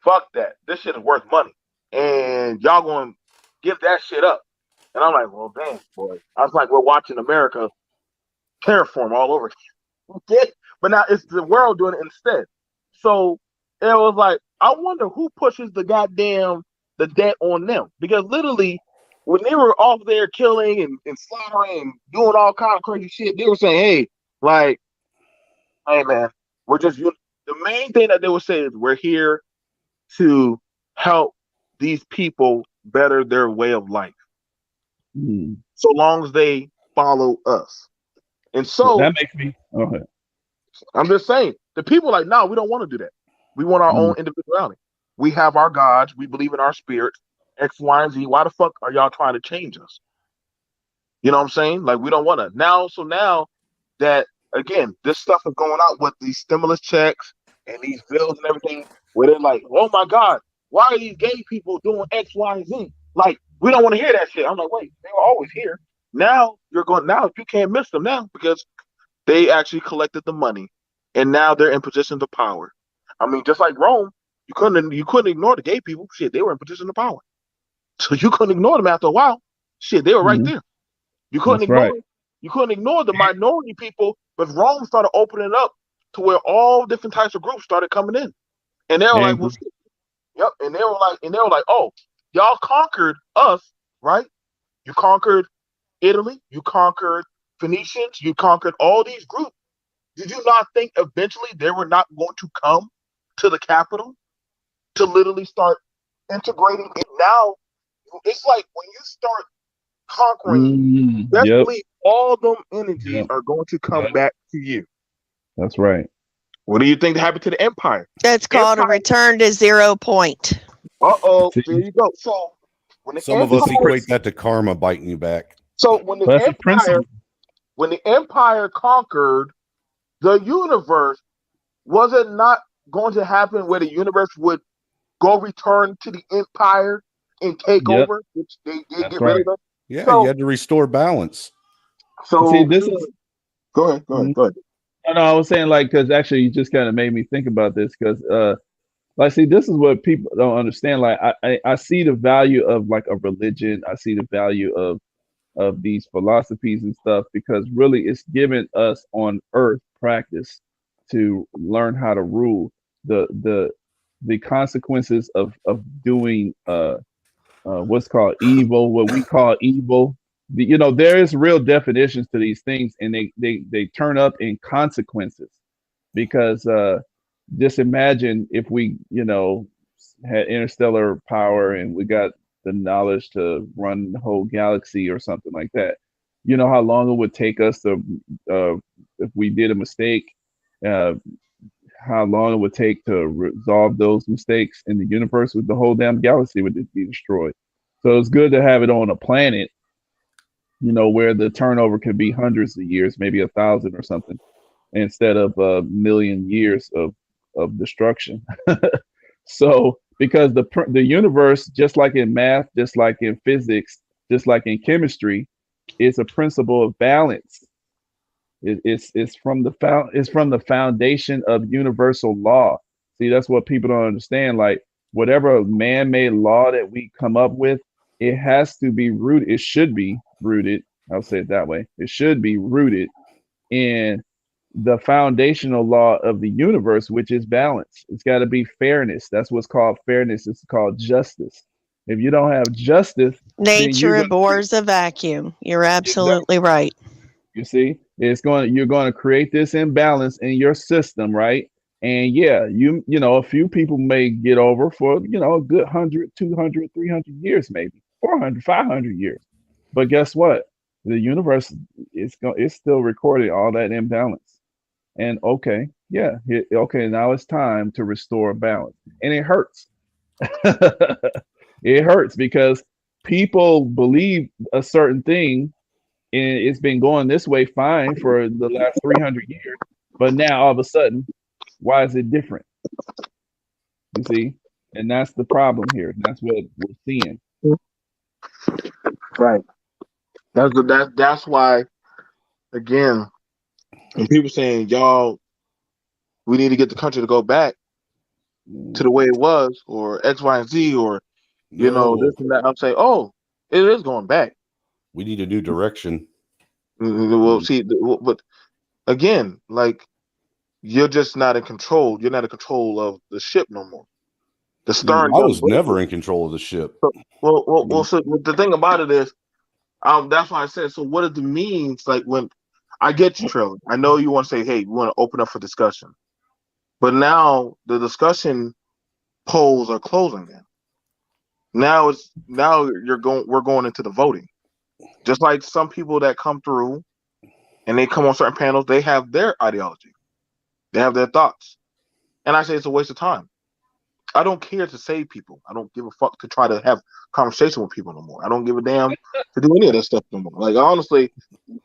fuck that. This shit is worth money, and y'all gonna give that shit up. And I'm like, well, damn, boy. I was like, we're watching America terraform all over again. But now it's the world doing it instead. So it was like, I wonder who pushes the debt on them. Because literally, when they were off there killing and slaughtering and doing all kind of crazy shit, they were saying, hey man, we're just, the main thing that they would say is we're here to help these people better their way of life. So long as they follow us. And so that makes me okay. I'm just saying, the people are like, no, we don't want to do that. We want our own individuality. We have our gods. We believe in our spirits, X, Y, and Z. Why the fuck are y'all trying to change us? You know what I'm saying? Like, we don't want to. Now that, again, this stuff is going out with these stimulus checks and these bills and everything, where they're like, oh my God, why are these gay people doing X, Y, and Z? Like, we don't want to hear that shit. I'm like, wait, they were always here. Now you can't miss them now because they actually collected the money and now they're in positions of power. I mean, just like Rome, you couldn't ignore the gay people. Shit, they were in position of power. So you couldn't ignore them after a while. Shit, they were right there. You couldn't ignore the minority people, but Rome started opening up to where all different types of groups started coming in. And they were like, well, shit. Yep. And they were like, oh, y'all conquered us, right? You conquered Italy, you conquered Phoenicians, you conquered all these groups. Did you not think eventually they were not going to come to the capital to literally start integrating it? Now, it's like when you start conquering, definitely all them energies are going to come back to you. That's right. What do you think happened to the empire? That's called a return to 0 point. Uh-oh, there you go. So when some of us equate that to karma biting you back. So when the empire conquered the universe, was it not going to happen where the universe would go return to the empire and take over, which they did get rid of them? Yeah, so, you had to restore balance. So see, this is go ahead. No, I was saying, like, because actually you just kind of made me think about this, because like, see, this is what people don't understand. Like, I see the value of like a religion. I see the value of these philosophies and stuff, because really it's given us on earth practice to learn how to rule. The consequences of doing what's called evil, what we call evil. There is real definitions to these things, and they turn up in consequences, because just imagine if we had interstellar power and we got the knowledge to run the whole galaxy or something like that. You know how long it would take us to, if we did a mistake, how long it would take to resolve those mistakes in the universe. With the whole damn galaxy would be destroyed. So it's good to have it on a planet, where the turnover could be hundreds of years, maybe 1,000 or something, instead of a million years of destruction. So, because the universe, just like in math, just like in physics, just like in chemistry, is a principle of balance. It's from the foundation of universal law. See, that's what people don't understand. Like, whatever man-made law that we come up with, it has to be rooted. It should be rooted. I'll say it that way. It should be rooted in the foundational law of the universe, which is balance. It's got to be fairness. That's what's called fairness. It's called justice. If you don't have justice, nature abhors a vacuum. You're absolutely right. You see, you're going to create this imbalance in your system, right? And yeah, a few people may get over for, a good 100, 200, 300 years, maybe 400, 500 years. But guess what? The universe it's still recording all that imbalance. And okay, yeah, okay, now it's time to restore balance. And it hurts. It hurts because people believe a certain thing, and it's been going this way fine for the last 300 years, but now all of a sudden, why is it different? You see, and that's the problem here. That's what we're seeing. Right. That's why, again, when people saying, y'all, we need to get the country to go back to the way it was, or X, Y, and Z, or this No, and that, I'm saying, oh, it is going back. we need a new direction. We'll see, but again, like, you're just not in control. You're not in control of the ship no more. The stern. I was never in control of the ship. So the thing about it is, that's why I said. So what it means, like, when I get you, Trevor, I know you want to say, hey, we want to open up for discussion, but now the discussion polls are closing. Then we're going into the voting. Just like some people that come through and they come on certain panels, they have their ideology, they have their thoughts, and I say it's a waste of time. I don't care to save people. I don't give a fuck to try to have conversation with people no more. I don't give a damn to do any of that stuff no more. Like, honestly,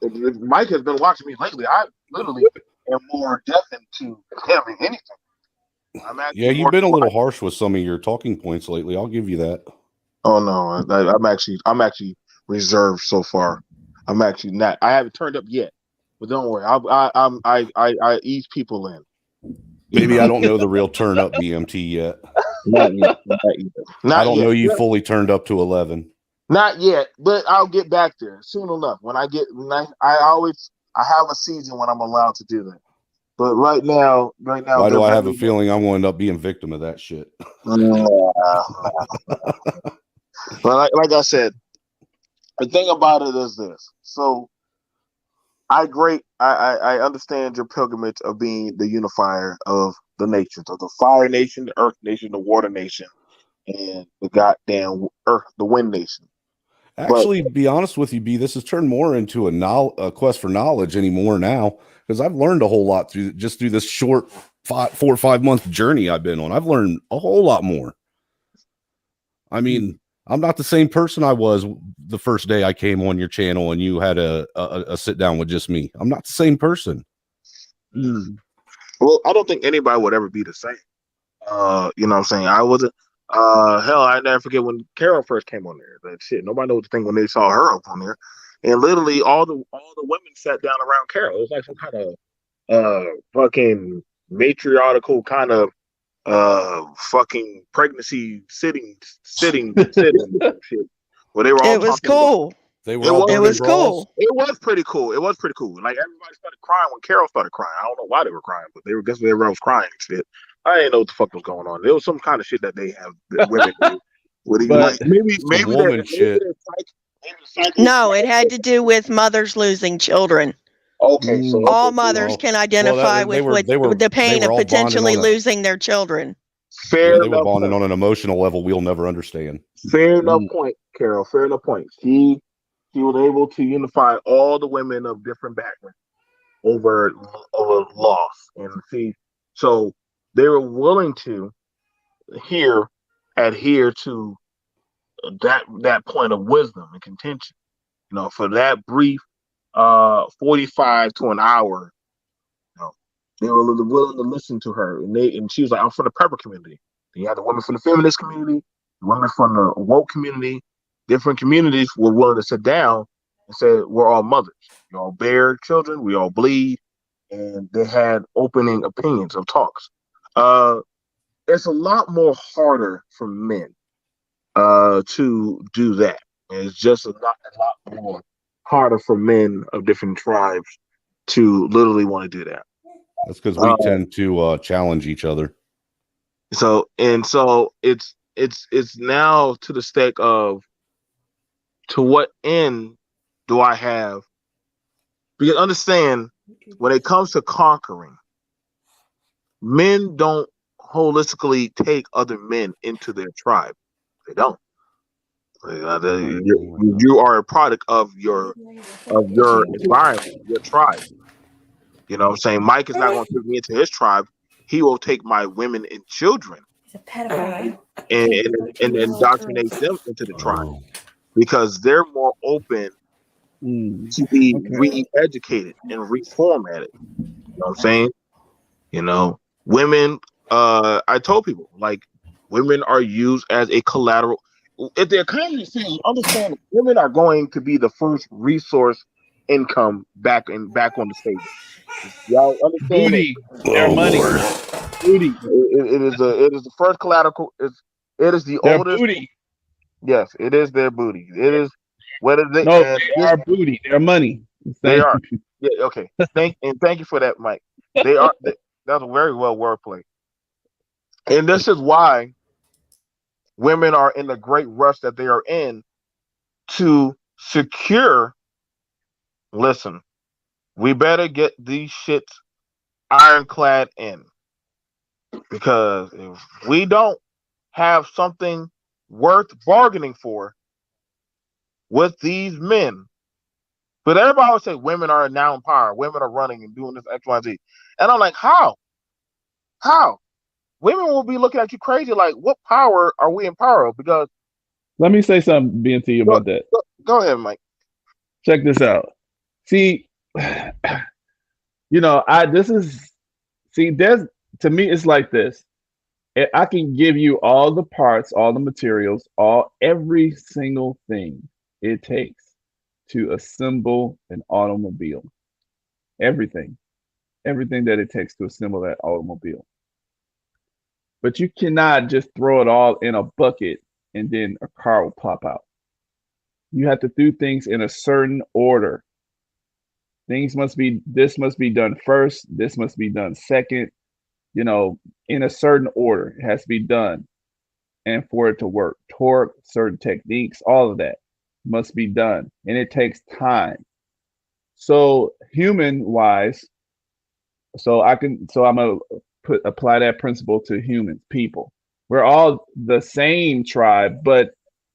if Mike has been watching me lately, I literally am more deaf into having anything. Yeah, you've been a little harsh with some of your talking points lately. I'll give you that. Oh no, I'm actually reserved so far. I'm actually not. I haven't turned up yet, but don't worry. I ease people in. Maybe I don't know the real turn up BMT yet. Not yet. I don't know you fully turned up to 11. Not yet, but I'll get back there soon enough. I have a season when I'm allowed to do that. But right now. Why do I have a feeling I'm going to end up being victim of that shit? But like I said, the thing about it is this. So I understand your pilgrimage of being the unifier of the nations, of the fire nation, the earth nation, the water nation, and the goddamn earth, the wind nation. Actually, to be honest with you, B, this has turned more into a quest for knowledge anymore now, because I've learned a whole lot through this short 4 or 5 month journey I've been on. I've learned a whole lot more. I mean, I'm not the same person I was the first day I came on your channel and you had a sit down with just me. I'm not the same person. Well, I don't think anybody would ever be the same. You know what I'm saying? I wasn't. Hell, I never forget when Carol first came on there. That shit, nobody knows the thing when they saw her up on there, and literally all the women sat down around Carol. It was like some kind of fucking matriarchal kind of fucking pregnancy sitting shit. Where they were all. It was cool. It was cool. It was pretty cool. It was pretty cool. Like, everybody started crying when Carol started crying. I don't know why they were crying, but guess everyone was crying and shit. I didn't know what the fuck was going on. There was some kind of shit that they have that women do. Maybe shit. No, it had to do with mothers losing children. Okay, so all mothers can identify with the pain of potentially losing their children. They were bonding on an emotional level we'll never understand. Fair enough point, Carol. Fair enough point. She was able to unify all the women of different backgrounds over loss, and so they were willing to adhere to that point of wisdom and contention. For that brief 45 to an hour, they were willing to listen to her, and she was like, "I'm from the prepper community." Then you had the women from the feminist community, the women from the woke community. Different communities were willing to sit down and say, "We're all mothers. We all bear children. We all bleed," and they had opening opinions of talks. It's a lot more harder for men to do that. It's just a lot more harder for men of different tribes to literally want to do that. That's because we tend to challenge each other. So it's now to the stake of, to what end do I have Because understand, when it comes to conquering, men don't holistically take other men into their tribe. They don't. You are a product of your environment, your tribe. You know what I'm saying? Mike is not going to take me into his tribe. He will take my women and children and indoctrinate them into the tribe Oh. because they're more open to be Okay. re-educated and reformatted. You know what I'm saying? You know, women, I told people, like, women are used as a collateral. If the economy is saying, understand, women are going to be the first resource income back on the table. Y'all understand that? Booty. Their Oh money. Lord. Booty. It is the first collateral. It is the Their oldest. booty. Yes, it is their booty. It is what is it? No, And they are booty. Their money. they Same. are. Yeah. Okay. Thank you for that, Mike. They are. That's a very well wordplay. And this is why women are in the great rush that they are in to secure. Listen, we better get these shits ironclad in because if we don't have something worth bargaining for with these men, but everybody always say women are now in power, women are running and doing this X, Y, Z, and I'm like, how? How? Women will be looking at you crazy, like, what power are we in power of? Because Let me say something, BNT, go, about that. go ahead, Mike. Check this out. See, I this is see, there's to me it's like this. I can give you all the parts, all the materials, every single thing it takes to assemble an automobile. Everything. Everything that it takes to assemble that automobile. But you cannot just throw it all in a bucket and then a car will pop out. You have to do things in a certain order. This must be done first, this must be done second, in a certain order. It has to be done. And for it to work, torque, certain techniques, all of that must be done. And it takes time. So human wise, I'm gonna apply that principle to humans, people. We're all the same tribe, but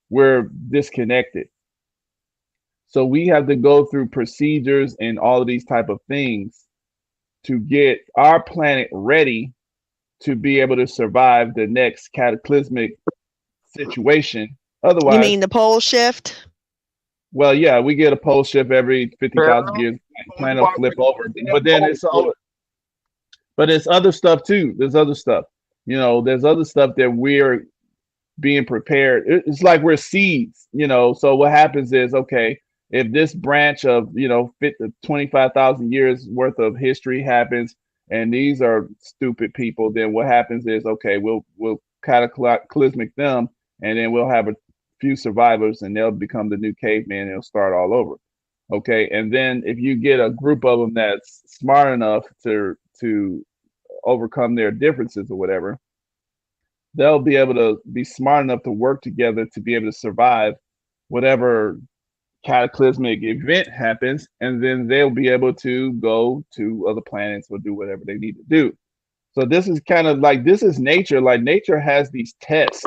we're disconnected. So we have to go through procedures and all of these type of things to get our planet ready to be able to survive the next cataclysmic situation. You mean Otherwise, the pole shift? well, yeah, we get a pole shift every 50,000 years. Planet will flip over, but then but it's other stuff too. There's other stuff. There's other stuff that we're being prepared. It's like we're seeds. So what happens is, okay, if this branch of 25,000 years worth of history happens, and these are stupid people, then what happens is, okay, we'll cataclysmic them, and then we'll have a few survivors, and they'll become the new caveman, and it'll start all over. Okay, and then if you get a group of them that's smart enough to overcome their differences or whatever, they'll be able to be smart enough to work together to be able to survive whatever cataclysmic event happens, and then they'll be able to go to other planets or do whatever they need to do. So this is kind of like, this is nature. Like, nature has these tests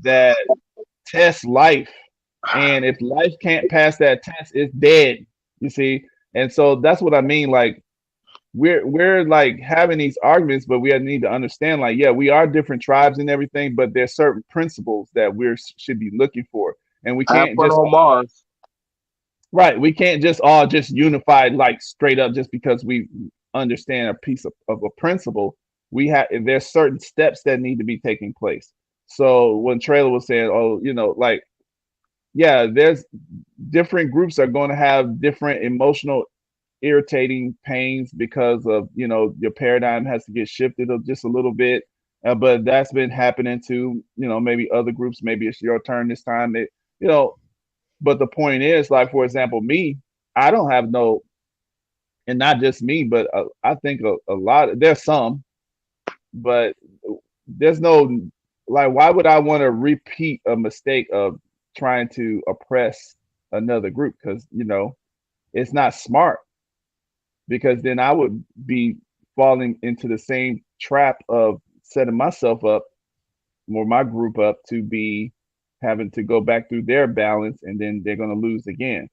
that test life, and if life can't pass that test, it's dead. You see, and so that's what I mean. Like, we're like having these arguments, but we need to understand, like, yeah, we are different tribes and everything, but there's certain principles that we should be looking for, and we Have can't fun just on Mars. right. We can't just all just unified like straight up just because we understand a piece of a principle. There's certain steps that need to be taking place. So when Trailer was saying, oh, like, yeah, there's different groups are going to have different emotional irritating pains because of your paradigm has to get shifted just a little bit, but that's been happening to maybe other groups. Maybe it's your turn this time. But the point is, like, for example, me, I don't have no, and not just me, but I think a lot, there's some, but there's no, like, why would I want to repeat a mistake of trying to oppress another group? Because it's not smart. because then I would be falling into the same trap of setting myself up or my group up to be having to go back through their balance, and then they're going to lose again.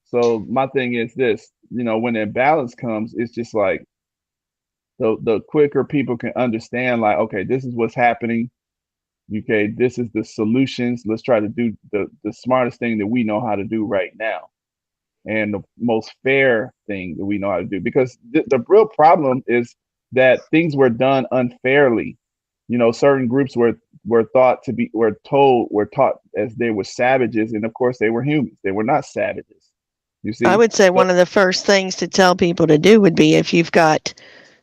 So my thing is this, when that balance comes, it's just like the quicker people can understand, like, okay, this is what's happening. Okay, this is the solutions. Let's try to do the smartest thing that we know how to do right now, and the most fair thing that we know how to do. Because the real problem is that things were done unfairly. Certain groups were thought to be were taught as they were savages, and of course they were humans. They were not savages. You I see, would say so, one of the first things to tell people to do would be, if you've got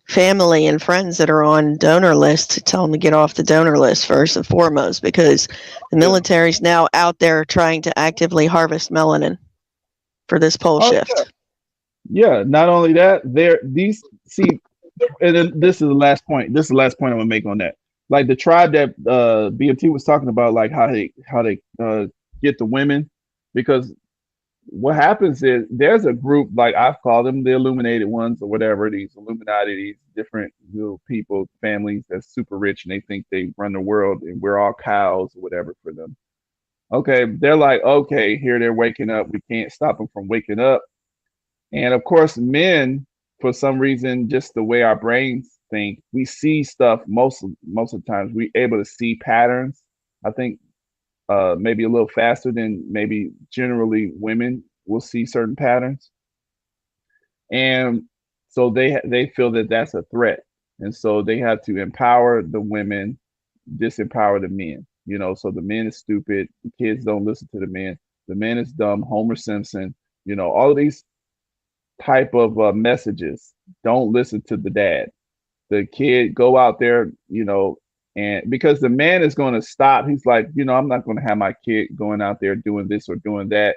family and friends that are on donor lists, to tell them to get off the donor list first and foremost, because the yeah. military's now out there trying to actively harvest melanin for this pole Oh shift. yeah. Not only that, these see, and then this is the last point. This is the last point I'm gonna make on that. Like the tribe that BMT was talking about, like how they get the women, because what happens is there's a group, like I call them the illuminated ones or whatever, these Illuminati, these different little people, families that's super rich and they think they run the world and we're all cows or whatever for them. Okay, they're like, okay, here they're waking up. We can't stop them from waking up. And of course, men, for some reason, just the way our brains think, we see stuff most of the times. We able to see patterns. I think maybe a little faster than maybe generally women will see certain patterns, and so they feel that that's a threat, and so they have to empower the women, disempower the men. So the men is stupid, the kids don't listen to the man is dumb, Homer Simpson. All of these type of messages. Don't listen to the dad. The kid go out there, and because the man is going to stop, he's like, I'm not going to have my kid going out there doing this or doing that.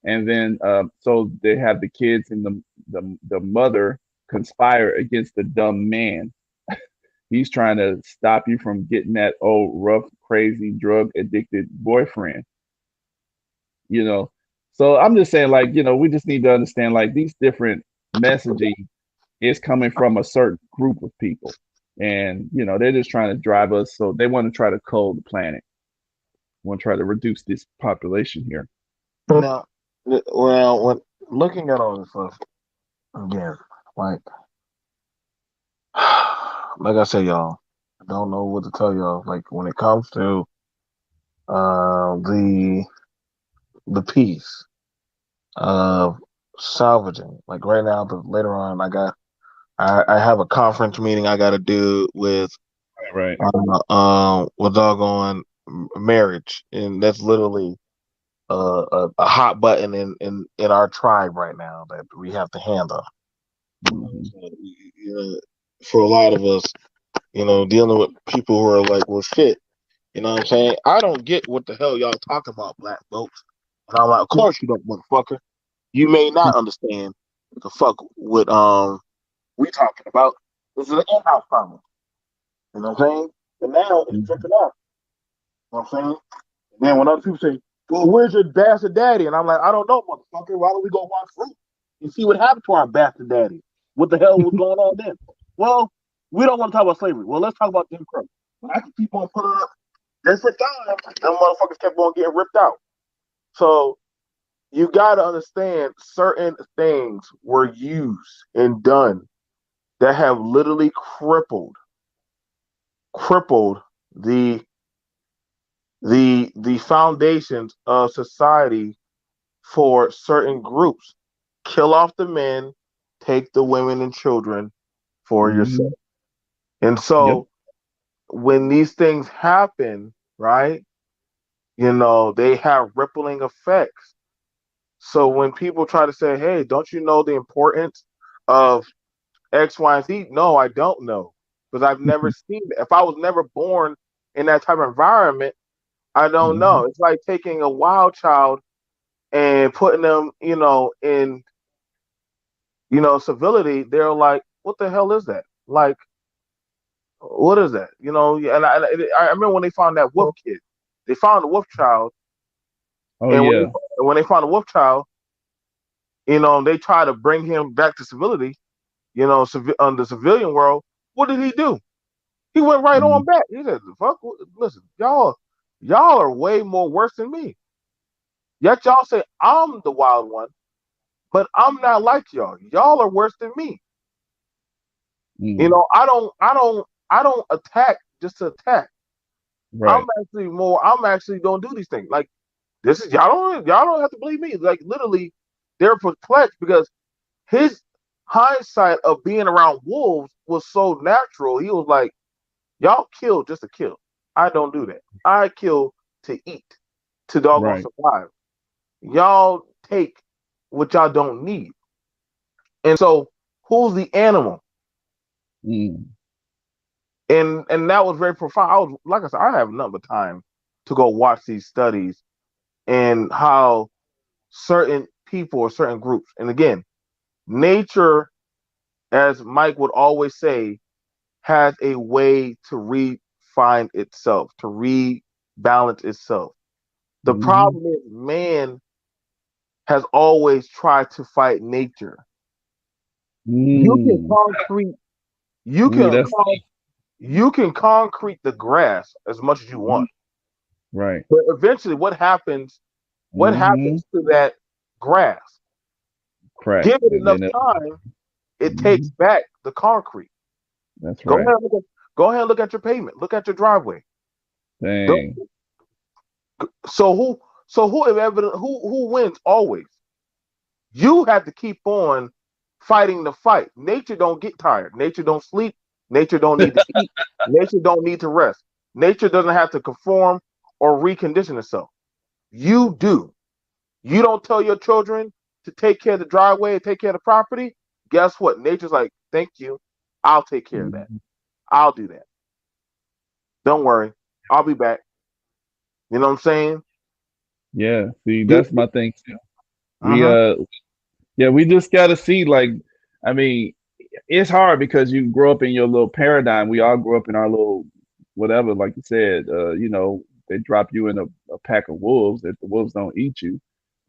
And then so they have the kids and the mother conspire against the dumb man. He's trying to stop you from getting that old rough, crazy, drug addicted boyfriend. you know. So I'm just saying, like, we just need to understand, like, these different messaging is coming from a certain group of people. And, they're just trying to drive us. So they want to try to cull the planet, want to try to reduce this population here. Now, well, when looking at all this stuff again, like, like I said, y'all, I don't know what to tell y'all. Like when it comes to the piece of salvaging, like right now, but later on, I have a conference meeting I got to do Right. with doggone marriage, and that's literally a hot button in our tribe right now that we have to handle. Mm-hmm. For a lot of us, dealing with people who are like, well, shit, you know what I'm saying? I don't get what the hell y'all talking about, black folks. And I'm like, of course you don't, motherfucker. You may not understand the fuck what we talking about. This is an in-house problem. You know what I'm saying? And now it's dripping off. You know what I'm saying? And then when other people say, well, where's your bastard daddy? And I'm like, I don't know, motherfucker. Why don't we go watch fruit and see what happened to our bastard daddy? What the hell was going on then? Well, we don't want to talk about slavery. Well, let's talk about Jim Crow. I can keep on putting up different times. Them motherfuckers kept on getting ripped out. So you got to understand certain things were used and done that have literally crippled the the foundations of society for certain groups. Kill off the men, take the women and children for yourself. And Yep. so when these things happen, right, they have rippling effects. So when people try to say, hey, don't you know the importance of X, Y, and Z? No, I don't know. Because I've never seen it. If I was never born in that type of environment, I don't know. It's like taking a wild child and putting them, in, civility. They're like, what the hell is that? Like, what is that? And I remember when they found that wolf kid. They found the wolf child, Oh and yeah. when they found the wolf child, they try to bring him back to civility. on the civilian world, what did he do? He went right on back. He said, "Fuck, listen, y'all are way more worse than me. Yet y'all say I'm the wild one, but I'm not like y'all. Y'all are worse than me. I don't attack just to attack. Right. I'm actually gonna do these things. Like this is y'all don't have to believe me. Like literally, they're perplexed because his hindsight of being around wolves was so natural. He was like, y'all kill just to kill. I don't do that. I kill to eat, to doggone Right. survive. Y'all take what y'all don't need. And so who's the animal? And that was very profound. I was like I said, I have nothing but time to go watch these studies and how certain people or certain groups, and again, nature, as Mike would always say, has a way to refine itself, to rebalance itself. The problem is man has always tried to fight nature. You can concrete, you Ooh, can that's you can concrete the grass as much as you want. right. But eventually what happens to that grass? Correct. Give it And enough then time, it takes back the concrete. that's Go right. ahead, go ahead and look at your pavement. Look at your driveway. Dang. So who wins always? You have to keep on fighting the fight. Nature don't get tired. Nature don't sleep. Nature don't need to eat. Nature don't need to rest. Nature doesn't have to conform or recondition itself. You do. You don't tell your children to take care of the driveway, take care of the property. Guess what? Nature's like, thank you. I'll take care of that. I'll do that. Don't worry. I'll be back. You know what I'm saying? Yeah. See, You, that's my thing too. We uh-huh. yeah, we just gotta see, like, I mean, it's hard because you grow up in your little paradigm. We all grew up in our little whatever, like you said, they drop you in a pack of wolves that the wolves don't eat you.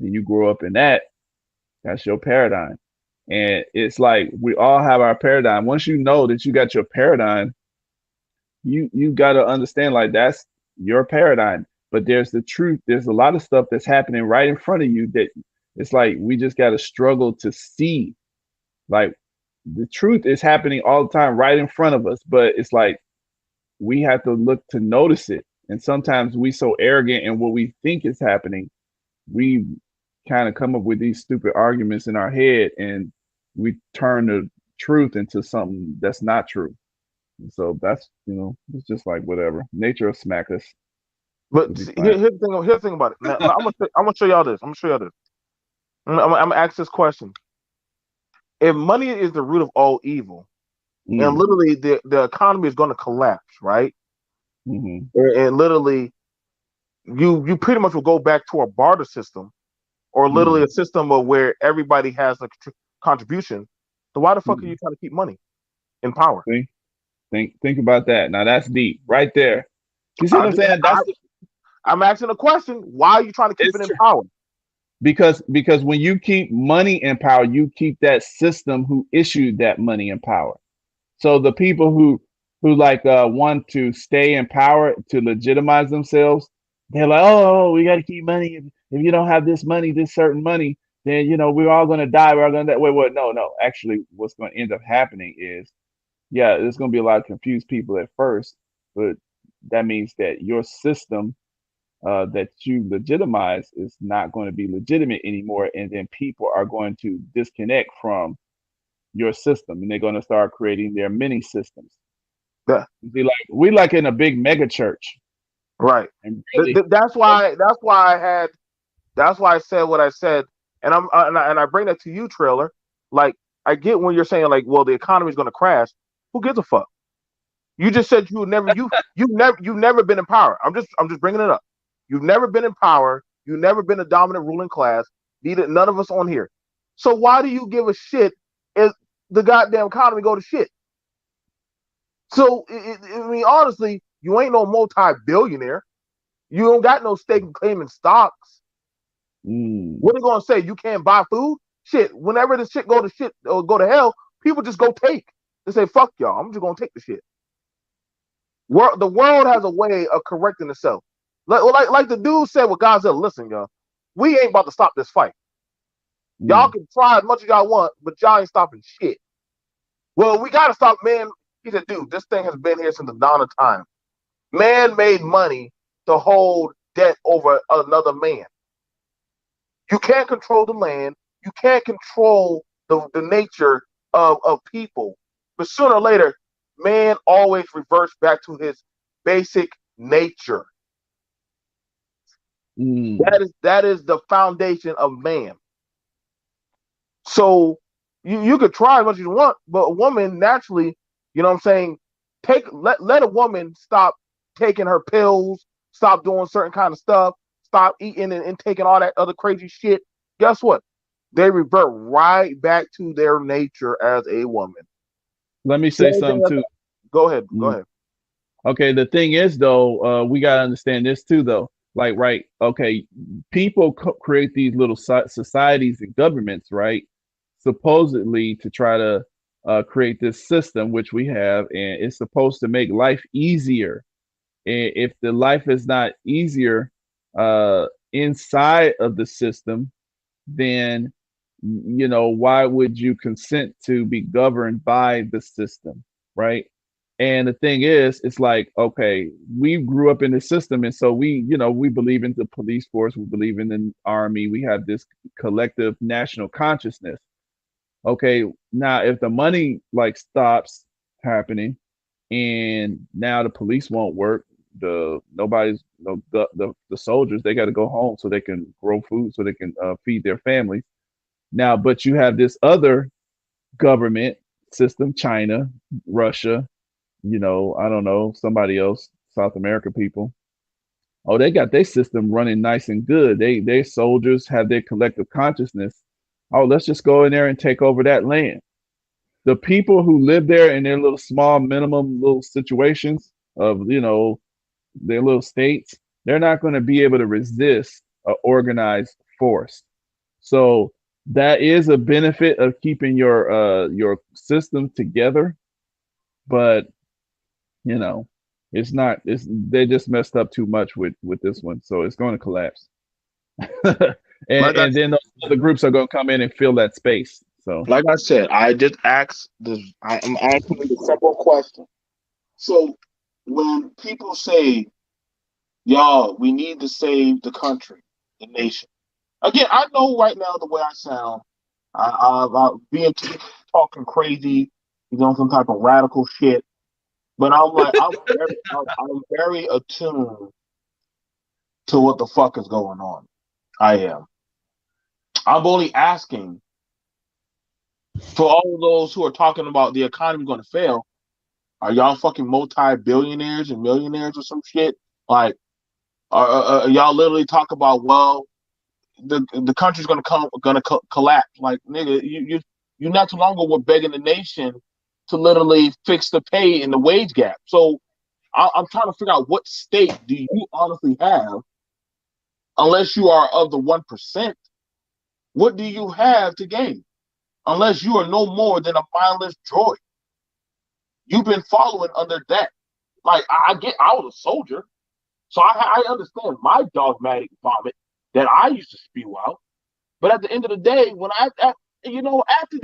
And you grow up in that, that's your paradigm. And it's like we all have our paradigm. Once you know that you got your paradigm, you gotta understand, like, that's your paradigm. But there's the truth. There's a lot of stuff that's happening right in front of you that it's like we just gotta struggle to see. Like, the truth is happening all the time right in front of us, but it's like we have to look to notice it. And sometimes we so arrogant in what we think is happening, we kind of come up with these stupid arguments in our head, and we turn the truth into something that's not true. And so that's, it's just like whatever. Nature will smack us. It'll But be see, fine. here's the thing about it. Now, I'm gonna show y'all this. I'm gonna show y'all this. I'm gonna ask this question. If money is the root of all evil, and Mm, literally the economy is going to collapse, right? hmm And literally, you pretty much will go back to a barter system, or literally mm, a system of where everybody has a contribution. So why the fuck are mm. you trying to keep money in power? See, think about that. Now that's deep, right there. You see what I'm I'm just, saying? I'm asking a question. Why are you trying to keep it It's in true. power? Because when you keep money in power, you keep that system who issued that money in power. So the people who like want to stay in power to legitimize themselves, they're like, oh, we got to keep money. If you don't have this money, this certain money, then we're all gonna die. We're all gonna die. Wait, no, no. Actually, what's going to end up happening is, yeah, there's going to be a lot of confused people at first, but that means that your system that you legitimize is not going to be legitimate anymore, and then people are going to disconnect from your system, and they're going to start creating their mini systems. That, We like in a big mega church, right. and really, That's why. That's why I said what I said, and I bring that to you, trailer. Like I get when you're saying like, well, the economy is going to crash. Who gives a fuck? You just said you've never been in power. I'm just bringing it up. You've never been in power. You've never been a dominant ruling class. Neither none of us on here. So why do you give a shit if the goddamn economy go to shit? So I mean, honestly, you ain't no multi-billionaire. You don't got no stake in claiming stocks. mm, What are they gonna say? You can't buy food? Shit. Whenever the shit go to shit or go to hell, People just go take. They say, fuck y'all, I'm just gonna take the shit. The world has a way of correcting itself. Like the dude said with Godzilla, listen, y'all, we ain't about to stop this fight. Y'all can try as much as y'all want, but y'all ain't stopping shit. Well, we gotta stop, man. He said, dude, this thing has been here since the dawn of time. Man made money to hold debt over another man. You can't control the land. You can't control the nature of people. But sooner or later, man always reverts back to his basic nature. That is the foundation of man. So you could try as much as you want, but a woman naturally, you know what I'm saying, let a woman stop taking her pills, stop doing certain kind of stuff, stop eating and taking all that other crazy shit. Guess what? They revert right back to their nature as a woman. Let me say something too. Go ahead. Go ahead. Okay, the thing is though, we gotta understand this too though. Like, right? Okay, people create these little societies and governments, right? Supposedly to try to create this system which we have, and it's supposed to make life easier. And if the life is not easier inside of the system, then why would you consent to be governed by the system, right? And the thing is, it's like, okay, we grew up in the system, and so we believe in the police force, we believe in the army, we have this collective national consciousness. Okay, now if the money like stops happening, and now the police won't work, the soldiers, they got to go home so they can grow food, so they can feed their families. Now, but you have this other government system, China, Russia, I don't know, somebody else, South America people. Oh, they got their system running nice and good. They soldiers have their collective consciousness. Oh, let's just go in there and take over that land. The people who live there in their little small minimum little situations of, their little states, they're not going to be able to resist an organized force. So that is a benefit of keeping your system together, but they just messed up too much with this one, so it's going to collapse. and then those other groups are going to come in and fill that space. So, like I said, I just asked this. I am asking the simple question. So when people say, "Y'all, we need to save the country, the nation," again, I know right now the way I sound, I being talking crazy, some type of radical shit. But I'm like, I'm very attuned to what the fuck is going on. I am. I'm only asking for all of those who are talking about the economy going to fail. Are y'all fucking multi-billionaires and millionaires or some shit? Like, y'all literally talk about, well, the country's gonna collapse. Like, nigga, you not too long ago were begging the nation to literally fix the pay and the wage gap. So I'm trying to figure out what state do you honestly have, unless you are of the 1%. What do you have to gain? Unless you are no more than a mindless droid. You've been following under that. Like, I was a soldier, so I understand my dogmatic vomit that I used to spew out. But at the end of the day, when after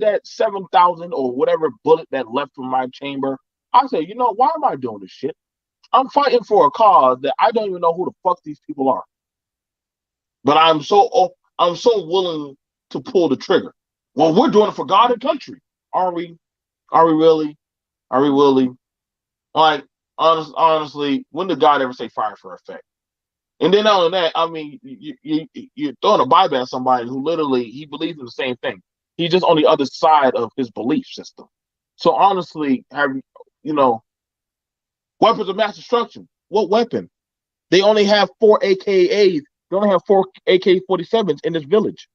that 7,000 or whatever bullet that left from my chamber, I say, why am I doing this shit? I'm fighting for a cause that I don't even know who the fuck these people are. But I'm so willing to pull the trigger. Well, we're doing it for God and country. Are we? Are we really? Are we really? Like, honestly, when did God ever say fire for effect? And then not only that, I mean, you're throwing a Bible at somebody who literally, he believes in the same thing. He's just on the other side of his belief system. So honestly, weapons of mass destruction. What weapon? They only have 4 AKAs. They only have 4 AK-47s in this village.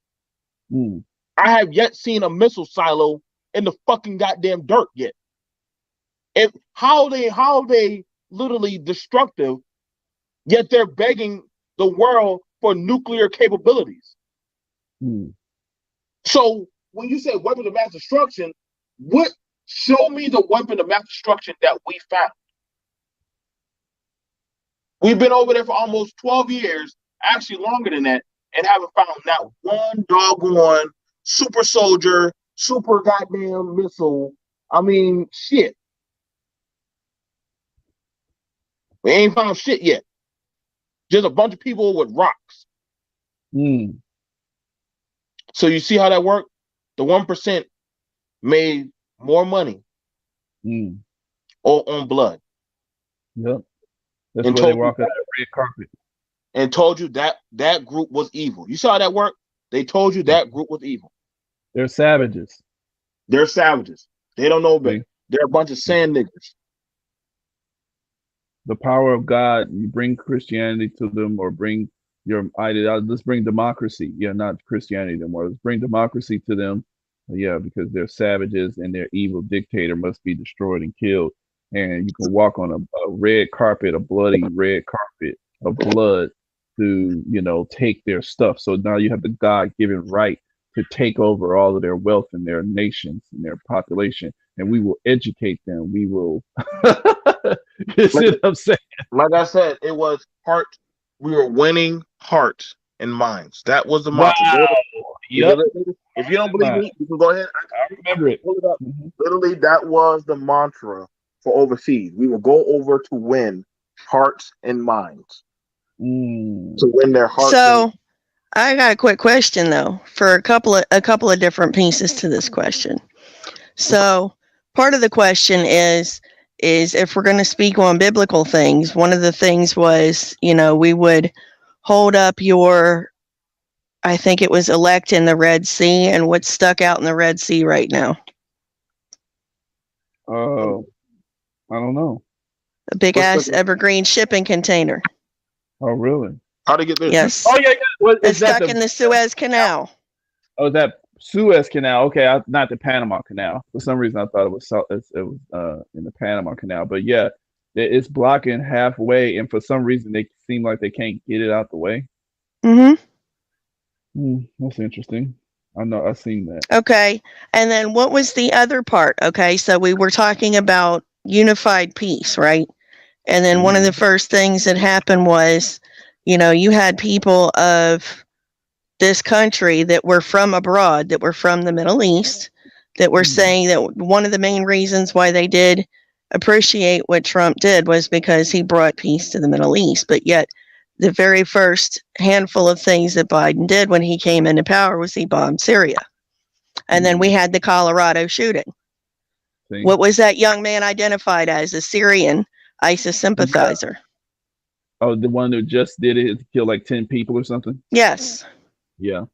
I have yet seen a missile silo in the fucking goddamn dirt yet. And how they literally destructive, yet they're begging the world for nuclear capabilities. So when you say weapons of mass destruction, What? Show me the weapon of mass destruction that we found. We've been over there for almost 12 years, actually longer than that, and haven't found not one doggone super soldier, super goddamn missile. I mean, shit. We ain't found shit yet. Just a bunch of people with rocks. Mm. So you see how that worked? The 1% made more money on blood. Yep. That's And where they told walk you out the red carpet. and told you that group was evil. You saw how that worked? They told you that group was evil. They're savages. They're savages. They don't know better. See? They're a bunch of sand niggers. The power of God, you bring Christianity to them or bring your ideology. Let's bring democracy. Yeah, not Christianity anymore. Let's bring democracy to them. Yeah, because they're savages and their evil dictator must be destroyed and killed. And you can walk on a red carpet, a bloody red carpet of blood to, take their stuff. So now you have the God-given right to take over all of their wealth and their nations and their population. And we will educate them. We will. You see what I'm saying? Like I said, it was heart. We were winning hearts and minds. That was the Wow. mantra. Yep. If you don't believe me, you can go ahead. I remember it. Pull it up. Literally, that was the mantra for overseas. We will go over to win hearts and minds. To win their hearts. So, I got a quick question though, for a couple of different pieces to this question. So, part of the question is if we're going to speak on biblical things, one of the things was, we would hold up I think it was elect in the Red Sea, and what's stuck out in the Red Sea right now? Oh, I don't know. A big ass evergreen shipping container. Oh, really? How'd it get there? Yes. Oh, yeah. It's stuck in the Suez Canal. Oh, that Suez Canal. Okay, not the Panama Canal. For some reason, I thought it was in the Panama Canal. But yeah, it's blocking halfway, and for some reason, they seem like they can't get it out the way. That's interesting. I know. I've seen that. Okay, and then what was the other part? Okay, so we were talking about unified peace, right? And then one of the first things that happened was, you had people of this country that were from abroad, that were from the Middle East, that were saying that one of the main reasons why they did appreciate what Trump did was because he brought peace to the Middle East. But yet, the very first handful of things that Biden did when he came into power was he bombed Syria. And then we had the Colorado shooting. What was that young man identified as? A Syrian ISIS sympathizer. Oh, the one who just did it killed like 10 people or something? Yes. Yeah.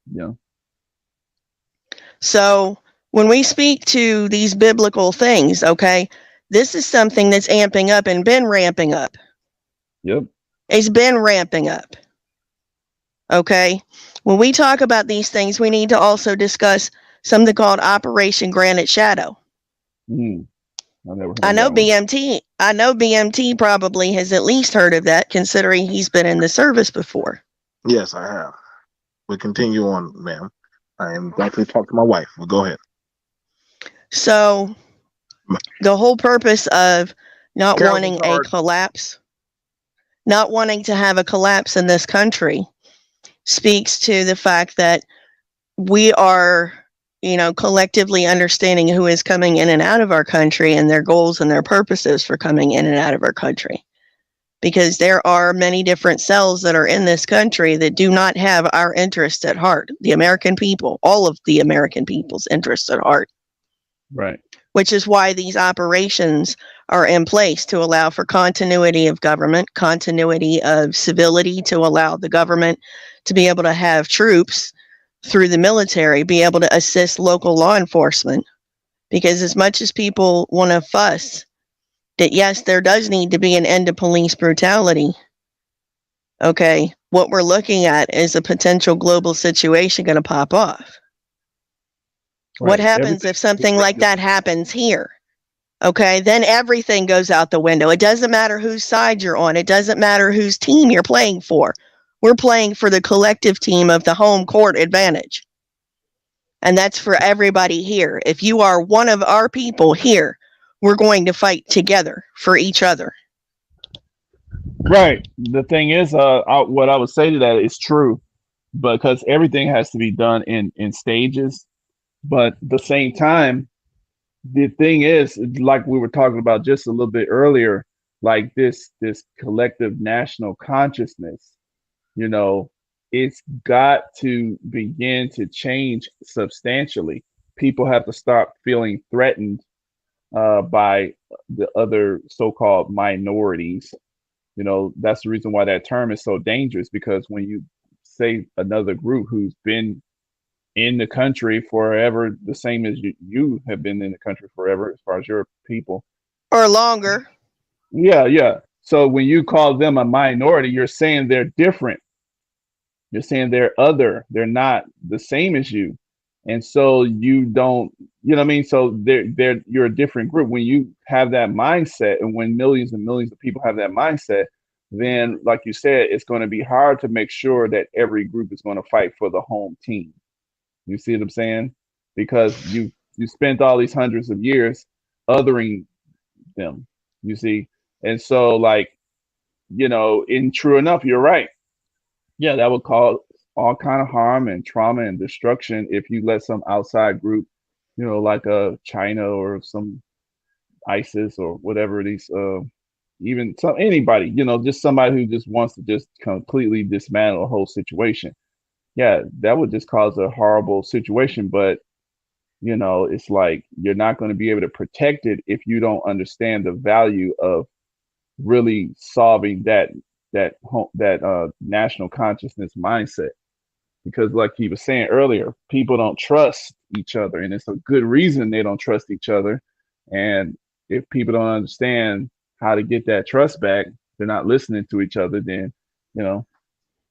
So when we speak to these biblical things, okay, this is something that's amping up and been ramping up. Yep. It's been ramping up. Okay. When we talk about these things, we need to also discuss something called Operation Granite Shadow. I know BMT probably has at least heard of that, considering he's been in the service before. Yes, I have. But continue on, ma'am. I am going to talk to my wife. Well, go ahead. So, the whole purpose of not wanting a collapse, not wanting to have a collapse in this country, speaks to the fact that we are, collectively understanding who is coming in and out of our country and their goals and their purposes for coming in and out of our country. Because there are many different cells that are in this country that do not have our interests at heart. The American people, all of the American people's interests at heart. Right. Which is why these operations are in place, to allow for continuity of government, continuity of civility, to allow the government to be able to have troops through the military, be able to assist local law enforcement. Because as much as people want to fuss that, yes, there does need to be an end to police brutality, okay, what we're looking at is a potential global situation going to pop off. Right. What happens if something like that happens here? Okay, then everything goes out the window. It doesn't matter whose side you're on. It doesn't matter whose team you're playing for. We're playing for the collective team of the home court advantage. And that's for everybody here. If you are one of our people here, we're going to fight together for each other. Right. The thing is, what I would say to that is true, because everything has to be done in stages. But at the same time, the thing is, like we were talking about just a little bit earlier, like this collective national consciousness, you know, it's got to begin to change substantially. People have to stop feeling threatened by the other so-called minorities. You know, that's the reason why that term is so dangerous, because when you say another group who's been in the country forever, the same as you have been in the country forever, as far as your people. Or longer. Yeah, yeah. So when you call them a minority, you're saying they're different. You're saying they're other. They're not the same as you. And so you don't, you know what I mean? So you're a different group. When you have that mindset, and when millions and millions of people have that mindset, then like you said, it's going to be hard to make sure that every group is going to fight for the home team. You see what I'm saying? Because you spent all these hundreds of years othering them. You see, and so like, you know, in true enough, you're right. Yeah, that would cause all kind of harm and trauma and destruction if you let some outside group, you know, like China or some ISIS or whatever these even some anybody, you know, just somebody who just wants to just completely dismantle the whole situation. Yeah, that would just cause a horrible situation. But you know, it's like you're not going to be able to protect it if you don't understand the value of really solving that national consciousness mindset. Because like he was saying earlier, people don't trust each other, and it's a good reason they don't trust each other. And if people don't understand how to get that trust back, they're not listening to each other, then you know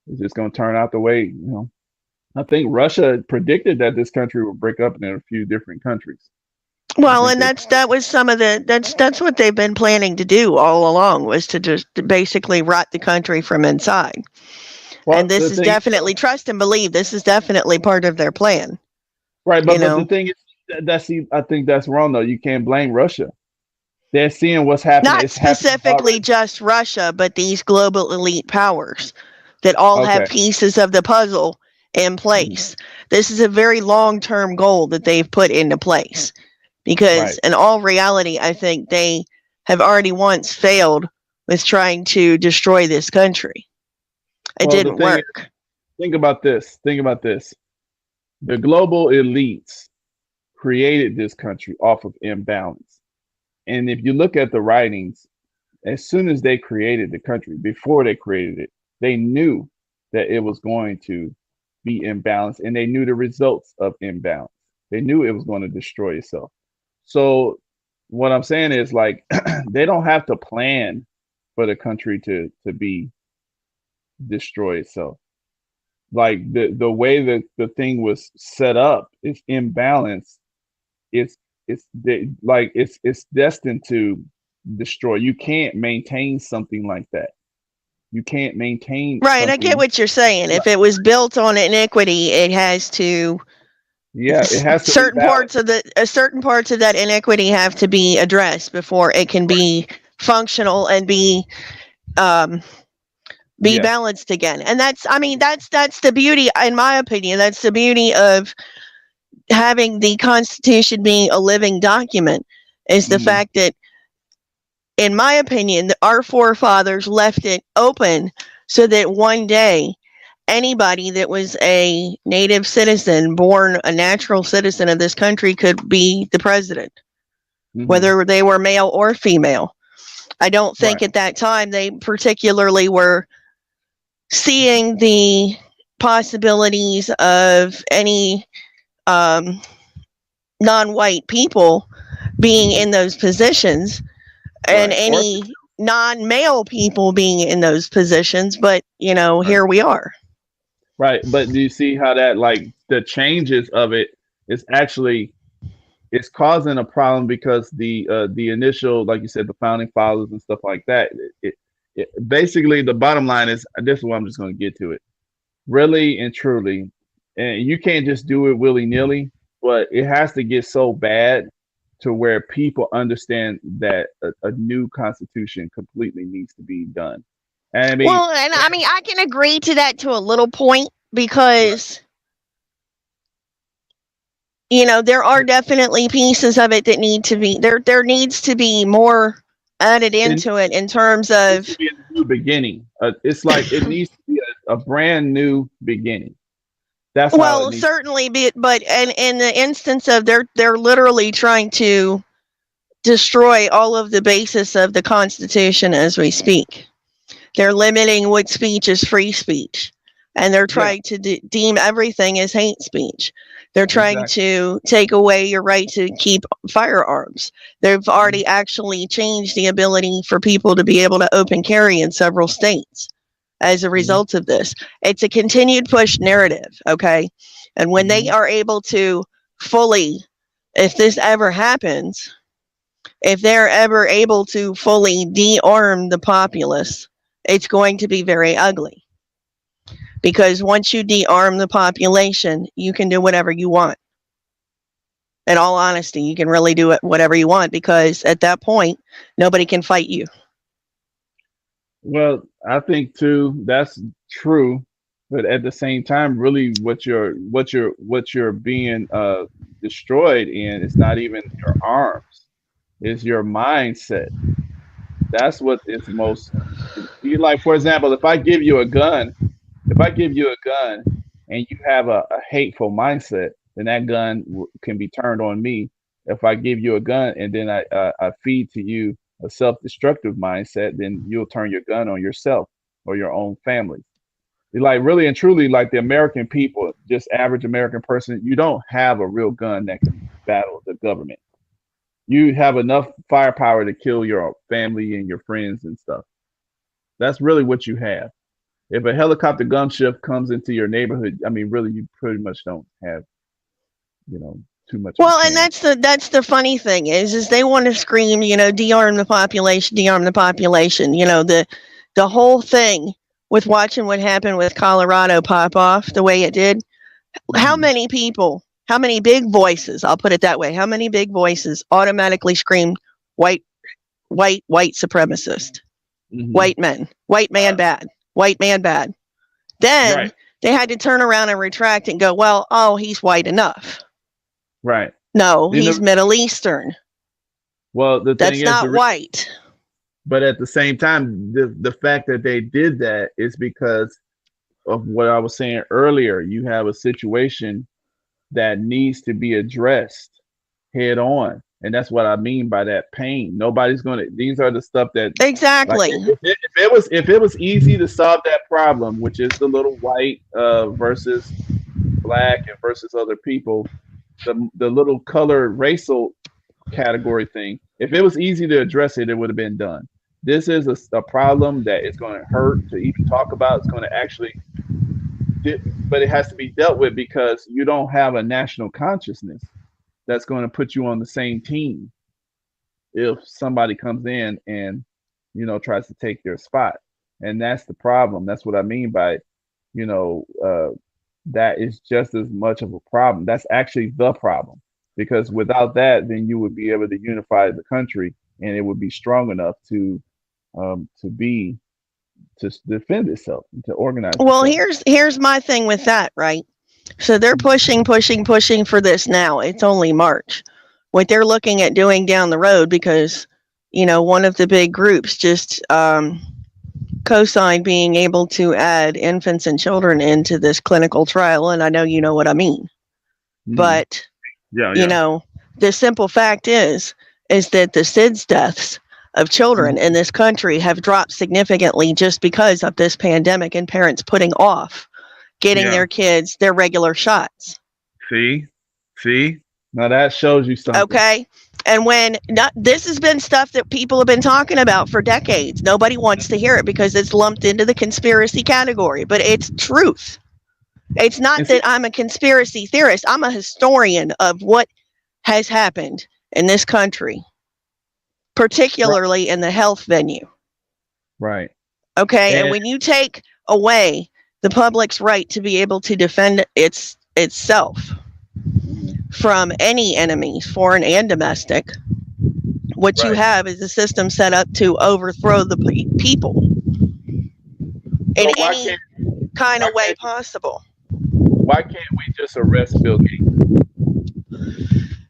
it's just going to turn out the way, you know. I think Russia predicted that this country would break up into a few different countries. Well, and that was some of that's what they've been planning to do all along, was to just basically rot the country from inside. Well, and this is definitely, trust and believe, this is definitely part of their plan. Right, but the thing is, I think that's wrong though. You can't blame Russia. They're seeing what's happening. Not specifically just Russia, but these global elite powers that all have pieces of the puzzle in place. This is a very long-term goal that they've put into place, because in all reality, I think they have already once failed with trying to destroy this country. It didn't work. Think about this. The global elites created this country off of imbalance. And if you look at the writings, as soon as they created the country, before they created it, they knew that it was going to be imbalanced, and they knew the results of imbalance. They knew it was going to destroy itself. So what I'm saying is, like, they don't have to plan for the country to be destroy itself. Like the way that the thing was set up is imbalanced. It's destined to destroy. You can't maintain something like that. You can't maintain. Right, I get what you're saying. If it was built on iniquity, it has to. Yeah, it has to. Certain parts of that iniquity have to be addressed before it can be functional and be balanced again. And that's the beauty, in my opinion. That's the beauty of having the Constitution being a living document, is the fact that, in my opinion, our forefathers left it open so that one day anybody that was a native citizen, born a natural citizen of this country, could be the president, whether they were male or female. I don't think at that time they particularly were seeing the possibilities of any non-white people being in those positions, and any non-male people being in those positions. But here we are. Right, but do you see how that, like, the changes of it is actually, it's causing a problem, because the initial, like you said, the founding fathers and stuff like that. It basically, the bottom line is, this is what I'm just going to get to it. Really and truly, and you can't just do it willy-nilly. but it has to get so bad to where people understand that a new constitution completely needs to be done. And I mean, Well, and I mean, I can agree to that to a little point because, you know, there are definitely pieces of it that need to be there. There needs to be more added it into it in terms needs to of, be a new beginning. It's like it needs to be a brand new beginning. That's how it well, needs. certainly, but and in the instance of they're literally trying to destroy all of the basis of the Constitution as we speak. They're limiting what speech is free speech, and they're Yeah, trying to deem everything as hate speech. They're trying exactly. to take away your right to keep firearms. They've Mhm. already actually changed the ability for people to be able to open carry in several states as a Mhm. result of this. It's a continued push narrative, okay? And when they Mhm. are able to fully, if this ever happens, if they're ever able to fully de-arm the populace, it's going to be very ugly. Because once you de-arm the population, you can do whatever you want. In all honesty, you can really do it whatever you want because at that point, nobody can fight you. Well, I think too that's true, but at the same time, really, what you're being destroyed in is not even your arms; it's your mindset. That's what is most. You like, for example, if I give you a gun and you have a hateful mindset, then that gun can be turned on me. If I give you a gun and then I feed to you a self-destructive mindset, then you'll turn your gun on yourself or your own family. Like really and truly, like the American people, just average American person, you don't have a real gun that can battle the government. You have enough firepower to kill your family and your friends and stuff. That's really what you have. If a helicopter gunship comes into your neighborhood, I mean, really, you pretty much don't have, you know, too much of a Well, and chance. that's the funny thing is they want to scream, you know, de-arm the population, de-arm the population. You know, the whole thing with watching what happened with Colorado pop off the way it did. How Hmm. many people, how many big voices, I'll put it that way, how many big voices automatically screamed white, white supremacist, Hmm. white men, white man bad, white man bad. Then Right, they had to turn around and retract and go, well, oh, he's white enough. right. No, You he's know, Middle Eastern. well, the thing That's is, not white. but at the same time, the fact that they did that is because of what I was saying earlier. You have a situation that needs to be addressed head on. And that's what I mean by that pain. Nobody's gonna. These are the stuff that, like, Exactly. if it was easy to solve that problem, which is the little white versus black and versus other people, the little color racial category thing. If it was easy to address it, it would have been done. This is a problem that is going to hurt to even talk about. It's going to actually, but it has to be dealt with because you don't have a national consciousness that's going to put you on the same team if somebody comes in and tries to take their spot. And that's the problem. That's what I mean by you know that is just as much of a problem. That's actually the problem because without that, then you would be able to unify the country and it would be strong enough to defend itself and to organize Well, itself. here's my thing with that, right? So they're pushing, pushing, pushing for this now. It's only March. What they're looking at doing down the road, because one of the big groups just co-signed being able to add infants and children into this clinical trial, and I know you know what I mean. Hmm. But Yeah, you yeah. know, the simple fact is that the SIDS deaths of children Mhm. in this country have dropped significantly just because of this pandemic and parents putting off getting Yeah. their kids their regular shots. See, see. Now that shows you something. Okay. And when this has been stuff that people have been talking about for decades, nobody wants to hear it because it's lumped into the conspiracy category, but it's truth. It's not And see, that I'm a conspiracy theorist, I'm a historian of what has happened in this country, right, particularly in the health venue. right. Okay. And And when you take away the public's right to be able to defend itself mhm. from any enemies, foreign and domestic. What you Right. have is a system set up to overthrow the people in So any kind why of way can't possible. why can't we just arrest Bill Gates?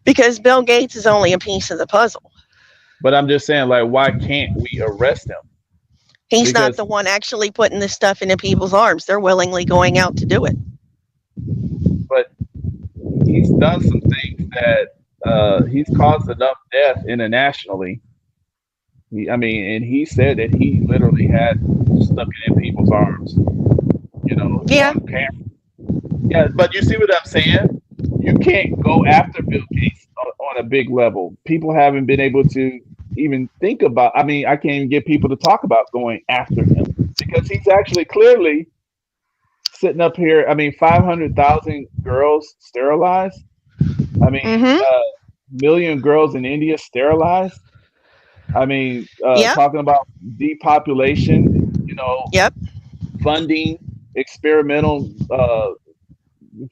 Because Bill Gates is only a piece of the puzzle. But I'm just saying, like, why can't we arrest him? He's not Because the one actually putting this stuff into people's arms. They're willingly going out to do it. but he's done some things that he's caused enough death internationally. I mean, and he said that he literally had stuck it in people's arms, Yeah. on camera. Yeah, but you see what I'm saying? You can't go after Bill Gates on a big level. People haven't been able to even think about. I mean, I can't even get people to talk about going after him because he's actually clearly sitting up here. I mean, 500,000 girls sterilized. I mean, Mm-hmm. million girls in India sterilized. I mean, Yep. talking about depopulation, Yep. funding experimental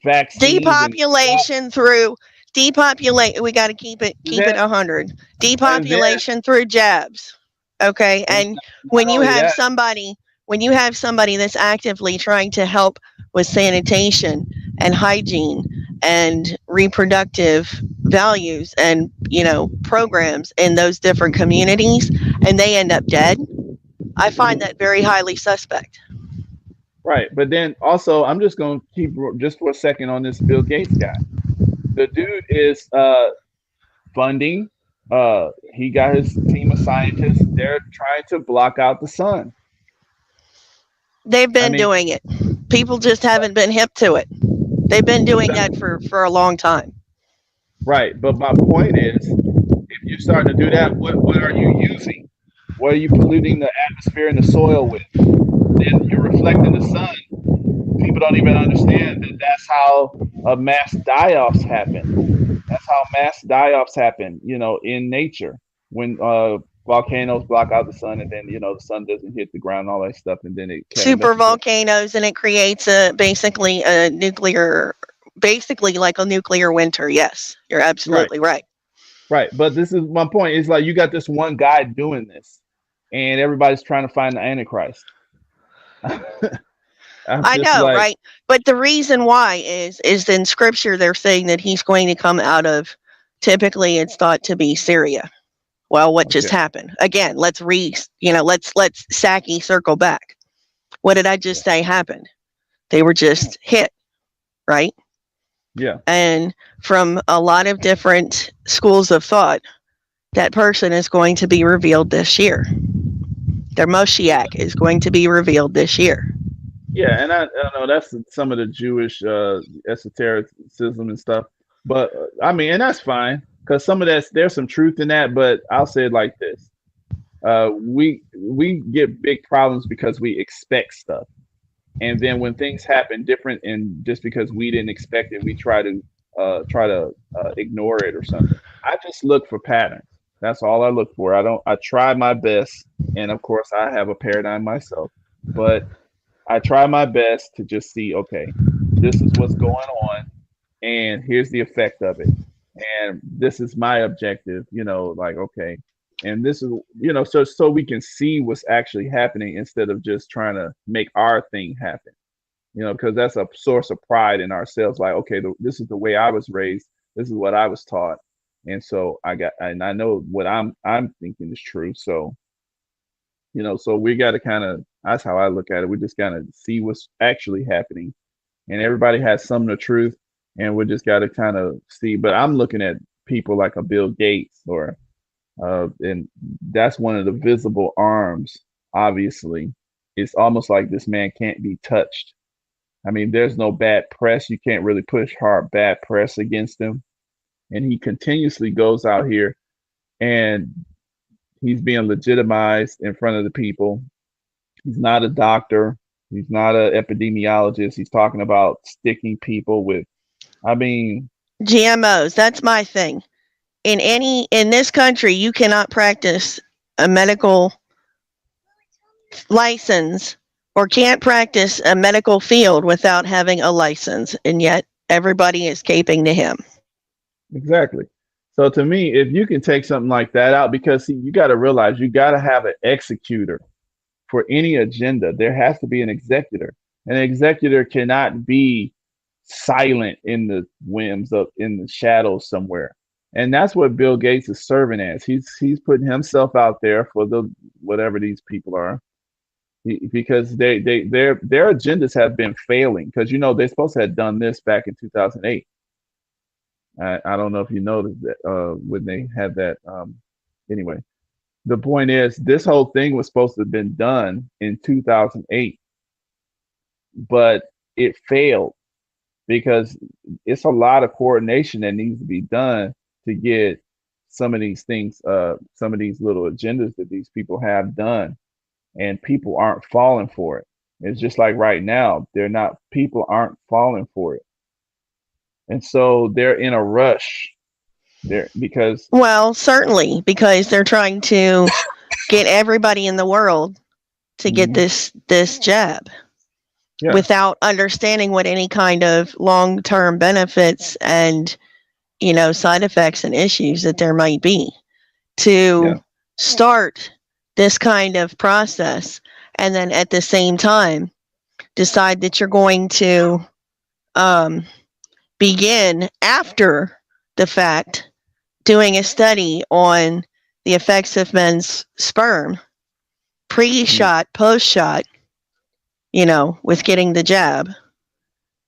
vaccines and Depopulation through depopulate. We got to keep it then 100. and then Depopulation through jabs. Okay, and and not when you only have that, somebody that's actively trying to help with sanitation and hygiene and reproductive values and programs in those different communities, and they end up dead, I find that very highly suspect. right. But then also, I'm just going to keep just for a second on this Bill Gates guy. The dude is funding. He got his team of scientists. They're trying to block out the sun. They've I been mean, doing it. People just haven't been hip to it. They've been doing that for a long time. right. But my point is, if you're starting to do that, what are you using? What are you polluting the atmosphere and the soil with? Then you're reflecting the sun. People don't even understand that that's how mass die-offs happen. That's how mass die-offs happen, in nature when volcanoes block out the sun, and then the sun doesn't hit the ground, and all that stuff, and then it kind of Super messes up. volcanoes, and it creates basically like a nuclear winter. Yes, you're Right, absolutely right. right. But this is my point. It's like you got this one guy doing this, and everybody's trying to find the Antichrist. I'm I just know, like, right? But the reason why is in scripture they're saying that he's going to come out of, typically it's thought to be Syria. Well, what just okay, happened? Again, let's Saki circle back. What did I just say happened? They were just hit, right? yeah, And from a lot of different schools of thought, that person is going to be revealed this year. Their Moshiach is going to be revealed this year. yeah, and I know that's some of the Jewish esotericism and stuff, but I mean, and that's fine because some of there's some truth in that. But I'll say it like this: we get big problems because we expect stuff, and then when things happen different, and just because we didn't expect it, we try to ignore it or something. I just look for patterns. That's all I look for. I try my best, and of course, I have a paradigm myself, but I try my best to just see, okay, this is what's going on, and here's the effect of it, and this is my objective. Like, okay, and this is, so we can see what's actually happening instead of just trying to make our thing happen. Because that's a source of pride in ourselves. Like, okay, this is the way I was raised. This is what I was taught, and so and I know what I'm thinking is true. So so we got to kind of, that's how I look at it. We just got to see what's actually happening, and everybody has some of the truth, and we just got to kind of see. But I'm looking at people like a Bill Gates, and that's one of the visible arms. Obviously, it's almost like this man can't be touched. I mean, there's no bad press. You can't really push hard bad press against him, and he continuously goes out here and he's being legitimized in front of the people. He's not a doctor. He's not an epidemiologist. He's talking about sticking people with, I mean, GMOs. That's my thing. In this country, you cannot practice a medical license or can't practice a medical field without having a license, and yet everybody is caping to him. Exactly. So to me, if you can take something like that out, because see, you got to realize you got to have an executor for any agenda. There has to be an executor. An executor cannot be silent in the whims of in the shadows somewhere. And that's what Bill Gates is serving as. He's putting himself out there for the whatever these people are. Because their agendas have been failing. Because they're supposed to have done this back in 2008. I don't know if you noticed that when they had that. Anyway, the point is, this whole thing was supposed to have been done in 2008, but it failed because it's a lot of coordination that needs to be done to get some of these things, some of these little agendas that these people have done, and people aren't falling for it. It's just like right now, people aren't falling for it. And so they're in a rush there because Well, certainly, because they're trying to get everybody in the world to get this jab yeah, without understanding what any kind of long-term benefits and side effects and issues that there might be to yeah, start this kind of process, and then at the same time decide that you're going to begin after the fact doing a study on the effects of men's sperm pre-shot, post-shot, with getting the jab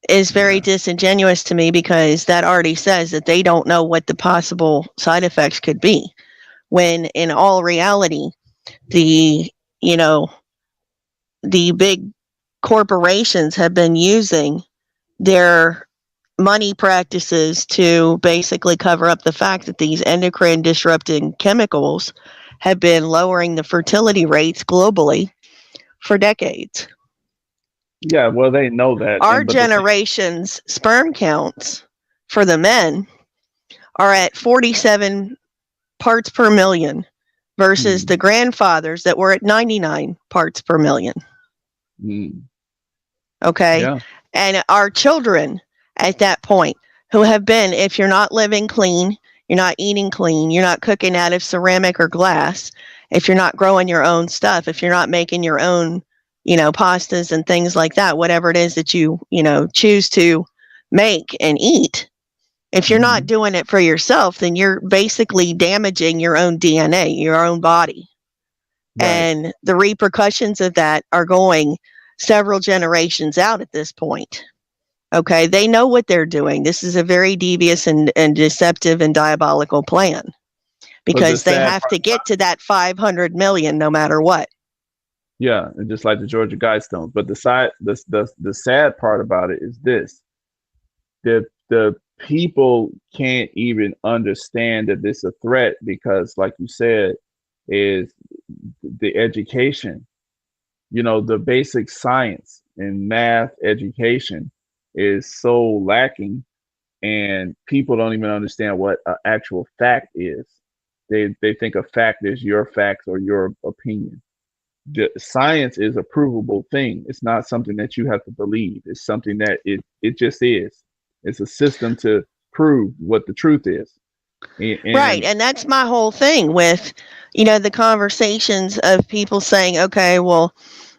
is very yeah, disingenuous to me, because that already says that they don't know what the possible side effects could be, when in all reality, the, the big corporations have been using their money practices to basically cover up the fact that these endocrine disrupting chemicals have been lowering the fertility rates globally for decades. yeah. Well, they know that, Our and but the thing, generation's sperm counts for the men are at 47 parts per million versus the grandfathers that were at 99 parts per million. mm, Okay. yeah, And our children at that point, who have been, if you're not living clean, you're not eating clean, you're not cooking out of ceramic or glass, if you're not growing your own stuff, if you're not making your own, pastas and things like that, whatever it is that you, choose to make and eat, if you're not doing it for yourself, then you're basically damaging your own DNA, your own body. right. And the repercussions of that are going several generations out at this point. Okay, they know what they're doing. This is a very devious and deceptive and diabolical plan, But the because they sad have to get to that 500 million no matter what. Yeah, and just like the Georgia Guidestones. But the sad part about it is this: the people can't even understand that this is a threat because, like you said, is the education. The basic science and math education is so lacking, and people don't even understand what an actual fact is. They think a fact is your facts or your opinion. Science is a provable thing. It's not something that you have to believe. It's something that it just is. It's a system to prove what the truth is. Right. And And that's my whole thing with, the conversations of people saying, okay, well,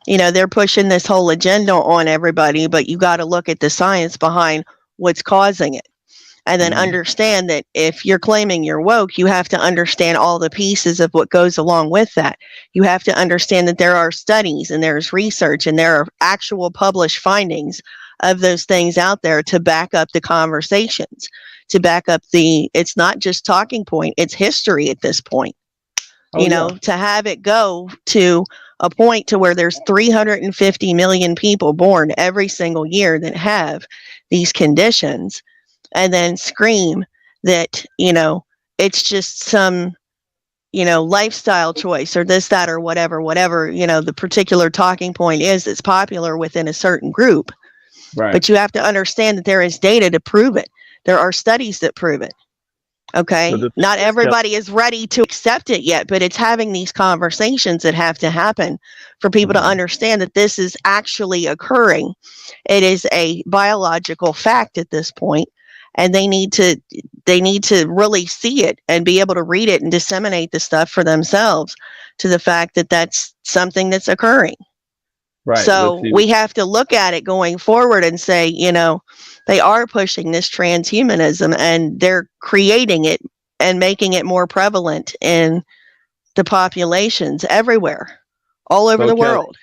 they're pushing this whole agenda on everybody, but you got to look at the science behind what's causing it. And then understand that if you're claiming you're woke, you have to understand all the pieces of what goes along with that. You have to understand that there are studies and there's research and there are actual published findings of those things out there to back up the conversations, to back up it's not just talking point, it's history at this point. oh yeah, To have it go to a point to where there's 350 million people born every single year that have these conditions, and then scream that, it's just some, lifestyle choice or this, that, or whatever, the particular talking point is that's popular within a certain group. right. But you have to understand that there is data to prove it. There are studies that prove it. But Okay. the thing Not is, Kelly, everybody is ready to accept it yet, but it's having these conversations that have to happen for people to understand that this is actually occurring. It is a biological fact at this point, and they need to really see it and be able to read it and disseminate the stuff for themselves to the fact that that's something that's occurring. Right. But So see, we have to look at it going forward and say, they are pushing this transhumanism and they're creating it and making it more prevalent in the populations everywhere, all over so the Kelly, world.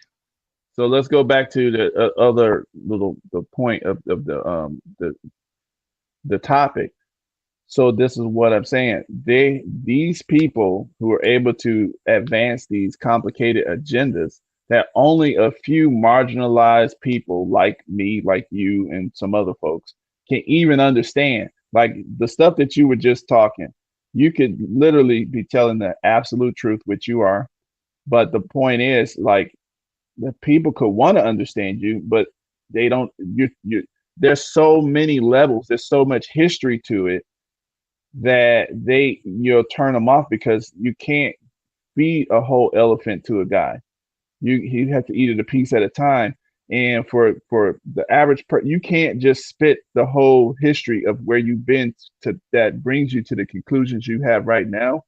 so let's go back to the other the point of the topic. So this is what I'm saying. These people who are able to advance these complicated agendas that only a few marginalized people like me, like you, and some other folks can even understand. Like the stuff that you were just talking, you could literally be telling the absolute truth, which you are. But the point is, like, the people could want to understand you, but they don't. You there's so many levels. There's so much history to it that you'll turn them off because you can't feed a whole elephant to a guy. You have to eat it a piece at a time. And for the average person, you can't just spit the whole history of where you've been to that brings you to the conclusions you have right now.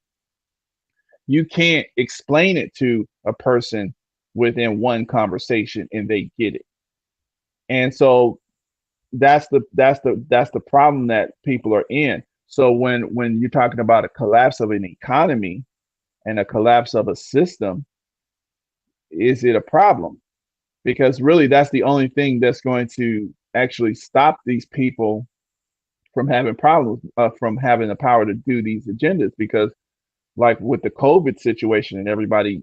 You can't explain it to a person within one conversation and they get it. And so that's the problem that people are in. So when you're talking about a collapse of an economy and a collapse of a system, is it a problem? Because really that's the only thing that's going to actually stop these people from having problems, from having the power to do these agendas. Because like with the COVID situation and everybody,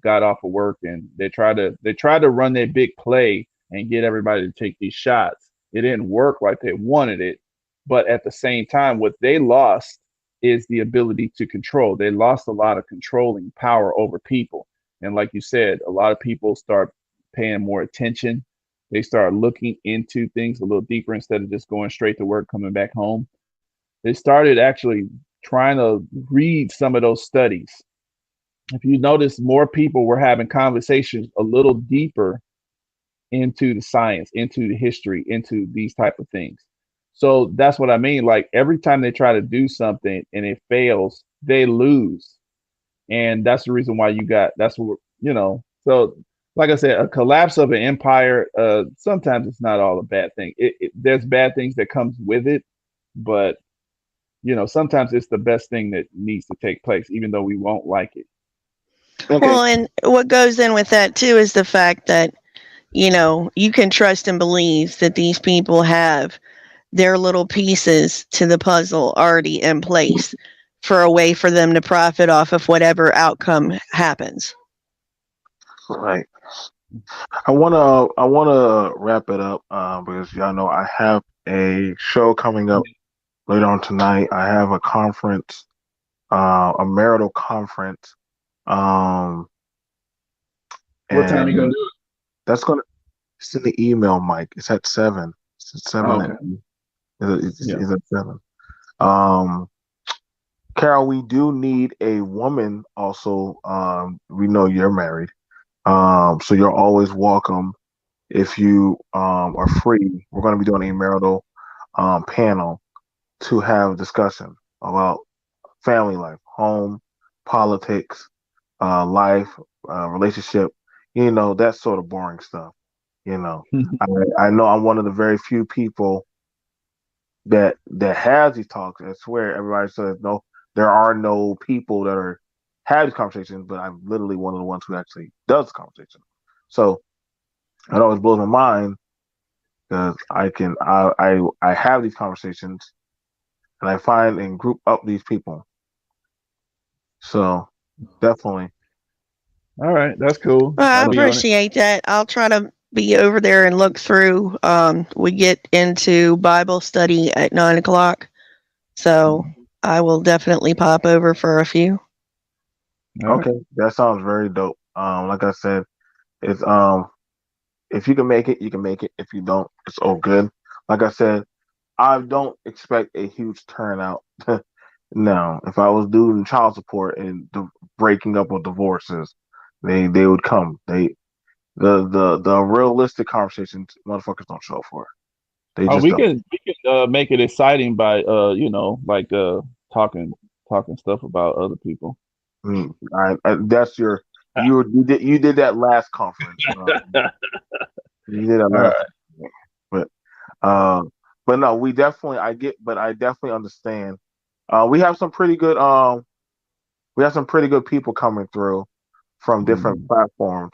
got off of work and they tried to run their big play and get everybody to take these shots. It didn't work like they wanted it. But at the same time, what they lost is the ability to control. They lost a lot of controlling power over people. And like you said, a lot of people start paying more attention. They start looking into things a little deeper instead of just going straight to work, coming back home. They started actually trying to read some of those studies. If you notice, more people were having conversations a little deeper into the science, into the history, into these type of things. So that's what I mean. Like every time they try to do something and it fails, they lose. And that's the reason why that's what, so like I said, a collapse of an empire, sometimes it's not all a bad thing. There's bad things that comes with it, but sometimes it's the best thing that needs to take place, even though we won't like it. Okay. Well, and what goes in with that too is the fact that, you can trust and believe that these people have their little pieces to the puzzle already in place for a way for them to profit off of whatever outcome happens. Right. I wanna wrap it up because y'all know I have a show coming up later on tonight. I have a conference, a marital conference, um, What time you and gonna do that's gonna. It's in the email, Mike. It's at 7. It's at it? 7. Okay. Yeah. It's at 7. Um, Carol, we do need a woman also. We know you're married. So you're always welcome if you are free. We're going to be doing a marital panel to have a discussion about family life, home, politics, life, relationship, that sort of boring stuff. You know, I know I'm one of the very few people that has these talks. I swear everybody says no, there are no people that are have these conversations, but I'm literally one of the ones who actually does the conversation. So it always blows my mind because I have these conversations and I find and group up these people. So definitely. All right, that's cool. Well, I I'll be on it. appreciate that. I'll try to be over there and look through. We get into Bible study at 9 o'clock, so I will definitely pop over for a few. All right. Okay, that sounds very dope. Like I said, it's if you can make it, you can make it. If you don't, it's all good. Like I said, I don't expect a huge turnout. No, if I was doing child support and the breaking up of divorces, they would come. The realistic conversations, motherfuckers don't show up for. They Oh, just don't. we can make it exciting by like talking stuff about other people. That's you did that last conference. You did that All last, right. but but no, I definitely understand. We have some pretty good people coming through from different Mhm. platforms.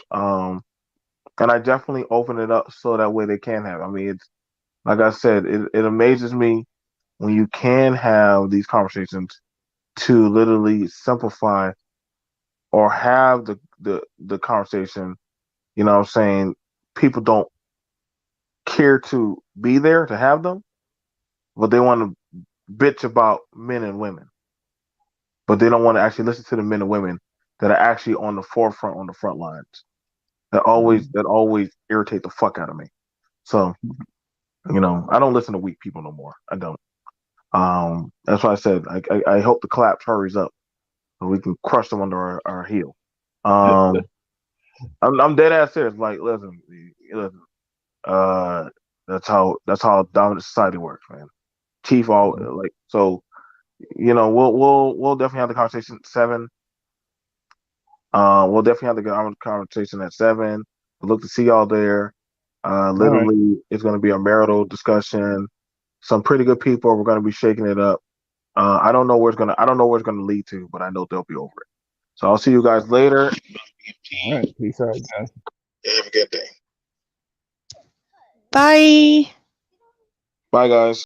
And I definitely open it up so that way they can have. I mean, it's like I said, it amazes me when you can have these conversations to literally simplify or have the conversation. You know what I'm saying? People don't care to be there to have them, but they want to bitch about men and women, but they don't want to actually listen to the men and women that are actually on the forefront, on the front lines. That always irritate the fuck out of me. So, I don't listen to weak people no more. I don't. That's why I said I hope the collapse hurries up so we can crush them under our heel. Um, I'm dead ass serious. Like, listen. Uh, that's how dominant society works, man. Chief all like so. We'll definitely have the conversation at 7. We'll definitely have the conversation at 7. We'll look to see y'all there. All right. Literally, it's going to be a marital discussion. Some pretty good people. We're going to be shaking it up. I don't know where it's gonna lead to, but I know they'll be over it. So I'll see you guys later. All right. Peace out, guys. Have a good day. Bye. Bye, guys.